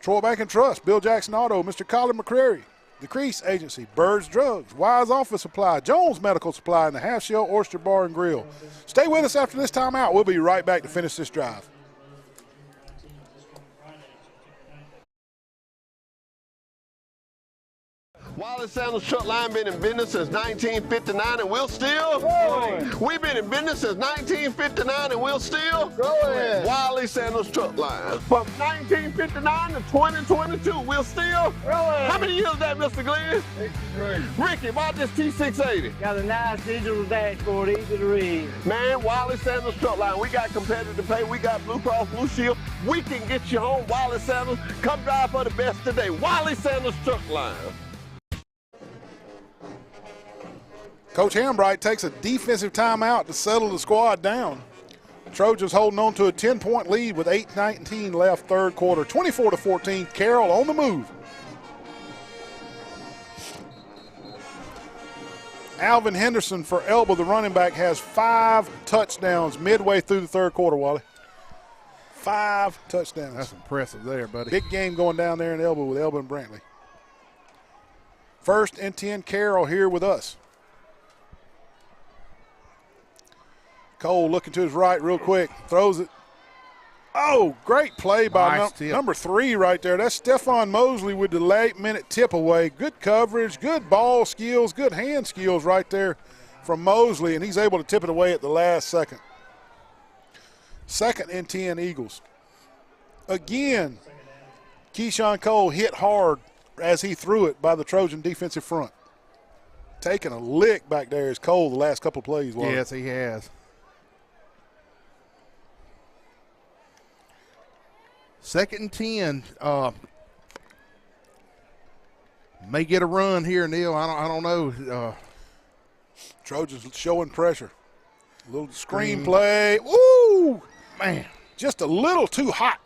Troy Bank and Trust, Bill Jackson Auto, Mr. Colin McCrary, The Crease Agency, Birds Drugs, Wise Office Supply, Jones Medical Supply, and the Half Shell Oyster Bar and Grill. Stay with us after this timeout. We'll be right back to finish this drive. Wiley Sandals Truck Line been in business since 1959 and we'll still growing. We've been in business since 1959 and we'll still growing. Wiley Sandals Truck Line. From 1959 to 2022, we'll still growing. How many years is that, Mr. Glenn? 63. Ricky, about this T680? Got a nice digital dashboard, easy to read. Man, Wiley Sandals Truck Line, we got competitive pay, we got Blue Cross Blue Shield. We can get you home, Wiley Sandals. Come drive for the best today. Wiley Sandals Truck Line. Coach Hambright takes a defensive timeout to settle the squad down. Trojans holding on to a 10-point lead with 8:19 left third quarter. 24-14, Carroll on the move. Alvin Henderson for Elba, the running back, has 5 touchdowns midway through the third quarter, Wally. 5 touchdowns. That's impressive there, buddy. Big game going down there in Elba with Elba and Brantley. 1st and 10, Carroll here with us. Cole looking to his right real quick, throws it. Oh, great play by Nice number 3 right there. That's Stephon Mosley with the late-minute tip away. Good coverage, good ball skills, good hand skills right there from Mosley, and he's able to tip it away at the last second. 2nd and 10, Eagles. Again, Keyshawn Cole hit hard as he threw it by the Trojan defensive front. Taking a lick back there is Cole the last couple of plays. Yes, he has. 2nd and 10. May get a run here, Neil. I don't know. Trojans showing pressure. A little screen play. Woo! Man, just a little too hot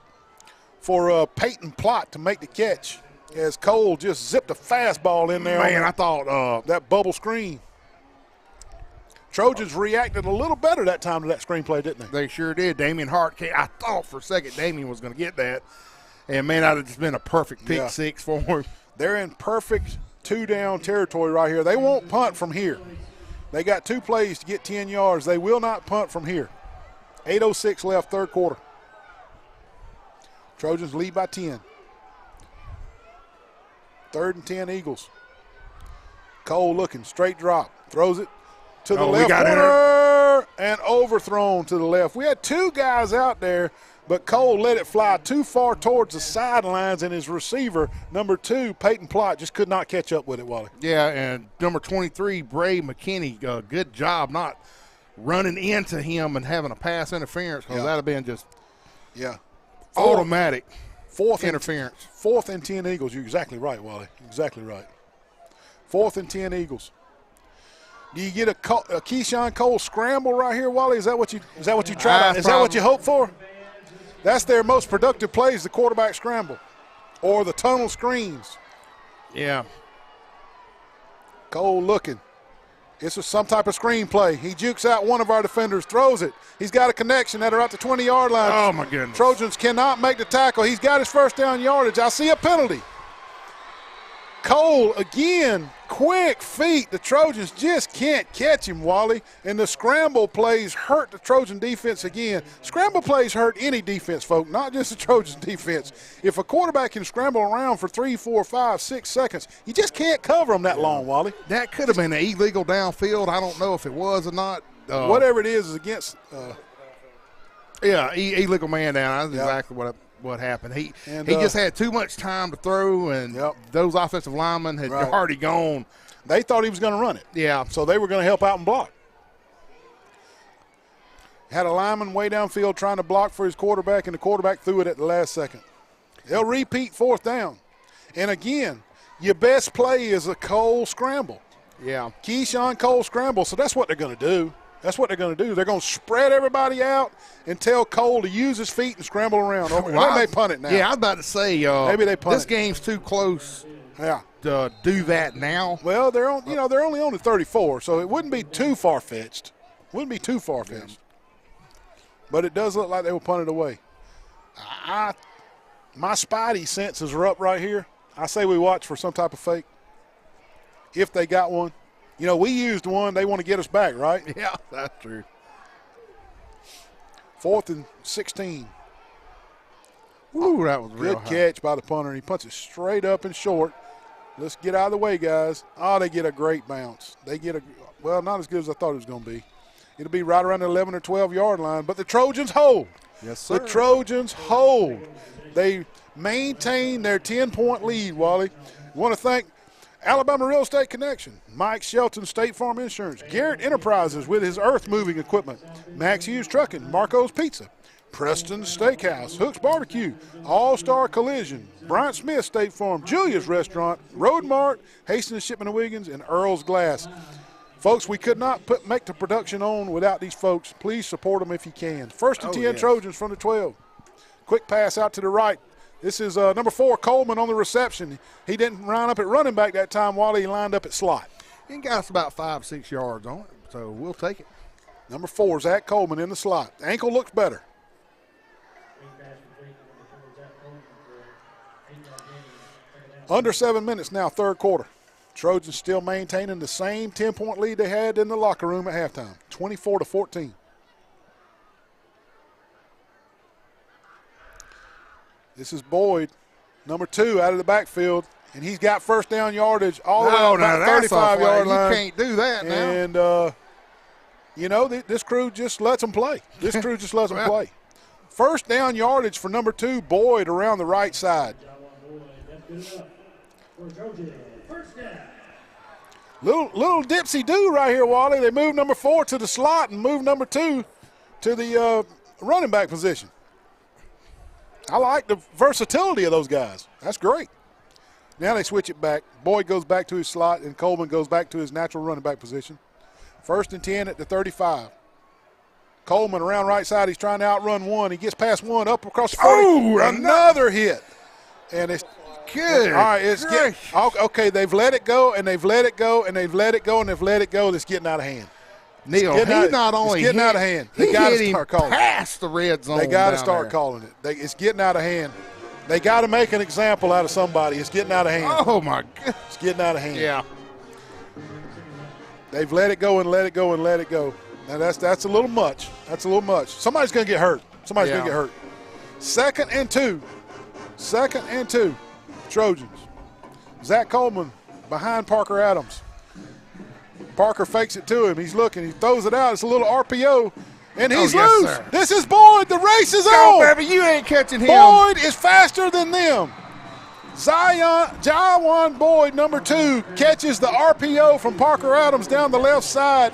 for Peyton Plott to make the catch as Cole just zipped a fastball in there. Man, I thought that bubble screen. Trojans reacted a little better that time to that screenplay, didn't they? They sure did. Damian Hart, I thought for a second Damian was going to get that. And, man, that would have just been a perfect pick six for him. They're in perfect 2-down territory right here. They won't punt from here. They got 2 plays to get 10 yards. They will not punt from here. 8:06 left, third quarter. Trojans lead by 10. 3rd and 10, Eagles. Cole looking, straight drop, throws it to the left corner and overthrown to the left. We had 2 guys out there, but Cole let it fly too far towards the sidelines, and his receiver, number 2, Peyton Plott, just could not catch up with it, Wally. Yeah, and number 23, Bray McKinney, good job not running into him and having a pass interference, because that would have been just automatic interference. 4th and 10 Eagles. You're exactly right, Wally. Exactly right. 4th and 10 Eagles. Do you get a Keyshawn Cole scramble right here, Wally? Is that what you try to? Is that what you hope for? That's their most productive plays, the quarterback scramble, or the tunnel screens. Yeah. Cole looking. This is some type of screen play. He jukes out one of our defenders, throws it. He's got a connection at around the 20-yard line. Oh, my goodness. Trojans cannot make the tackle. He's got his first down yardage. I see a penalty. Cole, again, quick feet. The Trojans just can't catch him, Wally. And the scramble plays hurt the Trojan defense again. Scramble plays hurt any defense, folks, not just the Trojans defense. If a quarterback can scramble around for 3, 4, 5, 6 seconds, you just can't cover them that long, Wally. That could have been an illegal downfield. I don't know if it was or not. Whatever it is against. Illegal man down. That's exactly what happened. He just had too much time to throw, and those offensive linemen had already gone. They thought he was going to run it. Yeah. So they were going to help out and block. Had a lineman way downfield trying to block for his quarterback, and the quarterback threw it at the last second. They'll repeat 4th down. And again, your best play is a Cole scramble. Yeah. Keyshawn Cole scramble. So that's what they're going to do. That's what they're going to do. They're going to spread everybody out and tell Cole to use his feet and scramble around. They may punt it now. Yeah, I was about to say, maybe they punt this game's too close. Yeah. To do that now. Well, they're only on the 34, so it wouldn't be too far-fetched. But it does look like they will punt it away. my spidey senses are up right here. I say we watch for some type of fake. If they got one. You know, we used one. They want to get us back, right? Yeah, that's true. 4th and 16. Ooh, that was real good high. catch by the punter. He puts it straight up and short. Let's get out of the way, guys. Oh, they get a great bounce. They get a, well, not as good as I thought it was going to be. It'll be right around the 11 or 12-yard line, but the Trojans hold. Yes, sir. The Trojans hold. They maintain their 10-point lead, Wally. We want to thank Alabama Real Estate Connection, Mike Shelton State Farm Insurance, Garrett Enterprises with his earth-moving equipment, Max Hughes Trucking, Marco's Pizza, Preston's Steakhouse, Hook's Barbecue, All-Star Collision, Bryant Smith State Farm, Julia's Restaurant, Road Mart, Hastings Shipment and Wiggins, and Earl's Glass. Folks, we could not make the production on without these folks. Please support them if you can. 1st and 10 yes. Trojans from the 12. Quick pass out to the right. This is number 4, Coleman, on the reception. He didn't line up at running back that time while he lined up at slot. He got us about 5-6 yards on it, so we'll take it. Number 4, Zach Coleman in the slot. Ankle looks better. Under 7 minutes now, third quarter. Trojans still maintaining the same 10-point lead they had in the locker room at halftime, 24-14. This is Boyd, number 2, out of the backfield, and he's got first down yardage all the way up the 35-yard line. You can't do that now. And, you know, this crew just lets them play. This crew just lets them play. First down yardage for number 2, Boyd, around the right side. Little dipsy-do right here, Wally. They move number 4 to the slot and move number 2 to the running back position. I like the versatility of those guys. That's great. Now they switch it back. Boyd goes back to his slot, and Coleman goes back to his natural running back position. 1st and 10 at the 35. Coleman around right side. He's trying to outrun one. He gets past one, up across the 40. Oh, another hit. And it's good. All right, okay, they've let it go, and they've let it go, and they've let it go, and they've let it go. It's getting out of hand. Neil, he's not only getting out of hand. They got to start calling it. Past the red zone. They got to down start there. calling it. It's getting out of hand. They got to make an example out of somebody. It's getting out of hand. Oh, my God. It's getting out of hand. Yeah. They've let it go and let it go and let it go. Now, that's a little much. That's a little much. Somebody's going to get hurt. Somebody's going to get hurt. 2nd and 2. 2nd and 2. Trojans. Zach Coleman behind Parker Adams. Parker fakes it to him. He's looking. He throws it out. It's a little RPO. And he's loose. Sir. This is Boyd. The race is Go, on. baby. You ain't catching him. Boyd is faster than them. Jawan Boyd, number 2, catches the RPO from Parker Adams down the left side.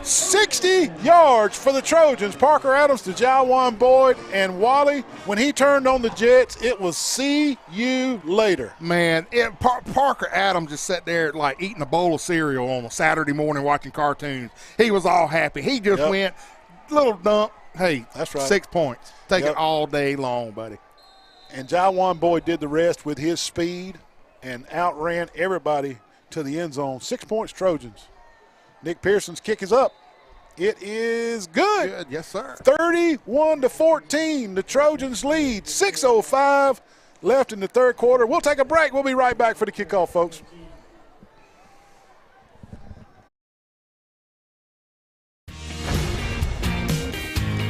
60 yards for the Trojans. Parker Adams to Jawan Boyd, and Wally, when he turned on the Jets, it was see you later. Man, Parker Adams just sat there like eating a bowl of cereal on a Saturday morning watching cartoons. He was all happy. He just went, little dump. Hey, that's right. 6 points. Take it all day long, buddy. And Jawan Boyd did the rest with his speed and outran everybody to the end zone. 6 points, Trojans. Nick Pearson's kick is up. It is good. Good, yes, sir. 31-14, the Trojans lead. 6:05 left in the third quarter. We'll take a break. We'll be right back for the kickoff, folks.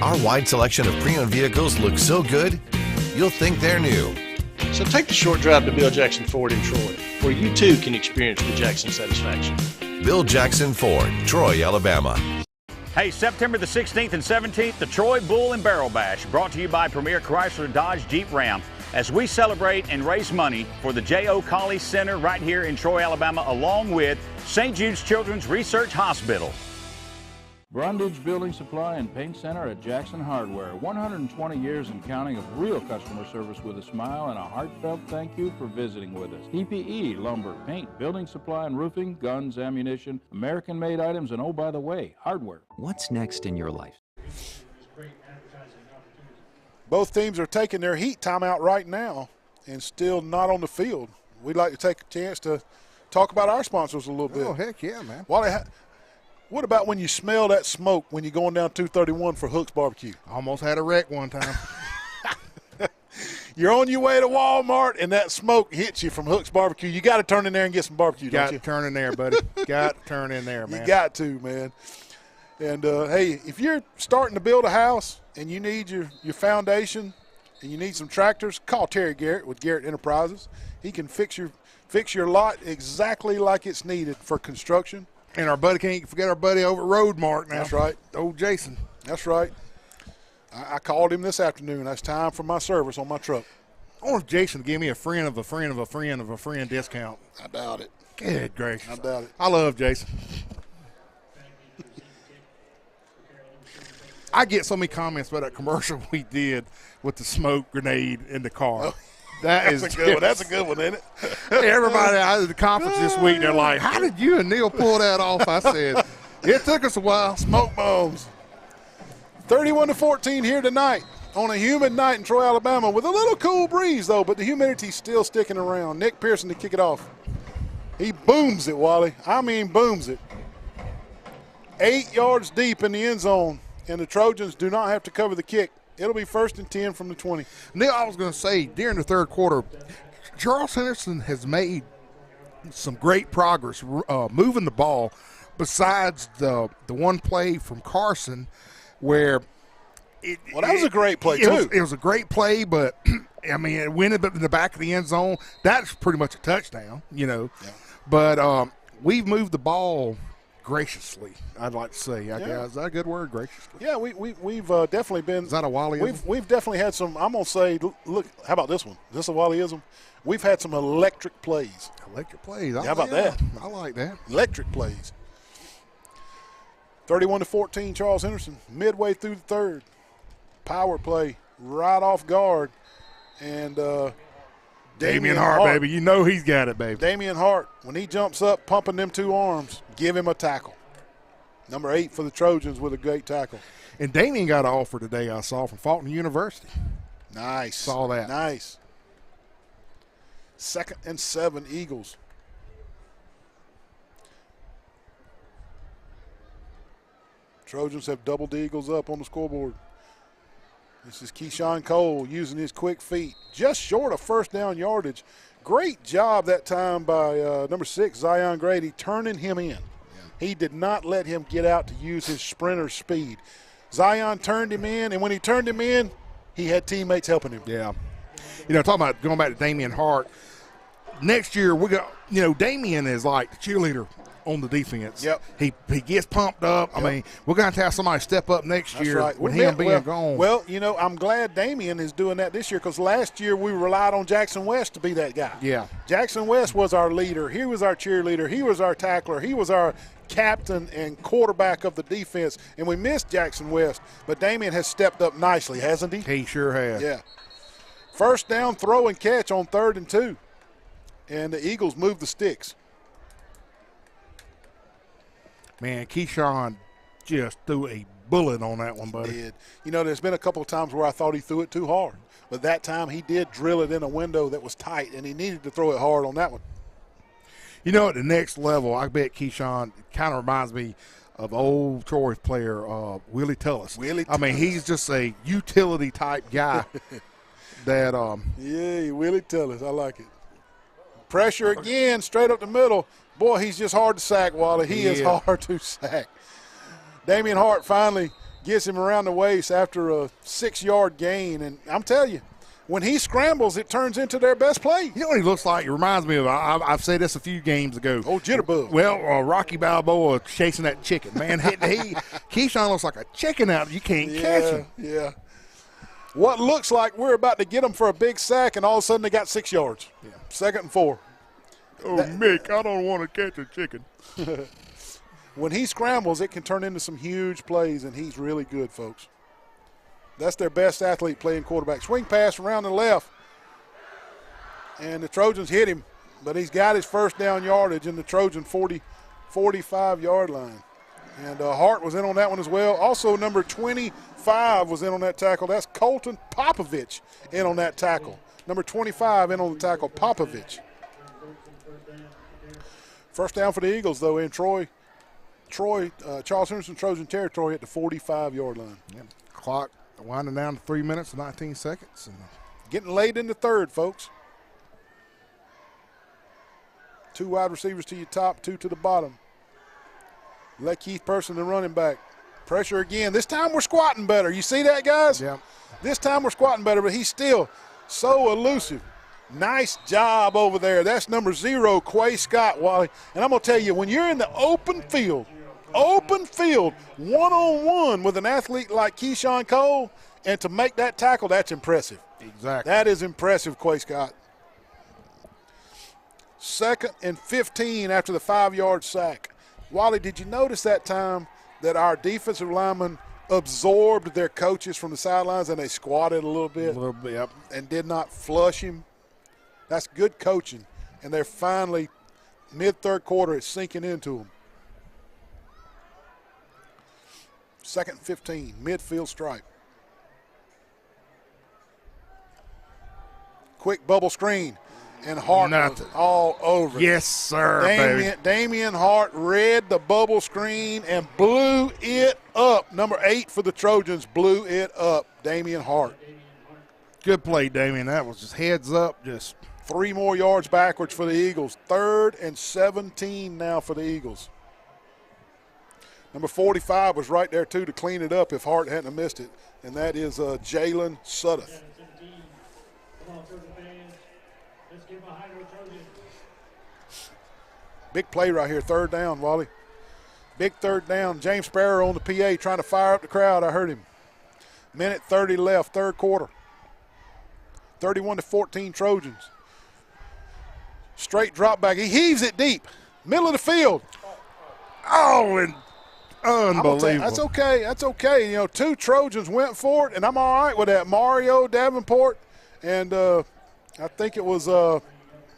Our wide selection of pre-owned vehicles looks so good, you'll think they're new. So take the short drive to Bill Jackson Ford in Troy, where you too can experience the Jackson satisfaction. Bill Jackson Ford, Troy, Alabama. Hey, September the 16th and 17th, the Troy Bull and Barrel Bash, brought to you by Premier Chrysler Dodge Jeep Ram, as we celebrate and raise money for the J.O. Colley Center right here in Troy, Alabama, along with St. Jude's Children's Research Hospital. Brundage Building Supply and Paint Center at Jackson Hardware. 120 years and counting of real customer service with a smile and a heartfelt thank you for visiting with us. PPE, lumber, paint, building supply and roofing, guns, ammunition, American-made items, and oh, by the way, hardware. What's next in your life? Both teams are taking their heat timeout right now and still not on the field. We'd like to take a chance to talk about our sponsors a little bit. Oh, heck yeah, man. What about when you smell that smoke when you're going down 231 for Hook's Barbecue? Almost had a wreck one time. You're on your way to Walmart, and that smoke hits you from Hook's Barbecue. You got to turn in there and get some barbecue, don't you? Got to turn in there, buddy. Got to turn in there, man. You got to, man. And, hey, if you're starting to build a house and you need your foundation and you need some tractors, call Terry Garrett with Garrett Enterprises. He can fix your lot exactly like it's needed for construction. And our buddy, can't forget our buddy over at Roadmark now. That's right. Old Jason. That's right. I called him this afternoon. That's time for my service on my truck. I want Jason to give me a friend of a friend of a friend of a friend discount. I doubt it. Good gracious. I doubt it. I love Jason. I get so many comments about that commercial we did with the smoke grenade in the car. Oh, that's a good one. That's a good one, isn't it? Everybody out at the conference this week, they're like, how did you and Neil pull that off? I said, it took us a while. Smoke bombs. 31-14 here tonight on a humid night in Troy, Alabama, with a little cool breeze, though, but the humidity's still sticking around. Nick Pearson to kick it off. He booms it, Wally. I mean booms it. 8 yards deep in the end zone, and the Trojans do not have to cover the kick. It'll be 1st and 10 from the 20. Neil, I was going to say, during the third quarter, Charles Henderson has made some great progress moving the ball besides the one play from Carson where that was a great play, too. It was a great play, but, I mean, it went in the back of the end zone. That's pretty much a touchdown, you know. Yeah. But we've moved the ball graciously, I'd like to say. Is that a good word, graciously? Yeah, we've definitely been. Is that a Wallyism? We've definitely had some, I'm going to say, look, how about this one? Is this a Wallyism? We've had some electric plays. Electric plays. How about that? I like that. Electric plays. 31-14, Charles Henderson, midway through the third. Power play right off guard. And Damian Hart, baby. You know he's got it, baby. Damian Hart, when he jumps up, pumping them 2 arms, give him a tackle. Number 8 for the Trojans with a great tackle. And Damian got an offer today, I saw, from Fulton University. Nice. Saw that. Nice. 2nd and 7, Eagles. Trojans have doubled the Eagles up on the scoreboard. This is Keyshawn Cole using his quick feet, just short of 1st down yardage. Great job that time by number 6, Zion Grady, turning him in. Yeah. He did not let him get out to use his sprinter speed. Zion turned him in, and when he turned him in, he had teammates helping him. Yeah. You know, talking about going back to Damian Hart, next year we got, you know, Damian is like the cheerleader on the defense. Yep. He gets pumped up. Yep. I mean, we're going to have somebody step up next year right. with him being gone. Well, you know, I'm glad Damian is doing that this year because last year we relied on Jackson West to be that guy. Yeah. Jackson West was our leader. He was our cheerleader. He was our tackler. He was our captain and quarterback of the defense, and we missed Jackson West. But Damian has stepped up nicely, hasn't he? He sure has. Yeah. 1st down, throw and catch on 3rd and 2. And the Eagles move the sticks. Man, Keyshawn just threw a bullet on that one, buddy. He did. You know, there's been a couple of times where I thought he threw it too hard. But that time he did drill it in a window that was tight, and he needed to throw it hard on that one. You know, at the next level, I bet Keyshawn kind of reminds me of old Troy player Willie Tullis. I mean, he's just a utility-type guy. Yeah, Willie Tullis. I like it. Pressure again, straight up the middle. Boy, he's just hard to sack, Wally. He is hard to sack. Damian Hart finally gets him around the waist after a 6-yard gain. And I'm telling you, when he scrambles, it turns into their best play. You know what he looks like? It reminds me of, I've said this a few games ago. Oh, Jitterbug. Well, Rocky Balboa chasing that chicken. Man, Keyshawn looks like a chicken out. You can't catch him. Yeah. What looks like we're about to get him for a big sack, and all of a sudden they got 6 yards. Yeah. 2nd and 4. Oh, Mick, I don't want to catch a chicken. When he scrambles, it can turn into some huge plays, and he's really good, folks. That's their best athlete playing quarterback. Swing pass around the left, and the Trojans hit him, but he's got his 1st down yardage in the Trojan 45-yard line. And Hart was in on that one as well. Also, number 25 was in on that tackle. That's Colton Popovich in on that tackle. Number 25 in on the tackle, Popovich. 1st down for the Eagles, though, in Charles Henderson Trojan territory at the 45-yard line. Yeah. Clock winding down to 3 minutes and 19 seconds. And Getting late in the third, folks. 2 wide receivers to your top, 2 to the bottom. Let Keith Person, the running back. Pressure again. This time we're squatting better. You see that, guys? Yeah. This time we're squatting better, but he's still so elusive. Nice job over there. That's number 0, Quay Scott, Wally. And I'm going to tell you, when you're in the open field, one-on-one with an athlete like Keyshawn Cole, and to make that tackle, that's impressive. Exactly. That is impressive, Quay Scott. 2nd and 15 after the 5-yard sack. Wally, did you notice that time that our defensive linemen absorbed their coaches from the sidelines and they squatted a little bit? A little bit, yep. And did not flush him? That's good coaching. And they're finally, mid-third quarter, it's sinking into them. 2nd and 15, midfield stripe. Quick bubble screen. And Hart was all over it. Yes, sir, baby. Damian Hart read the bubble screen and blew it up. Number 8 for the Trojans blew it up. Damian Hart. Good play, Damian. That was just heads up. Just 3 more yards backwards for the Eagles. 3rd and 17 now for the Eagles. Number 45 was right there, too, to clean it up if Hart hadn't missed it. And that is Jalen Suddeth. Big play right here, 3rd down, Wally. Big 3rd down. James Sparrow on the PA trying to fire up the crowd. I heard him. Minute 30 left, 3rd quarter. 31-14 Trojans. Straight drop back. He heaves it deep. Middle of the field. Oh, and unbelievable. That's okay. That's okay. You know, 2 Trojans went for it, and I'm all right with that. Mario Davenport and I think it was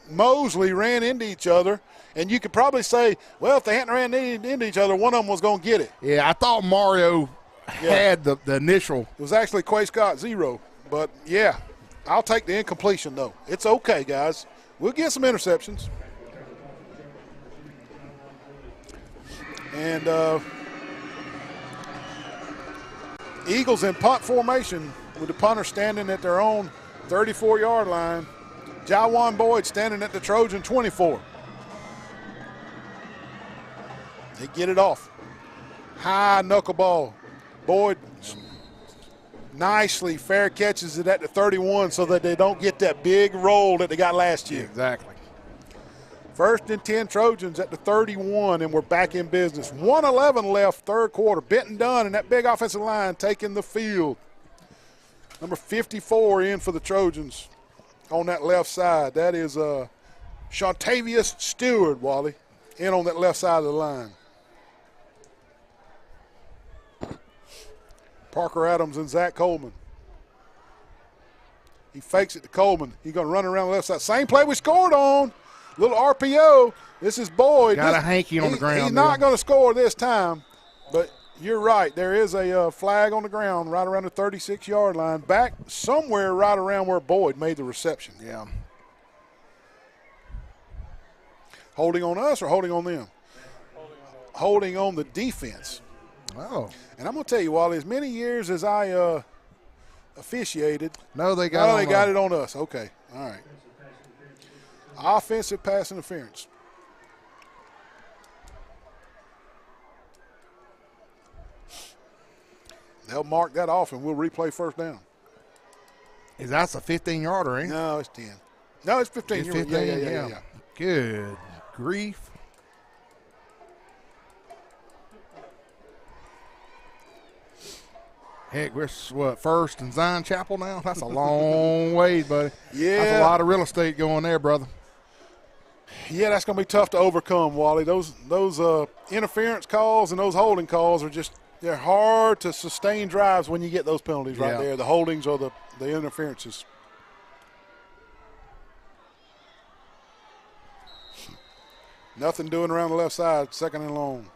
Mosley ran into each other. And you could probably say, well, if they hadn't ran into each other, one of them was going to get it. Yeah, I thought Mario had the initial. It was actually Quay Scott 0. But, yeah, I'll take the incompletion, though. It's okay, guys. We'll get some interceptions. And Eagles in punt formation with the punter standing at their own 34-yard line. Jawan Boyd standing at the Trojan 24. They get it off. High knuckleball. Boyd nicely fair catches it at the 31 so that they don't get that big roll that they got last year. Exactly. 1st and 10 Trojans at the 31, and we're back in business. 1:11 left, 3rd quarter. Benton Dunn and that big offensive line taking the field. Number 54 in for the Trojans on that left side. That is Shantavius Stewart, Wally, in on that left side of the line. Parker Adams and Zach Coleman. He fakes it to Coleman. He's going to run around the left side. Same play we scored on. Little RPO. This is Boyd. Got a hanky on the ground. He's not going to score this time, but you're right. There is a flag on the ground right around the 36-yard line, back somewhere right around where Boyd made the reception. Yeah. Holding on us or holding on them? Holding on the defense. Oh. And I'm going to tell you, Wally, as many years as I officiated. No, they got it on us. Okay. All right. Offensive pass interference. They'll mark that off, and we'll replay 1st down. Is that a 15-yarder, ain't it? No, it's 10. No, it's 15. It's 15, yeah. Good grief. Heck, we're, 1st and Zion Chapel now? That's a long way, buddy. Yeah. That's a lot of real estate going there, brother. Yeah, that's going to be tough to overcome, Wally. Those interference calls and those holding calls are they're hard to sustain drives when you get those penalties right there, the holdings or the interferences. Nothing doing around the left side, 2nd and long.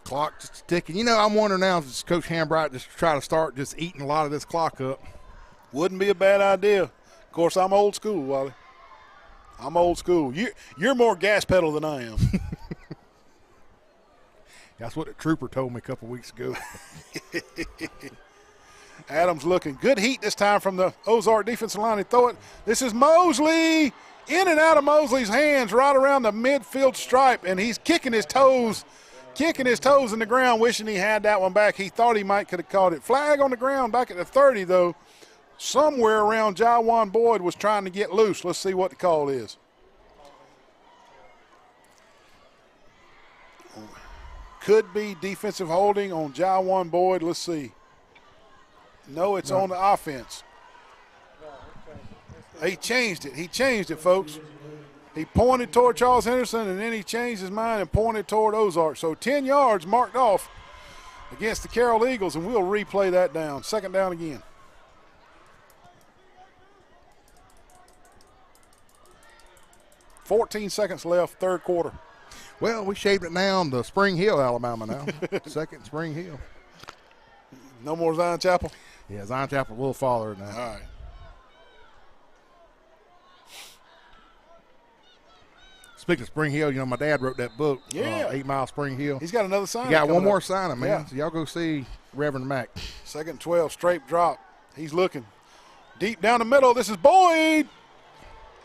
Clock just ticking. You know, I'm wondering now if Coach Hambright just try to start just eating a lot of this clock up. Wouldn't be a bad idea. Of course, I'm old school, Wally. I'm old school. You're more gas pedal than I am. That's what the trooper told me a couple weeks ago. Adams looking good heat this time from the Ozark defensive line. They throw it. This is Mosley. In and out of Mosley's hands right around the midfield stripe, and he's kicking his toes in the ground, wishing he had that one back. He thought he might could have caught it. Flag on the ground back at the 30, though. Somewhere around Jawan Boyd was trying to get loose. Let's see what the call is. Could be defensive holding on Jawan Boyd. Let's see. No, it's on the offense. He changed it, folks. He pointed toward Charles Henderson, and then he changed his mind and pointed toward Ozark. So 10 yards marked off against the Carroll Eagles, and we'll replay that down. Second down again. .14 seconds left, third quarter. Well, we shaved it down to Spring Hill, Alabama now. Second Spring Hill. No more Zion Chapel? Yeah, Zion Chapel a little farther now. All right. Speaking of Spring Hill, my dad wrote that book, yeah. 8 Mile Spring Hill. He's got another sign. He got one more signing, man. Yeah. So y'all go see Reverend Mack. Second 12, straight drop. He's looking deep down the middle. This is Boyd.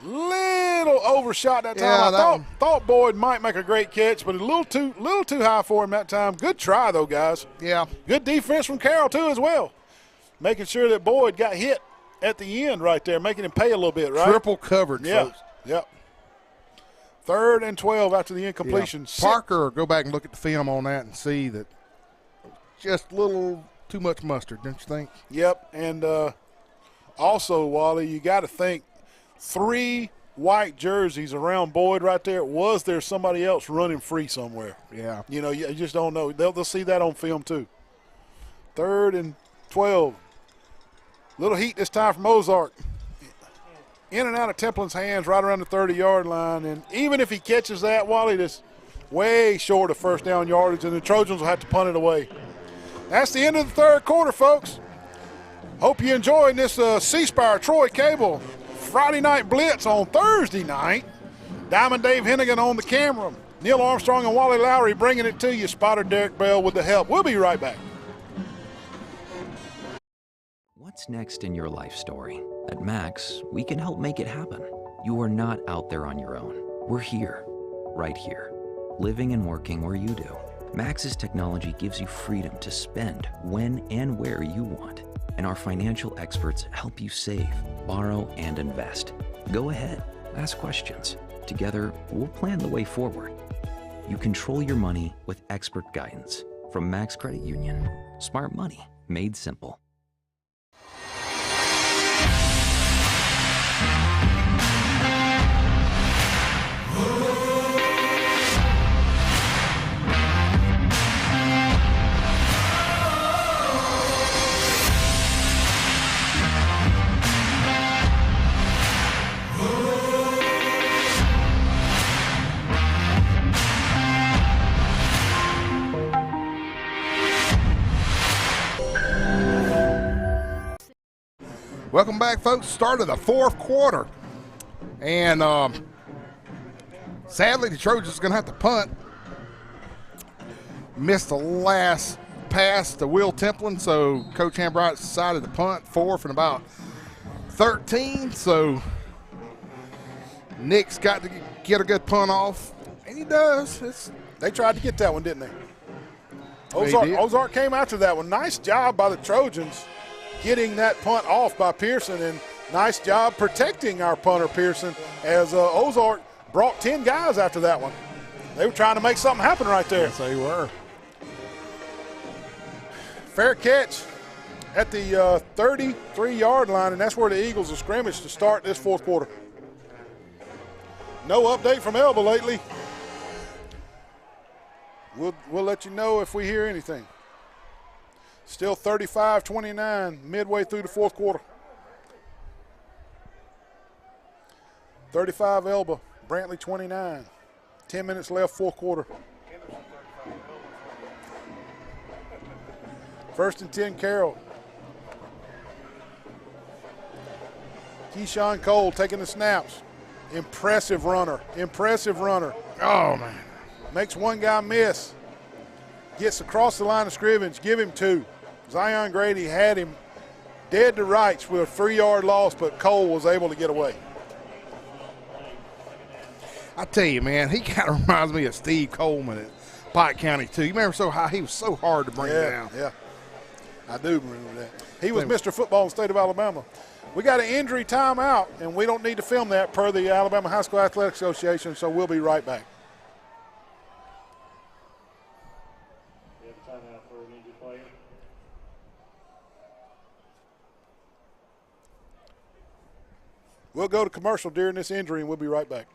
Little overshot that time. Yeah, I thought Boyd might make a great catch, but a little too high for him that time. Good try, though, guys. Yeah. Good defense from Carroll, too, as well. Making sure that Boyd got hit at the end right there, making him pay a little bit, right? Triple coverage, folks. Yep. 3rd and 12 after the incompletion. Yeah. Parker, go back and look at the film on that and see that just a little too much mustard, don't you think? Yep, and also, Wally, you got to think 3 white jerseys around Boyd right there. Was there somebody else running free somewhere? Yeah. You just don't know. They'll see that on film too. 3rd and 12. Little heat this time from Ozark. In and out of Templin's hands right around the 30-yard line. And even if he catches that, Wally, that's way short of first down yardage, and the Trojans will have to punt it away. That's the end of the third quarter, folks. Hope you enjoyed this C-Spire Troy Cable Friday night blitz on Thursday night. Diamond Dave Hennigan on the camera. Neil Armstrong and Wally Lowry bringing it to you. Spotter Derek Bell with the help. We'll be right back. What's next in your life story? At Max, we can help make it happen. You are not out there on your own. We're here, right here, living and working where you do. Max's technology gives you freedom to spend when and where you want. And our financial experts help you save, borrow, and invest. Go ahead, ask questions. Together, we'll plan the way forward. You control your money with expert guidance from Max Credit Union. Smart money made simple. Welcome back, folks. Start of the fourth quarter. And sadly, the Trojans are going to have to punt. Missed the last pass to Will Templin, so Coach Hambright decided to punt. 4th and about 13. So Nick's got to get a good punt off, and he does. They tried to get that one, didn't they? Ozark came after that one. Nice job by the Trojans getting that punt off by Pearson, and nice job protecting our punter Pearson as Ozark brought 10 guys after that one. They were trying to make something happen right there. Yes, they were. Fair catch at the 33-yard line, and that's where the Eagles will scrimmage to start this fourth quarter. No update from Elba lately. We'll let you know if we hear anything. Still 35-29 midway through the fourth quarter. 35 Elba, Brantley 29. 10 minutes left, fourth quarter. 1st and 10 Carroll. Keyshawn Cole taking the snaps. Impressive runner. Oh, man. Makes one guy miss. gets across the line of scrimmage, give him 2. Zion Grady had him dead to rights with a 3-yard loss, but Cole was able to get away. I tell you, man, he kind of reminds me of Steve Coleman at Pike County, too. You remember how he was so hard to bring down? Yeah, I do remember that. He was Mr. Football in the state of Alabama. We got an injury timeout, and we don't need to film that per the Alabama High School Athletic Association, so we'll be right back. We have a timeout for an injured player. We'll go to commercial during this injury, and we'll be right back.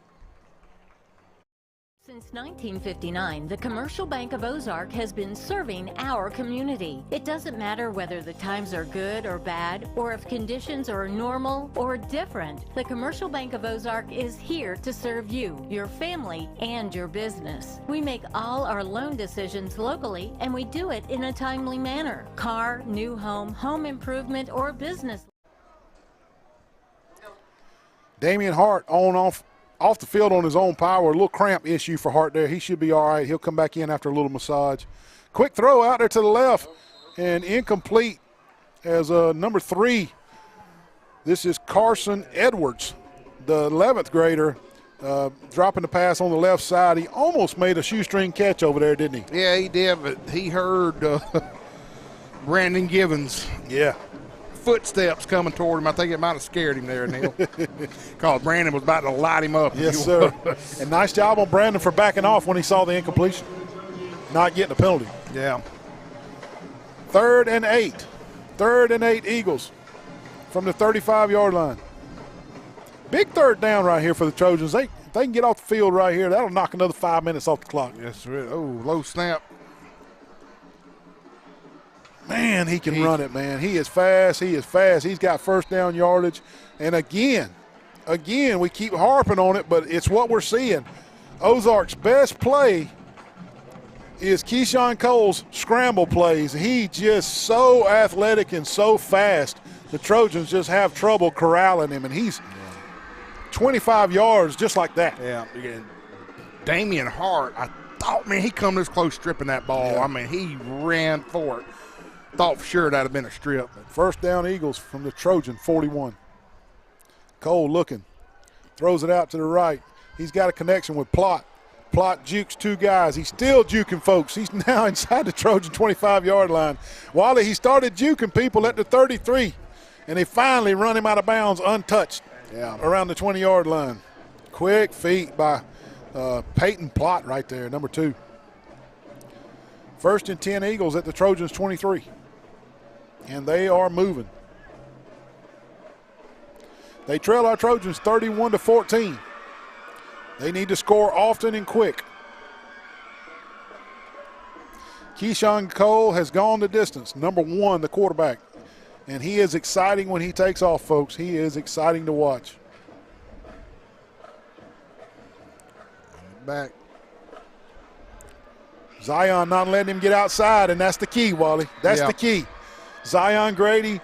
Since 1959, the Commercial Bank of Ozark has been serving our community. It doesn't matter whether the times are good or bad, or if conditions are normal or different. The Commercial Bank of Ozark is here to serve you, your family, and your business. We make all our loan decisions locally, and we do it in a timely manner. Car, new home, home improvement, or business. Damian Hart off the field on his own power. A little cramp issue for Hart there. He should be all right. He'll come back in after a little massage. Quick throw out there to the left and incomplete as number 3. This is Carson Edwards, the 11th grader, dropping the pass on the left side. He almost made a shoestring catch over there, didn't he? Yeah, he did, but he heard Brandon Givens. Yeah. Footsteps coming toward him. I think it might have scared him there, Neil, because Brandon was about to light him up. Yes, sir. And nice job on Brandon for backing off when he saw the incompletion, not getting a penalty. Yeah. 3rd and 8. 3rd and 8 Eagles from the 35-yard line. Big 3rd down right here for the Trojans. If they can get off the field right here, that'll knock another 5 minutes off the clock. Yes, sir. Oh, low snap. Man, he can run it, man. He is fast. He is fast. He's got first down yardage. And again, we keep harping on it, but it's what we're seeing. Ozark's best play is Keyshawn Cole's scramble plays. He just so athletic and so fast. The Trojans just have trouble corralling him, and he's 25 yards just like that. Yeah. Damian Hart, I thought, man, he come this close stripping that ball. Yeah. I mean, he ran for it. Thought for sure that would have been a strip. First down Eagles from the Trojan 41. Cole looking, throws it out to the right. He's got a connection with Plott. Plott jukes 2 guys. He's still juking folks. He's now inside the Trojan 25-yard line. Wally, he started juking people at the 33, and they finally run him out of bounds untouched around the 20-yard line. Quick feet by Peyton Plott right there, number 2. 1st and 10 Eagles at the Trojans 23. And they are moving. They trail our Trojans 31-14. They need to score often and quick. Keyshawn Cole has gone the distance, number 1, the quarterback. And he is exciting when he takes off, folks. He is exciting to watch. Back. Zion not letting him get outside, and that's the key, Wally. That's the key. Zion Grady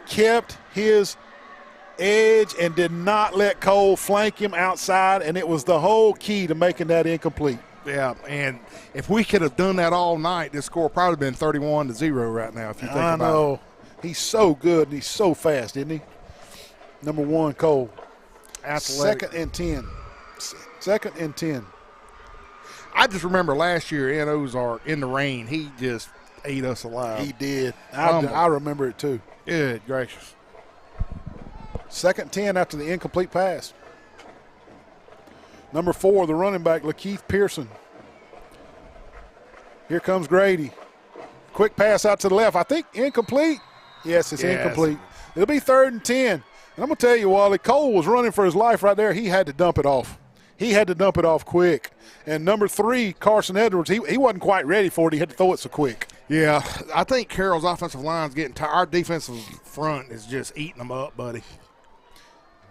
kept his edge and did not let Cole flank him outside, and it was the whole key to making that incomplete. Yeah, and if we could have done that all night, this score probably been 31-0 right now, if you think about it. I know. He's so good, and he's so fast, isn't he? Number 1, Cole. Athletic. 2nd and 10. 2nd and 10. I just remember last year in Ozark, in the rain, he just ate us alive. He did. I remember it too. Good gracious. 2nd and 10 after the incomplete pass. Number 4, the running back, Lakeith Pearson. Here comes Grady. Quick pass out to the left. I think incomplete. Yes, it's incomplete. It'll be 3rd and 10. And I'm going to tell you, Wally, Cole was running for his life right there. He had to dump it off. He had to dump it off quick. And number 3, Carson Edwards, he wasn't quite ready for it. He had to throw it so quick. Yeah, I think Carroll's offensive line's getting tired. Our defensive front is just eating them up, buddy.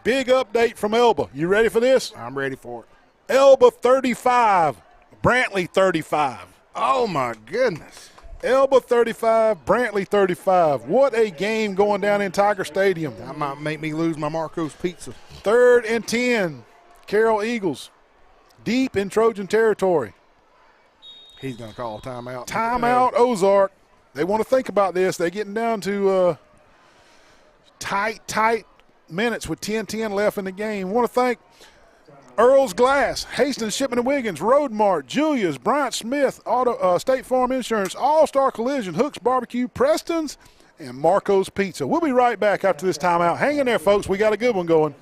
Big update from Elba. You ready for this? I'm ready for it. Elba 35, Brantley 35. Oh, my goodness. Elba 35, Brantley 35. What a game going down in Tiger Stadium. That might make me lose my Marco's Pizza. 3rd and 10, Carroll Eagles. Deep in Trojan territory. He's going to call timeout. Timeout, Ozark. They want to think about this. They're getting down to tight minutes with 10-10 left in the game. Want to thank Earl's Glass, Hastings Shipment and Wiggins, Road Mart, Julia's, Bryant Smith, State Farm Insurance, All-Star Collision, Hooks Barbecue, Preston's, and Marco's Pizza. We'll be right back after this timeout. Hang in there, folks. We got a good one going.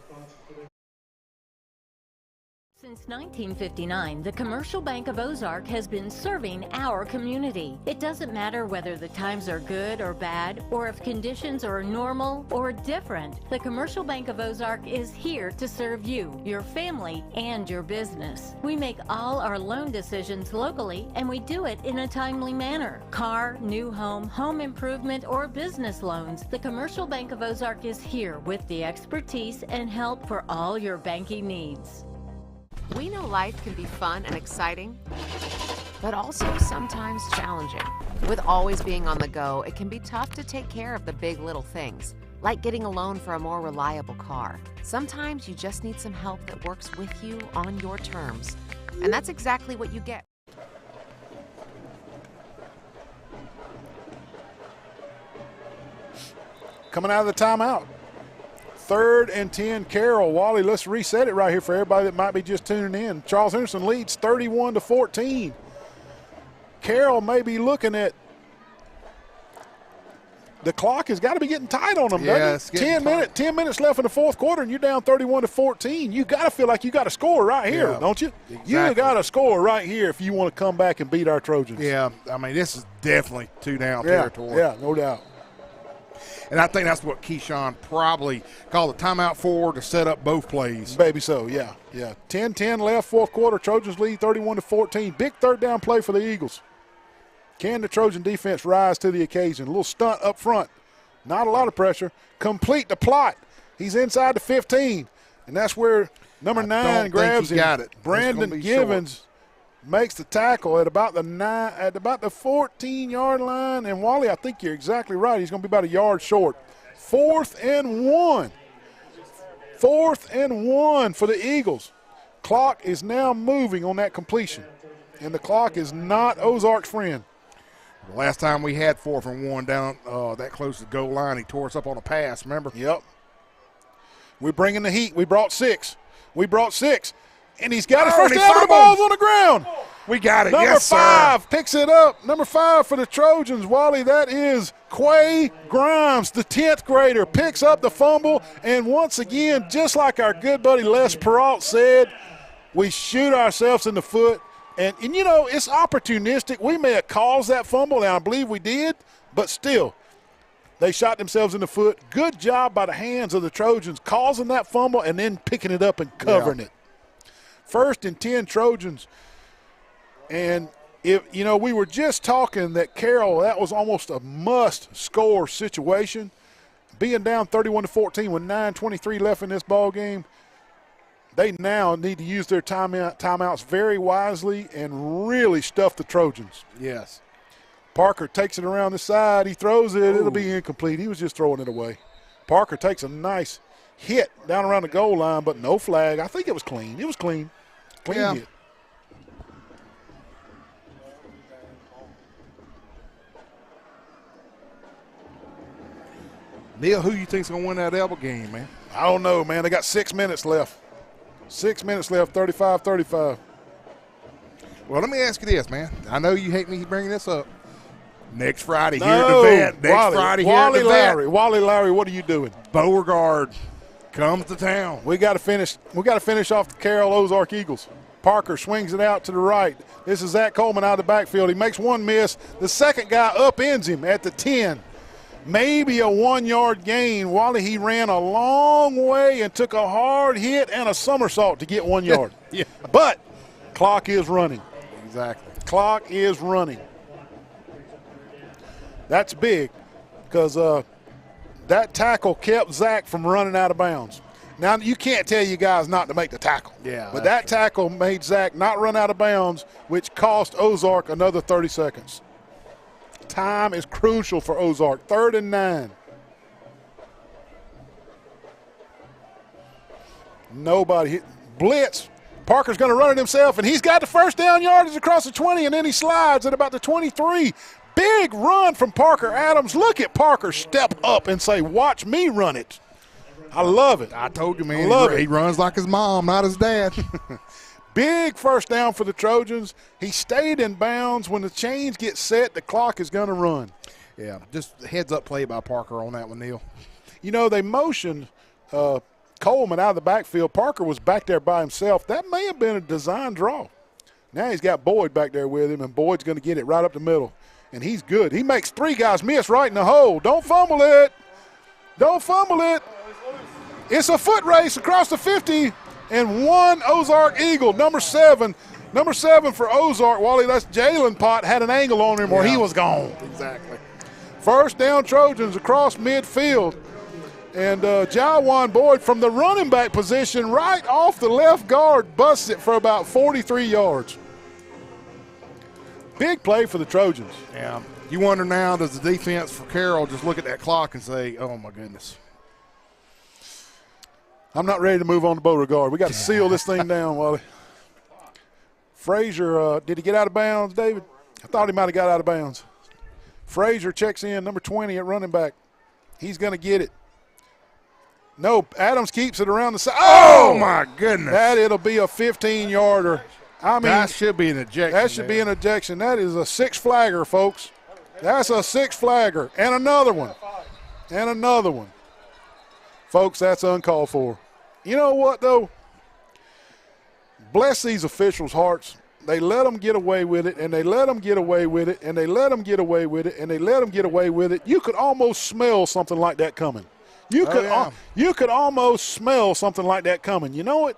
Since 1959, the Commercial Bank of Ozark has been serving our community. It doesn't matter whether the times are good or bad, or if conditions are normal or different. The Commercial Bank of Ozark is here to serve you, your family, and your business. We make all our loan decisions locally, and we do it in a timely manner. Car, new home, home improvement, or business loans, the Commercial Bank of Ozark is here with the expertise and help for all your banking needs. We know life can be fun and exciting, but also sometimes challenging. With always being on the go, it can be tough to take care of the big little things, like getting a loan for a more reliable car. Sometimes you just need some help that works with you on your terms, and that's exactly what you get. Coming out of the timeout. 3rd and 10, Carroll. Wally, let's reset it right here for everybody that might be just tuning in. Charles Henderson leads 31-14. Carroll may be looking at the clock has got to be getting tight on them, doesn't it? 10 minutes left in the fourth quarter, and you're down 31-14. You got to feel like you got to score right here, don't you? Exactly. You got to score right here if you want to come back and beat our Trojans. Yeah, I mean, this is definitely two-down territory. Yeah, no doubt. And I think that's what Keyshawn probably called the timeout for, to set up both plays. Maybe so, yeah. 10-10 left, fourth quarter. Trojans lead 31-14. Big third down play for the Eagles. Can the Trojan defense rise to the occasion? A little stunt up front. Not a lot of pressure. Complete the plot. He's inside the 15. And that's where number 9 grabs him. Got it. Brandon Givens makes the tackle at about the 14-yard line. And Wally, I think you're exactly right. He's going to be about a yard short. 4th and 1. 4th and 1 for the Eagles. Clock is now moving on that completion. And the clock is not Ozark's friend. The last time we had 4th and 1 down that close to the goal line, he tore us up on a pass, remember? Yep. We're bringing the heat. We brought 6. And he's got his first down. The ball's on the ground. We got it. Number 5 picks it up. Number 5 for the Trojans, Wally. That is Quay Grimes, the 10th grader, picks up the fumble. And once again, just like our good buddy Les Peralt said, we shoot ourselves in the foot. And you know, it's opportunistic. We may have caused that fumble, and I believe we did, but still, they shot themselves in the foot. Good job by the hands of the Trojans causing that fumble and then picking it up and covering it. 1st and 10 Trojans. And, we were just talking that Carroll, that was almost a must-score situation. Being down 31-14 with 9:23 left in this ball game, they now need to use their timeouts very wisely and really stuff the Trojans. Yes. Parker takes it around the side. He throws it. Ooh. It'll be incomplete. He was just throwing it away. Parker takes a nice hit down around the goal line, but no flag. I think it was clean. It was clean. Clean hit. Neil, who you think's going to win that Elba game, man? I don't know, man. They got 6 minutes left. 6 minutes left, 35-35. Well, let me ask you this, man. I know you hate me bringing this up. Next Friday here at the vet. Wally Lowry, what are you doing? Beauregard comes to town. We got to finish off the Carroll Ozark Eagles. Parker swings it out to the right. This is Zach Coleman out of the backfield. He makes one miss. The second guy upends him at the 10. Maybe a 1-yard gain. Wally, he ran a long way and took a hard hit and a somersault to get 1 yard. Yeah. But clock is running. Exactly. Clock is running. That's big because that tackle kept Zach from running out of bounds. Now, you can't tell you guys not to make the tackle. Yeah. But that tackle made Zach not run out of bounds, which cost Ozark another 30 seconds. Time is crucial for Ozark. 3rd and 9. Nobody hit. Blitz. Parker's going to run it himself, and he's got the first down yardage across the 20, and then he slides at about the 23. Big run from Parker Adams. Look at Parker step up and say, watch me run it. I love it. I told you, man. He runs like his mom, not his dad. Big first down for the Trojans. He stayed in bounds. When the chains get set, the clock is going to run. Yeah, just heads-up play by Parker on that one, Neil. You know, they motioned Coleman out of the backfield. Parker was back there by himself. That may have been a design draw. Now he's got Boyd back there with him, and Boyd's going to get it right up the middle. And he's good. He makes 3 guys miss right in the hole. Don't fumble it. Don't fumble it. It's a foot race across the 50. And 1 Ozark Eagle, number 7. Number 7 for Ozark, Wally. That's Jalen Pott had an angle on him or he was gone. Exactly. First down Trojans across midfield. And Jawan Boyd from the running back position right off the left guard busts it for about 43 yards. Big play for the Trojans. Yeah. You wonder now, does the defense for Carroll just look at that clock and say, oh, my goodness. I'm not ready to move on to Beauregard. We got to seal this thing down, Wally. Frazier, did he get out of bounds, David? I thought he might have got out of bounds. Frazier checks in, number 20 at running back. He's going to get it. No, Adams keeps it around the side. Oh, my goodness. It'll be a 15-yarder. I mean, that should be an ejection. That should be an ejection. That is a 6-flagger, folks. That's a 6-flagger. And another one. And another one. Folks, that's uncalled for. You know what, though? Bless these officials' hearts. They let them get away with it, and they let them get away with it, and they let them get away with it, and they let them get away with it. You could almost smell something like that coming. You could almost smell something like that coming. You know it?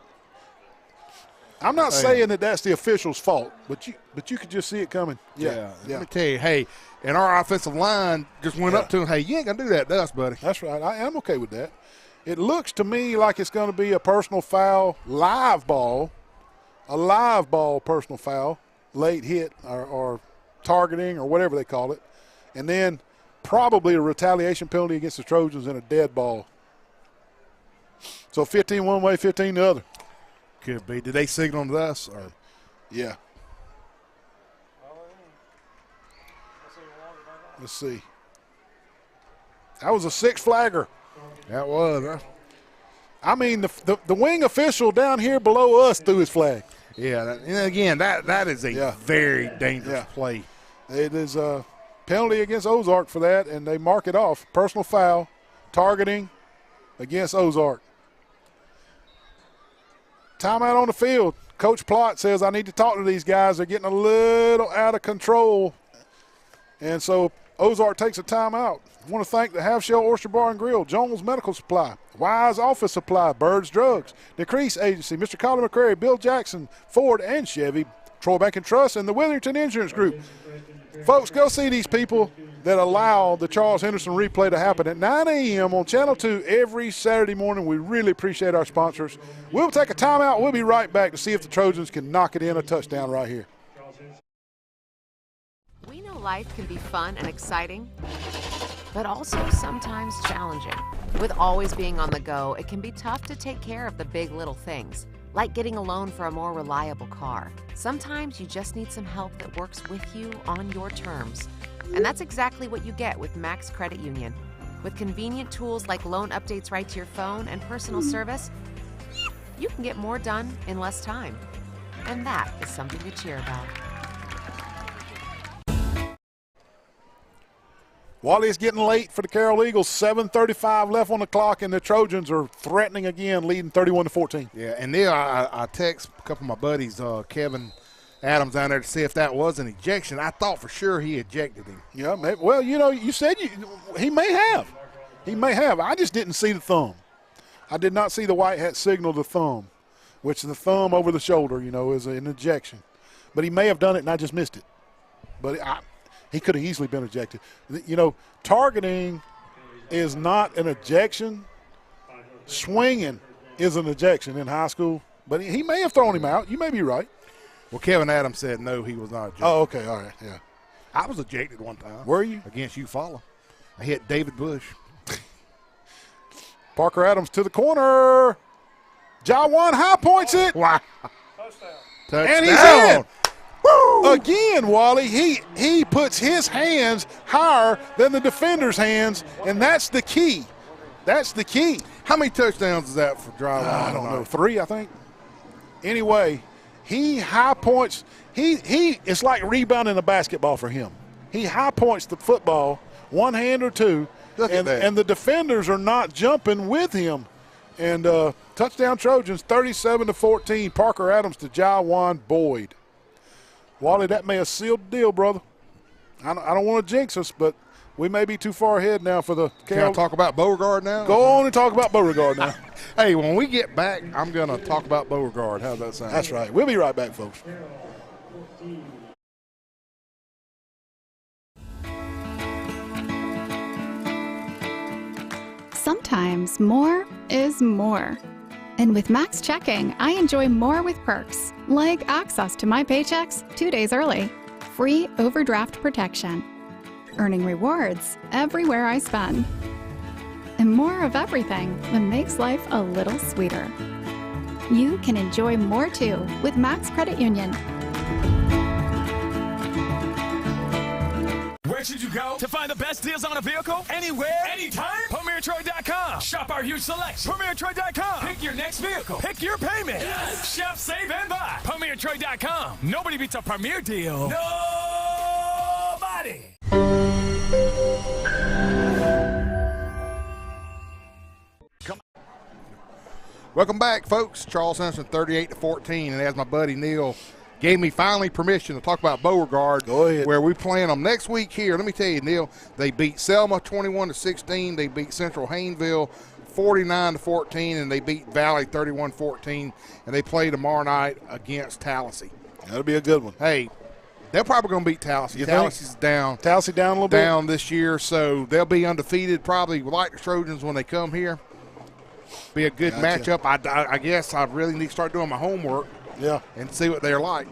I'm not saying that that's the official's fault, but you could just see it coming. Yeah. Let me tell you, hey, and our offensive line just went up to him, hey, you ain't going to do that to us, buddy. That's right. I am okay with that. It looks to me like it's going to be a personal foul, live ball personal foul, late hit or targeting or whatever they call it, and then probably a retaliation penalty against the Trojans and a dead ball. So 15 one way, 15 the other. Could be. Did they signal to us? Or? Yeah. Let's see. That was a 6-flagger. That was, huh? I mean, the wing official down here below us threw his flag. Yeah, and again, that is a very dangerous play. It is a penalty against Ozark for that, and they mark it off. Personal foul, targeting against Ozark. Timeout on the field. Coach Plott says, I need to talk to these guys. They're getting a little out of control. And so Ozark takes a timeout. I want to thank the Half Shell Oyster Bar and Grill, Jones Medical Supply, Wise Office Supply, Birds Drugs, Decrease Agency, Mr. Colin McCrary, Bill Jackson, Ford and Chevy, Troy Bank and Trust, and the Witherington Insurance Group. Folks, go see these people that allow the Charles Henderson replay to happen at 9 a.m. on Channel 2 every Saturday morning. We really appreciate our sponsors. We'll take a timeout. We'll be right back to see if the Trojans can knock it in a touchdown right here. We know life can be fun and exciting, but also sometimes challenging. With always being on the go, it can be tough to take care of the big little things, like getting a loan for a more reliable car. Sometimes you just need some help that works with you on your terms. And that's exactly what you get with Max Credit Union. With convenient tools like loan updates right to your phone and personal service, you can get more done in less time. And that is something to cheer about. Wally, it's getting late for the Carroll Eagles. 7:35 left on the clock, and the Trojans are threatening again, leading 31-14. Yeah, and then I text a couple of my buddies, Kevin Adams down there to see if that was an ejection. I thought for sure he ejected him. Yeah, maybe. Well, you know, you said he may have. He may have. I just didn't see the thumb. I did not see the white hat signal the thumb, which the thumb over the shoulder, you know, is an ejection. But he may have done it, and I just missed it. But he could have easily been ejected. You know, targeting is not an ejection. Swinging is an ejection in high school. But he may have thrown him out. You may be right. Well, Kevin Adams said no, he was not ejected. Oh, okay, all right, yeah. I was ejected one time. Were you? Against Eufaula. I hit David Bush. Parker Adams to the corner. Jawan high points it. Wow. Touchdown. And he's in. Woo! Again, Wally, he puts his hands higher than the defender's hands, and that's the key. That's the key. How many touchdowns is that for Dry Line? I don't know. 3, I think. Anyway, he high points. It's like rebounding a basketball for him. He high points the football, one hand or two, and the defenders are not jumping with him. And touchdown Trojans, 37-14. Parker Adams to Jawan Boyd. Wally, that may have sealed the deal, brother. I don't want to jinx us, but we may be too far ahead now for the Carroll. Can I talk about Beauregard now? Go on and talk about Beauregard now. Hey, when we get back, I'm going to talk about Beauregard. How's that sound? That's right. We'll be right back, folks. Sometimes more is more. And with Max Checking, I enjoy more with perks, like access to my paychecks 2 days early, free overdraft protection, earning rewards everywhere I spend, and more of everything that makes life a little sweeter. You can enjoy more too with Max Credit Union. Where should you go to find the best deals on a vehicle? Anywhere, anytime? PremierTroy.com. Shop our huge selection. PremierTroy.com. Pick your next vehicle. Pick your payment. Yes. Shop, save, and buy. PremierTroy.com. Nobody beats a Premier deal. Nobody. Welcome back, folks. Charles Simpson, 38-14, and as my buddy Neil gave me finally permission to talk about Beauregard, go ahead, where we playing them next week here. Let me tell you, Neil, they beat Selma 21-16. They beat Central Haynesville 49-14, and they beat Valley 31-14. And they play tomorrow night against Tallahassee. That'll be a good one. Hey, they're probably going to beat Tallahassee. Tallahassee's down. Tallahassee down a little bit? Down this year, so they'll be undefeated, probably like the Trojans when they come here. Be a good matchup. I guess I really need to start doing my homework. Yeah. And see what they're like.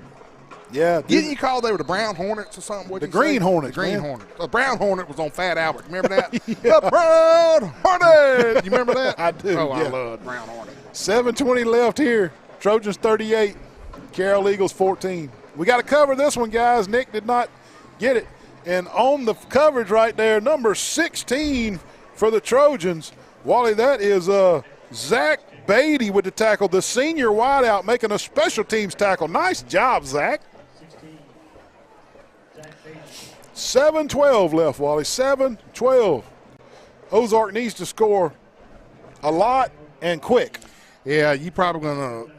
Yeah. Didn't you call they were the Brown Hornets or something? The Green Hornets. The Green Hornets. The Brown Hornet was on Fat Albert. Remember that? The Brown Hornet. You remember that? I do. Oh, yeah. I love Brown Hornet. 7:20 left here. Trojans 38. Carroll Eagles 14. We got to cover this one, guys. Nick did not get it. And on the coverage right there, number 16 for the Trojans. Wally, that is Zach Beatty with the tackle, the senior wideout making a special teams tackle. Nice job, Zach. 7:12 left, Wally. 7:12. Ozark needs to score a lot and quick. Yeah, you probably going to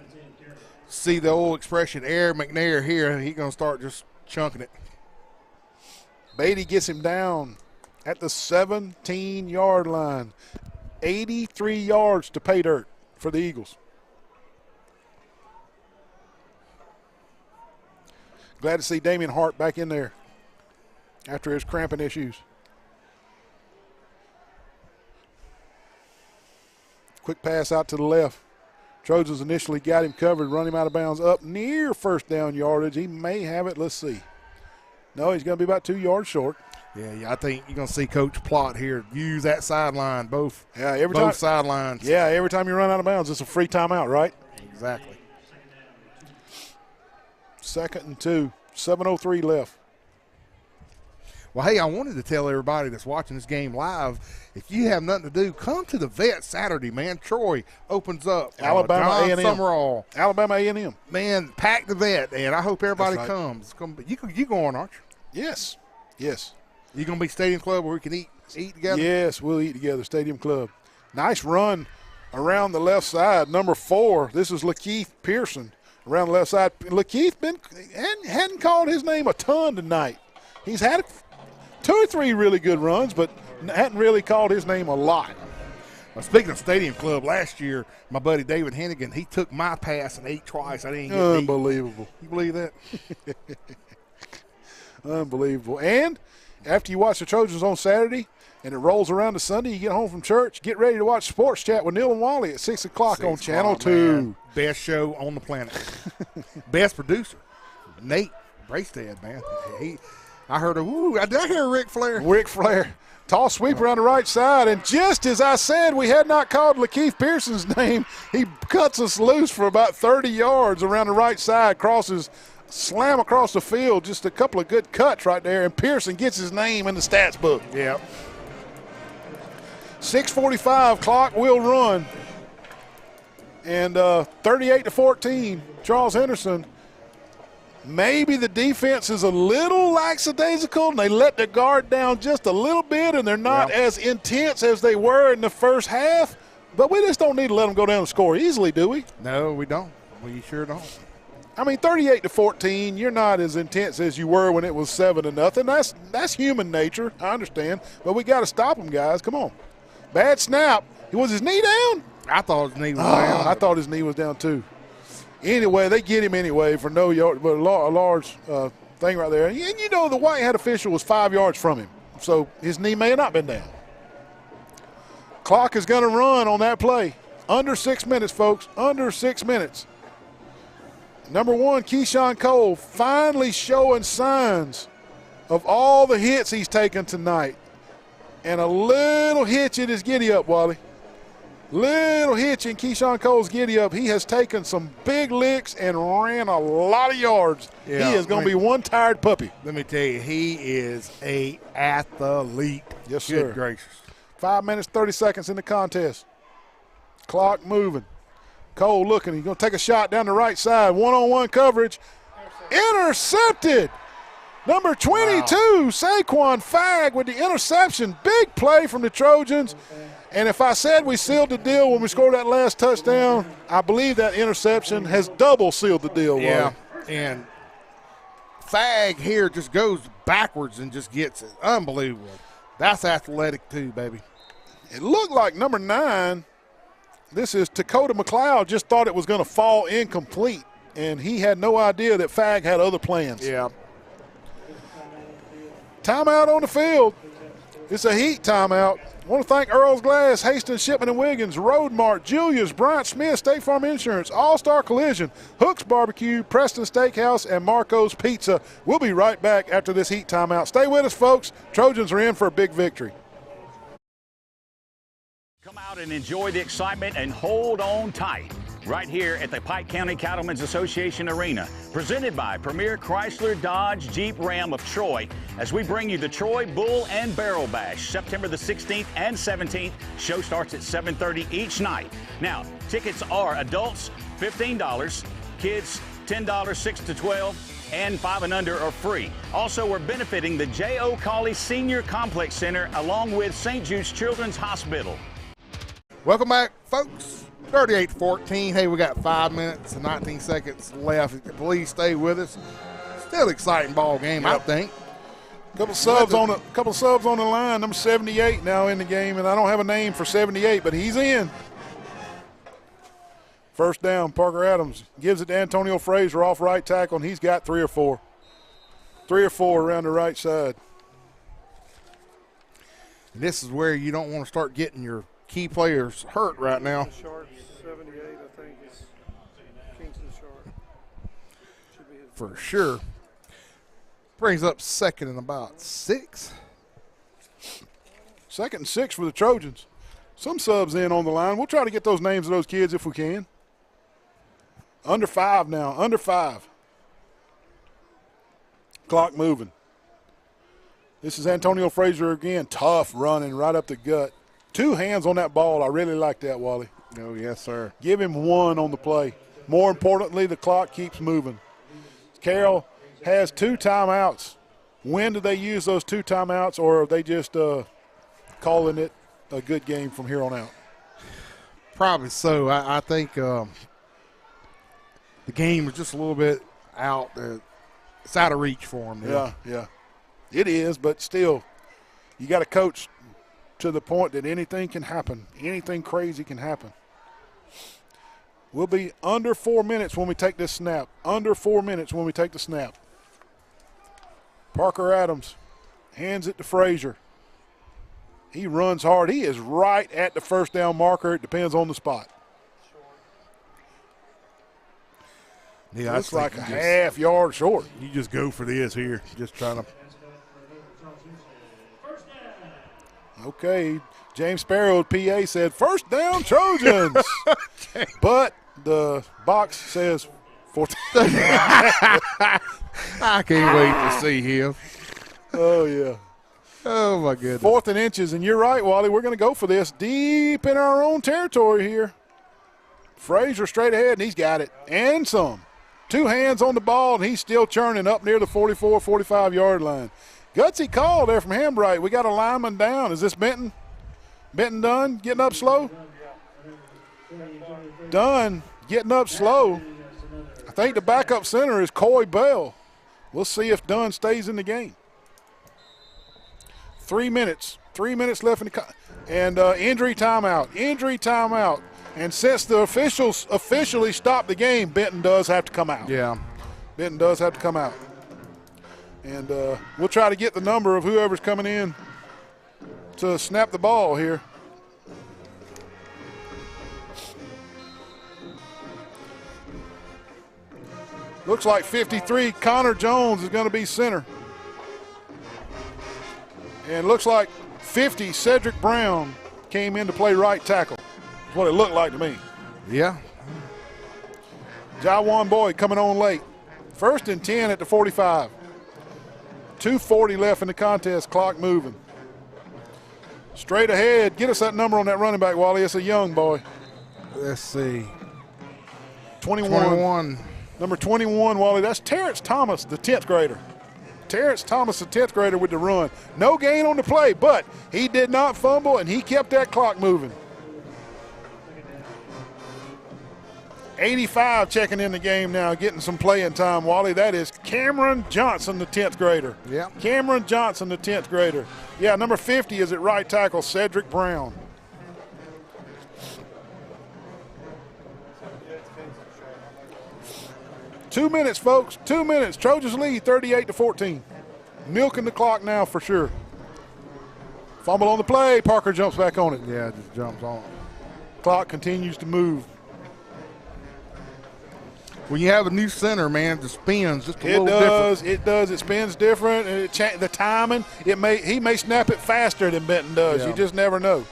see the old expression, Air McNair here. He's going to start just chunking it. Beatty gets him down at the 17-yard line. 83 yards to pay dirt for the Eagles. Glad to see Damian Hart back in there after his cramping issues. Quick pass out to the left. Trojans initially got him covered, run him out of bounds up near first down yardage. He may have it. Let's see. No, he's going to be about 2 yards short. Yeah, I think you're going to see Coach Plott here use that sideline, both sidelines. Yeah, every time you run out of bounds, it's a free timeout, right? Exactly. 2nd and 2, 7:03 left. Well, hey, I wanted to tell everybody that's watching this game live, if you have nothing to do, come to the Vet Saturday, man. Troy opens up. Alabama A&M. Summerall. Alabama A&M. Man, pack the Vet, and I hope everybody comes. You going, aren't you? Yes. Yes. You going to be Stadium Club where we can eat together? Yes, we'll eat together, Stadium Club. Nice run around the left side. Number 4, this is Lakeith Pearson around the left side. Lakeith hadn't called his name a ton tonight. He's had 2 or 3 really good runs, but hadn't really called his name a lot. Well, speaking of Stadium Club, last year, my buddy David Hennigan, he took my pass and ate twice. I didn't get Unbelievable. You believe that? Unbelievable. And after you watch the Trojans on Saturday and it rolls around to Sunday, you get home from church, get ready to watch Sports Chat with Neil and Wally at 6 o'clock on Channel 2. Man. Best show on the planet. Best producer, Nate Bracestead, man. I heard did I hear Ric Flair? Ric Flair. Toss sweep around the right side, and just as I said we had not called Lakeith Pearson's name, he cuts us loose for about 30 yards around the right side, crosses, slam across the field, just a couple of good cuts right there, and Pearson gets his name in the stats book. Yeah. 6:45, clock will run, and 38-14, Charles Henderson. Maybe the defense is a little lackadaisical, and they let the guard down just a little bit, and they're not as intense as they were in the first half. But we just don't need to let them go down and score easily, do we? No, we don't. We sure don't. I mean, 38-14, you're not as intense as you were when it was 7-0. That's human nature. I understand. But we got to stop them, guys. Come on. Bad snap. Was his knee down? I thought his knee was down. I thought his knee was down, too. Anyway, they get him anyway for no yard, but a large thing right there. And you know the white hat official was 5 yards from him, so his knee may have not been down. Clock is going to run on that play. Under 6 minutes, folks. Under 6 minutes. Number 1, Keyshawn Cole, finally showing signs of all the hits he's taken tonight. And a little hitch in his giddy-up, Wally. Little hitch in Keyshawn Cole's giddy-up. He has taken some big licks and ran a lot of yards. Yeah, he is going to be one tired puppy. Let me tell you, he is a athlete. Yes, sir. Good gracious. 5 minutes, 30 seconds in the contest. Clock moving. Cole looking. He's going to take a shot down the right side. One-on-one coverage. Intercepted. Number 22, Saquon Fagg with the interception. Big play from the Trojans. And if I said we sealed the deal when we scored that last touchdown, I believe that interception has double sealed the deal. Yeah, and Fagg here just goes backwards and just gets it. Unbelievable. That's athletic too, baby. It looked like number 9, this is Dakota McLeod, just thought it was going to fall incomplete, and he had no idea that Fagg had other plans. Yeah. Timeout on the field. It's a heat timeout. I want to thank Earl's Glass, Hastings, Shipman & Wiggins, Road Mart, Julius, Bryant Smith, State Farm Insurance, All-Star Collision, Hooks Barbecue, Preston Steakhouse, and Marco's Pizza. We'll be right back after this heat timeout. Stay with us, folks. Trojans are in for a big victory. Come out and enjoy the excitement and hold on tight right here at the Pike County Cattlemen's Association Arena, presented by Premier Chrysler Dodge Jeep Ram of Troy, as we bring you the Troy Bull and Barrel Bash, September the 16th and 17th. Show starts at 7:30 each night. Now, tickets are adults $15, kids $10, 6 to 12, and 5 and under are free. Also, we're benefiting the J.O. Cawley Senior Complex Center along with St. Jude's Children's Hospital. Welcome back, folks. 38-14. Hey, we got 5 minutes and 19 seconds left. Please stay with us. Still exciting ball game, I think. Couple subs on the line. Number 78 now in the game, and I don't have a name for 78, but he's in. First down, Parker Adams gives it to Antonio Frazier off right tackle, and he's got 3 or 4. 3 or 4 around the right side. And this is where you don't want to start getting your key players hurt right now. Sharp, 78, I think, is Kingston Sharp. For sure. Brings up second and about 6. Second and 6 for the Trojans. Some subs in on the line. We'll try to get those names of those kids if we can. Under 5 now, under 5. Clock moving. This is Antonio Frazier again. Tough running right up the gut. 2 hands on that ball. I really like that, Wally. Oh, yes, sir. Give him 1 on the play. More importantly, the clock keeps moving. Carroll has 2 timeouts. When do they use those 2 timeouts, or are they just calling it a good game from here on out? Probably so. I think the game is just a little bit out. It's out of reach for them. Yeah. It is, but still, you got to coach to the point that anything can happen. Anything crazy can happen. We'll be under 4 minutes when we take this snap. Under 4 minutes when we take the snap. Parker Adams hands it to Frazier. He runs hard. He is right at the first down marker. It depends on the spot. Yeah, looks like a half yard short. You just go for this here. Just trying to. Okay, James Sparrow, PA, said, first down, Trojans. But the box says fourth. I can't wait to see him. Oh, yeah. Oh, my goodness. 4th and inches, and you're right, Wally. We're going to go for this deep in our own territory here. Frazier straight ahead, and he's got it. And some. 2 hands on the ball, and he's still churning up near the 44, 45-yard line. Gutsy call there from Hambright. We got a lineman down. Is this Benton? Benton Dunn getting up slow? Dunn getting up slow. I think the backup center is Coy Bell. We'll see if Dunn stays in the game. 3 minutes. 3 minutes left in the and injury timeout. Injury timeout. And since the officials officially stopped the game, Benton does have to come out. Yeah. Benton does have to come out. And we'll try to get the number of whoever's coming in to snap the ball here. Looks like 53, Connor Jones is going to be center. And looks like 50, Cedric Brown came in to play right tackle. That's what it looked like to me. Yeah. Jawan Boyd coming on late. 1st and 10 at the 45. 2:40 left in the contest, clock moving. Straight ahead, get us that number on that running back, Wally. It's a young boy. Let's see. 21. Number 21, Wally, that's Terrence Thomas, the 10th grader. Terrence Thomas, the 10th grader with the run. No gain on the play, but he did not fumble, and he kept that clock moving. 85 checking in the game now, getting some playing time, Wally. That is Cameron Johnson, the 10th grader. Yeah. Cameron Johnson, the 10th grader. Yeah, number 50 is at right tackle, Cedric Brown. Two minutes, folks. 2 minutes. Trojans lead 38-14. Milking the clock now for sure. Fumble on the play. Parker jumps back on it. Yeah, just jumps on. Clock continues to move. When you have a new center, man, it spins just a little different. different. It does. It spins different. And the timing, he may snap it faster than Benton does. Yeah. You just never know.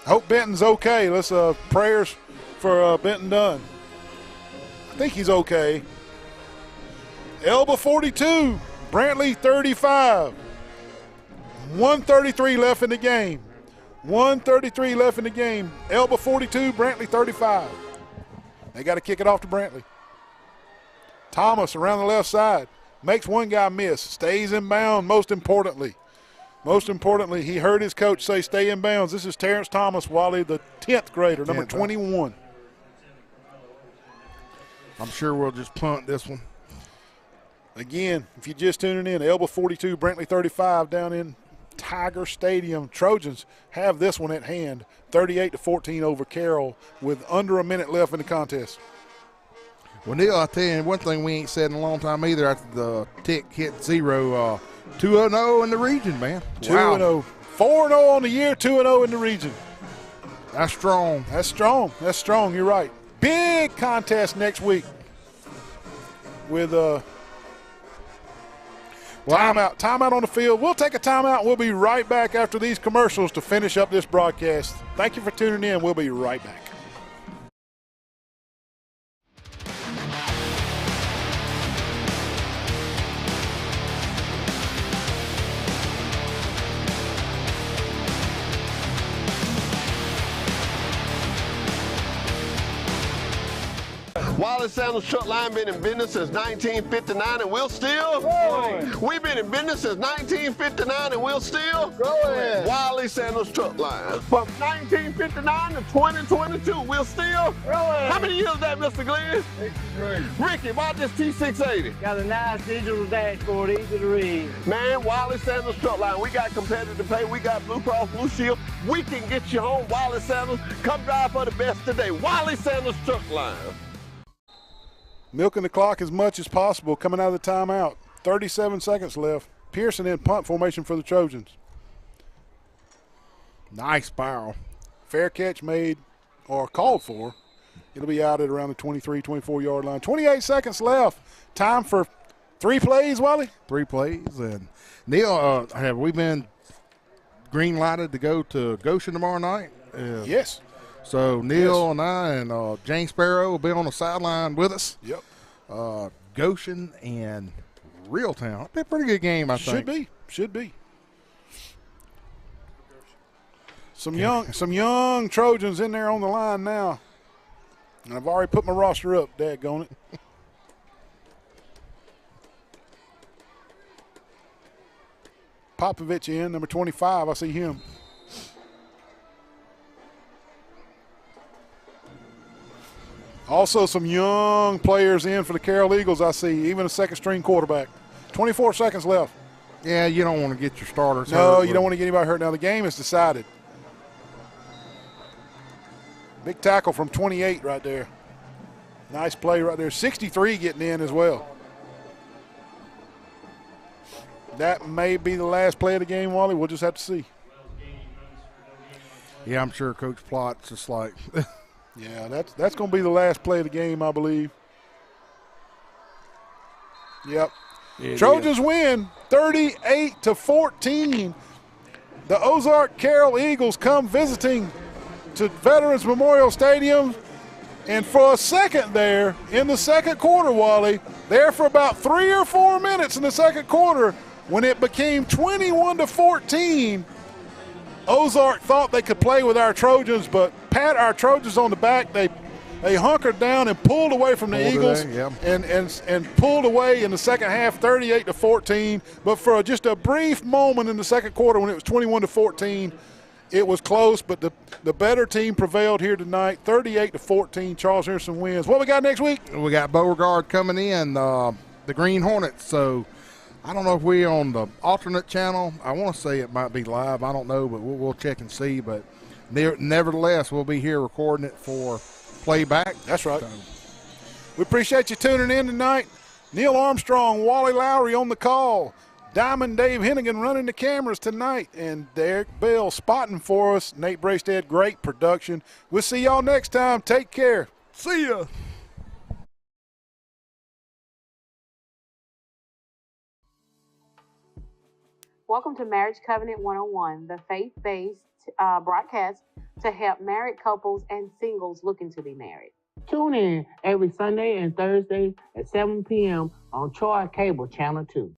I hope Benton's okay. Let's prayers for Benton Dunn. I think he's okay. Elba 42, Brantley 35. 1:33 left in the game. 1:33 left in the game. Elba 42, Brantley 35. They got to kick it off to Brantley. Thomas around the left side. Makes one guy miss. Stays in bounds, most importantly. Most importantly, he heard his coach say stay in bounds. This is Terrence Thomas, Wally, the 10th grader, number 21. I'm sure we'll just punt this one. Again, if you're just tuning in, Elba 42, Brantley 35 down in Tiger Stadium. Trojans have this one at hand, 38-14 over Carroll with under a minute left in the contest. Well, Neil, I'll tell you one thing we ain't said in a long time either after the tick hit 0. 2-0 in the region, man. 2-0. 4-0 on the year, 2-0 in the region. That's strong. That's strong. That's strong. You're right. Big contest next week with timeout. Timeout on the field. We'll take a timeout. We'll be right back after these commercials to finish up this broadcast. Thank you for tuning in. We'll be right back. Wally Sanders Truck Line been in business since 1959 and we'll still growing. We've been in business since 1959 and we'll still growing. Wally Sanders Truck Line. From 1959 to 2022, we'll still growing. How many years is that, Mr. Glenn? 63. Ricky, why this T680? Got a nice digital dashboard, easy to read. Man, Wally Sanders Truck Line, we got competitive pay, we got Blue Cross Blue Shield. We can get you home, Wally Sanders. Come drive for the best today. Wally Sanders Truck Line. Milking the clock as much as possible coming out of the timeout. 37 seconds left. Pearson in punt formation for the Trojans. Nice spiral. Fair catch made or called for. It'll be out at around the 23, 24-yard line. 28 seconds left. Time for 3 plays, Wally? 3 plays. And Neil, have we been green lighted to go to Goshen tomorrow night? Yes. So Neil and I and Jane Sparrow will be on the sideline with us. Yep. Goshen and Reeltown. It'll be a pretty good game, I think. Should be. Some young Trojans in there on the line now. And I've already put my roster up, daggone it. Popovich in, number 25. I see him. Also some young players in for the Carroll Eagles, I see. Even a second-string quarterback. 24 seconds left. Yeah, you don't want to get your starters hurt. No, you don't want to get anybody hurt. Now, the game is decided. Big tackle from 28 right there. Nice play right there. 63 getting in as well. That may be the last play of the game, Wally. We'll just have to see. Yeah, I'm sure Coach Plott's just like. Yeah, that's going to be the last play of the game, I believe. Yep. Trojans win 38-14. The Ozark Carroll Eagles come visiting to Veterans Memorial Stadium. And for a second there in the second quarter, Wally, there for about 3 or 4 minutes in the second quarter, when it became 21-14, Ozark thought they could play with our Trojans, but pat our Trojans on the back. They hunkered down and pulled away from the Eagles and pulled away in the second half, 38-14. But for just a brief moment in the second quarter when it was 21-14, it was close, but the better team prevailed here tonight, 38-14. Charles Henderson wins. What we got next week? We got Beauregard coming in, the Green Hornets. So I don't know if we're on the alternate channel. I want to say it might be live. I don't know, but we'll check and see. But nevertheless, we'll be here recording it for playback. That's right. So we appreciate you tuning in tonight. Neil Armstrong, Wally Lowry on the call. Diamond Dave Hennigan running the cameras tonight, and Derek Bell spotting for us. Nate Braystead, great production. We'll see y'all next time. Take care. See ya. Welcome to Marriage Covenant 101, the faith-based broadcast to help married couples and singles looking to be married. Tune in every Sunday and Thursday at 7 p.m. on Troy Cable Channel 2.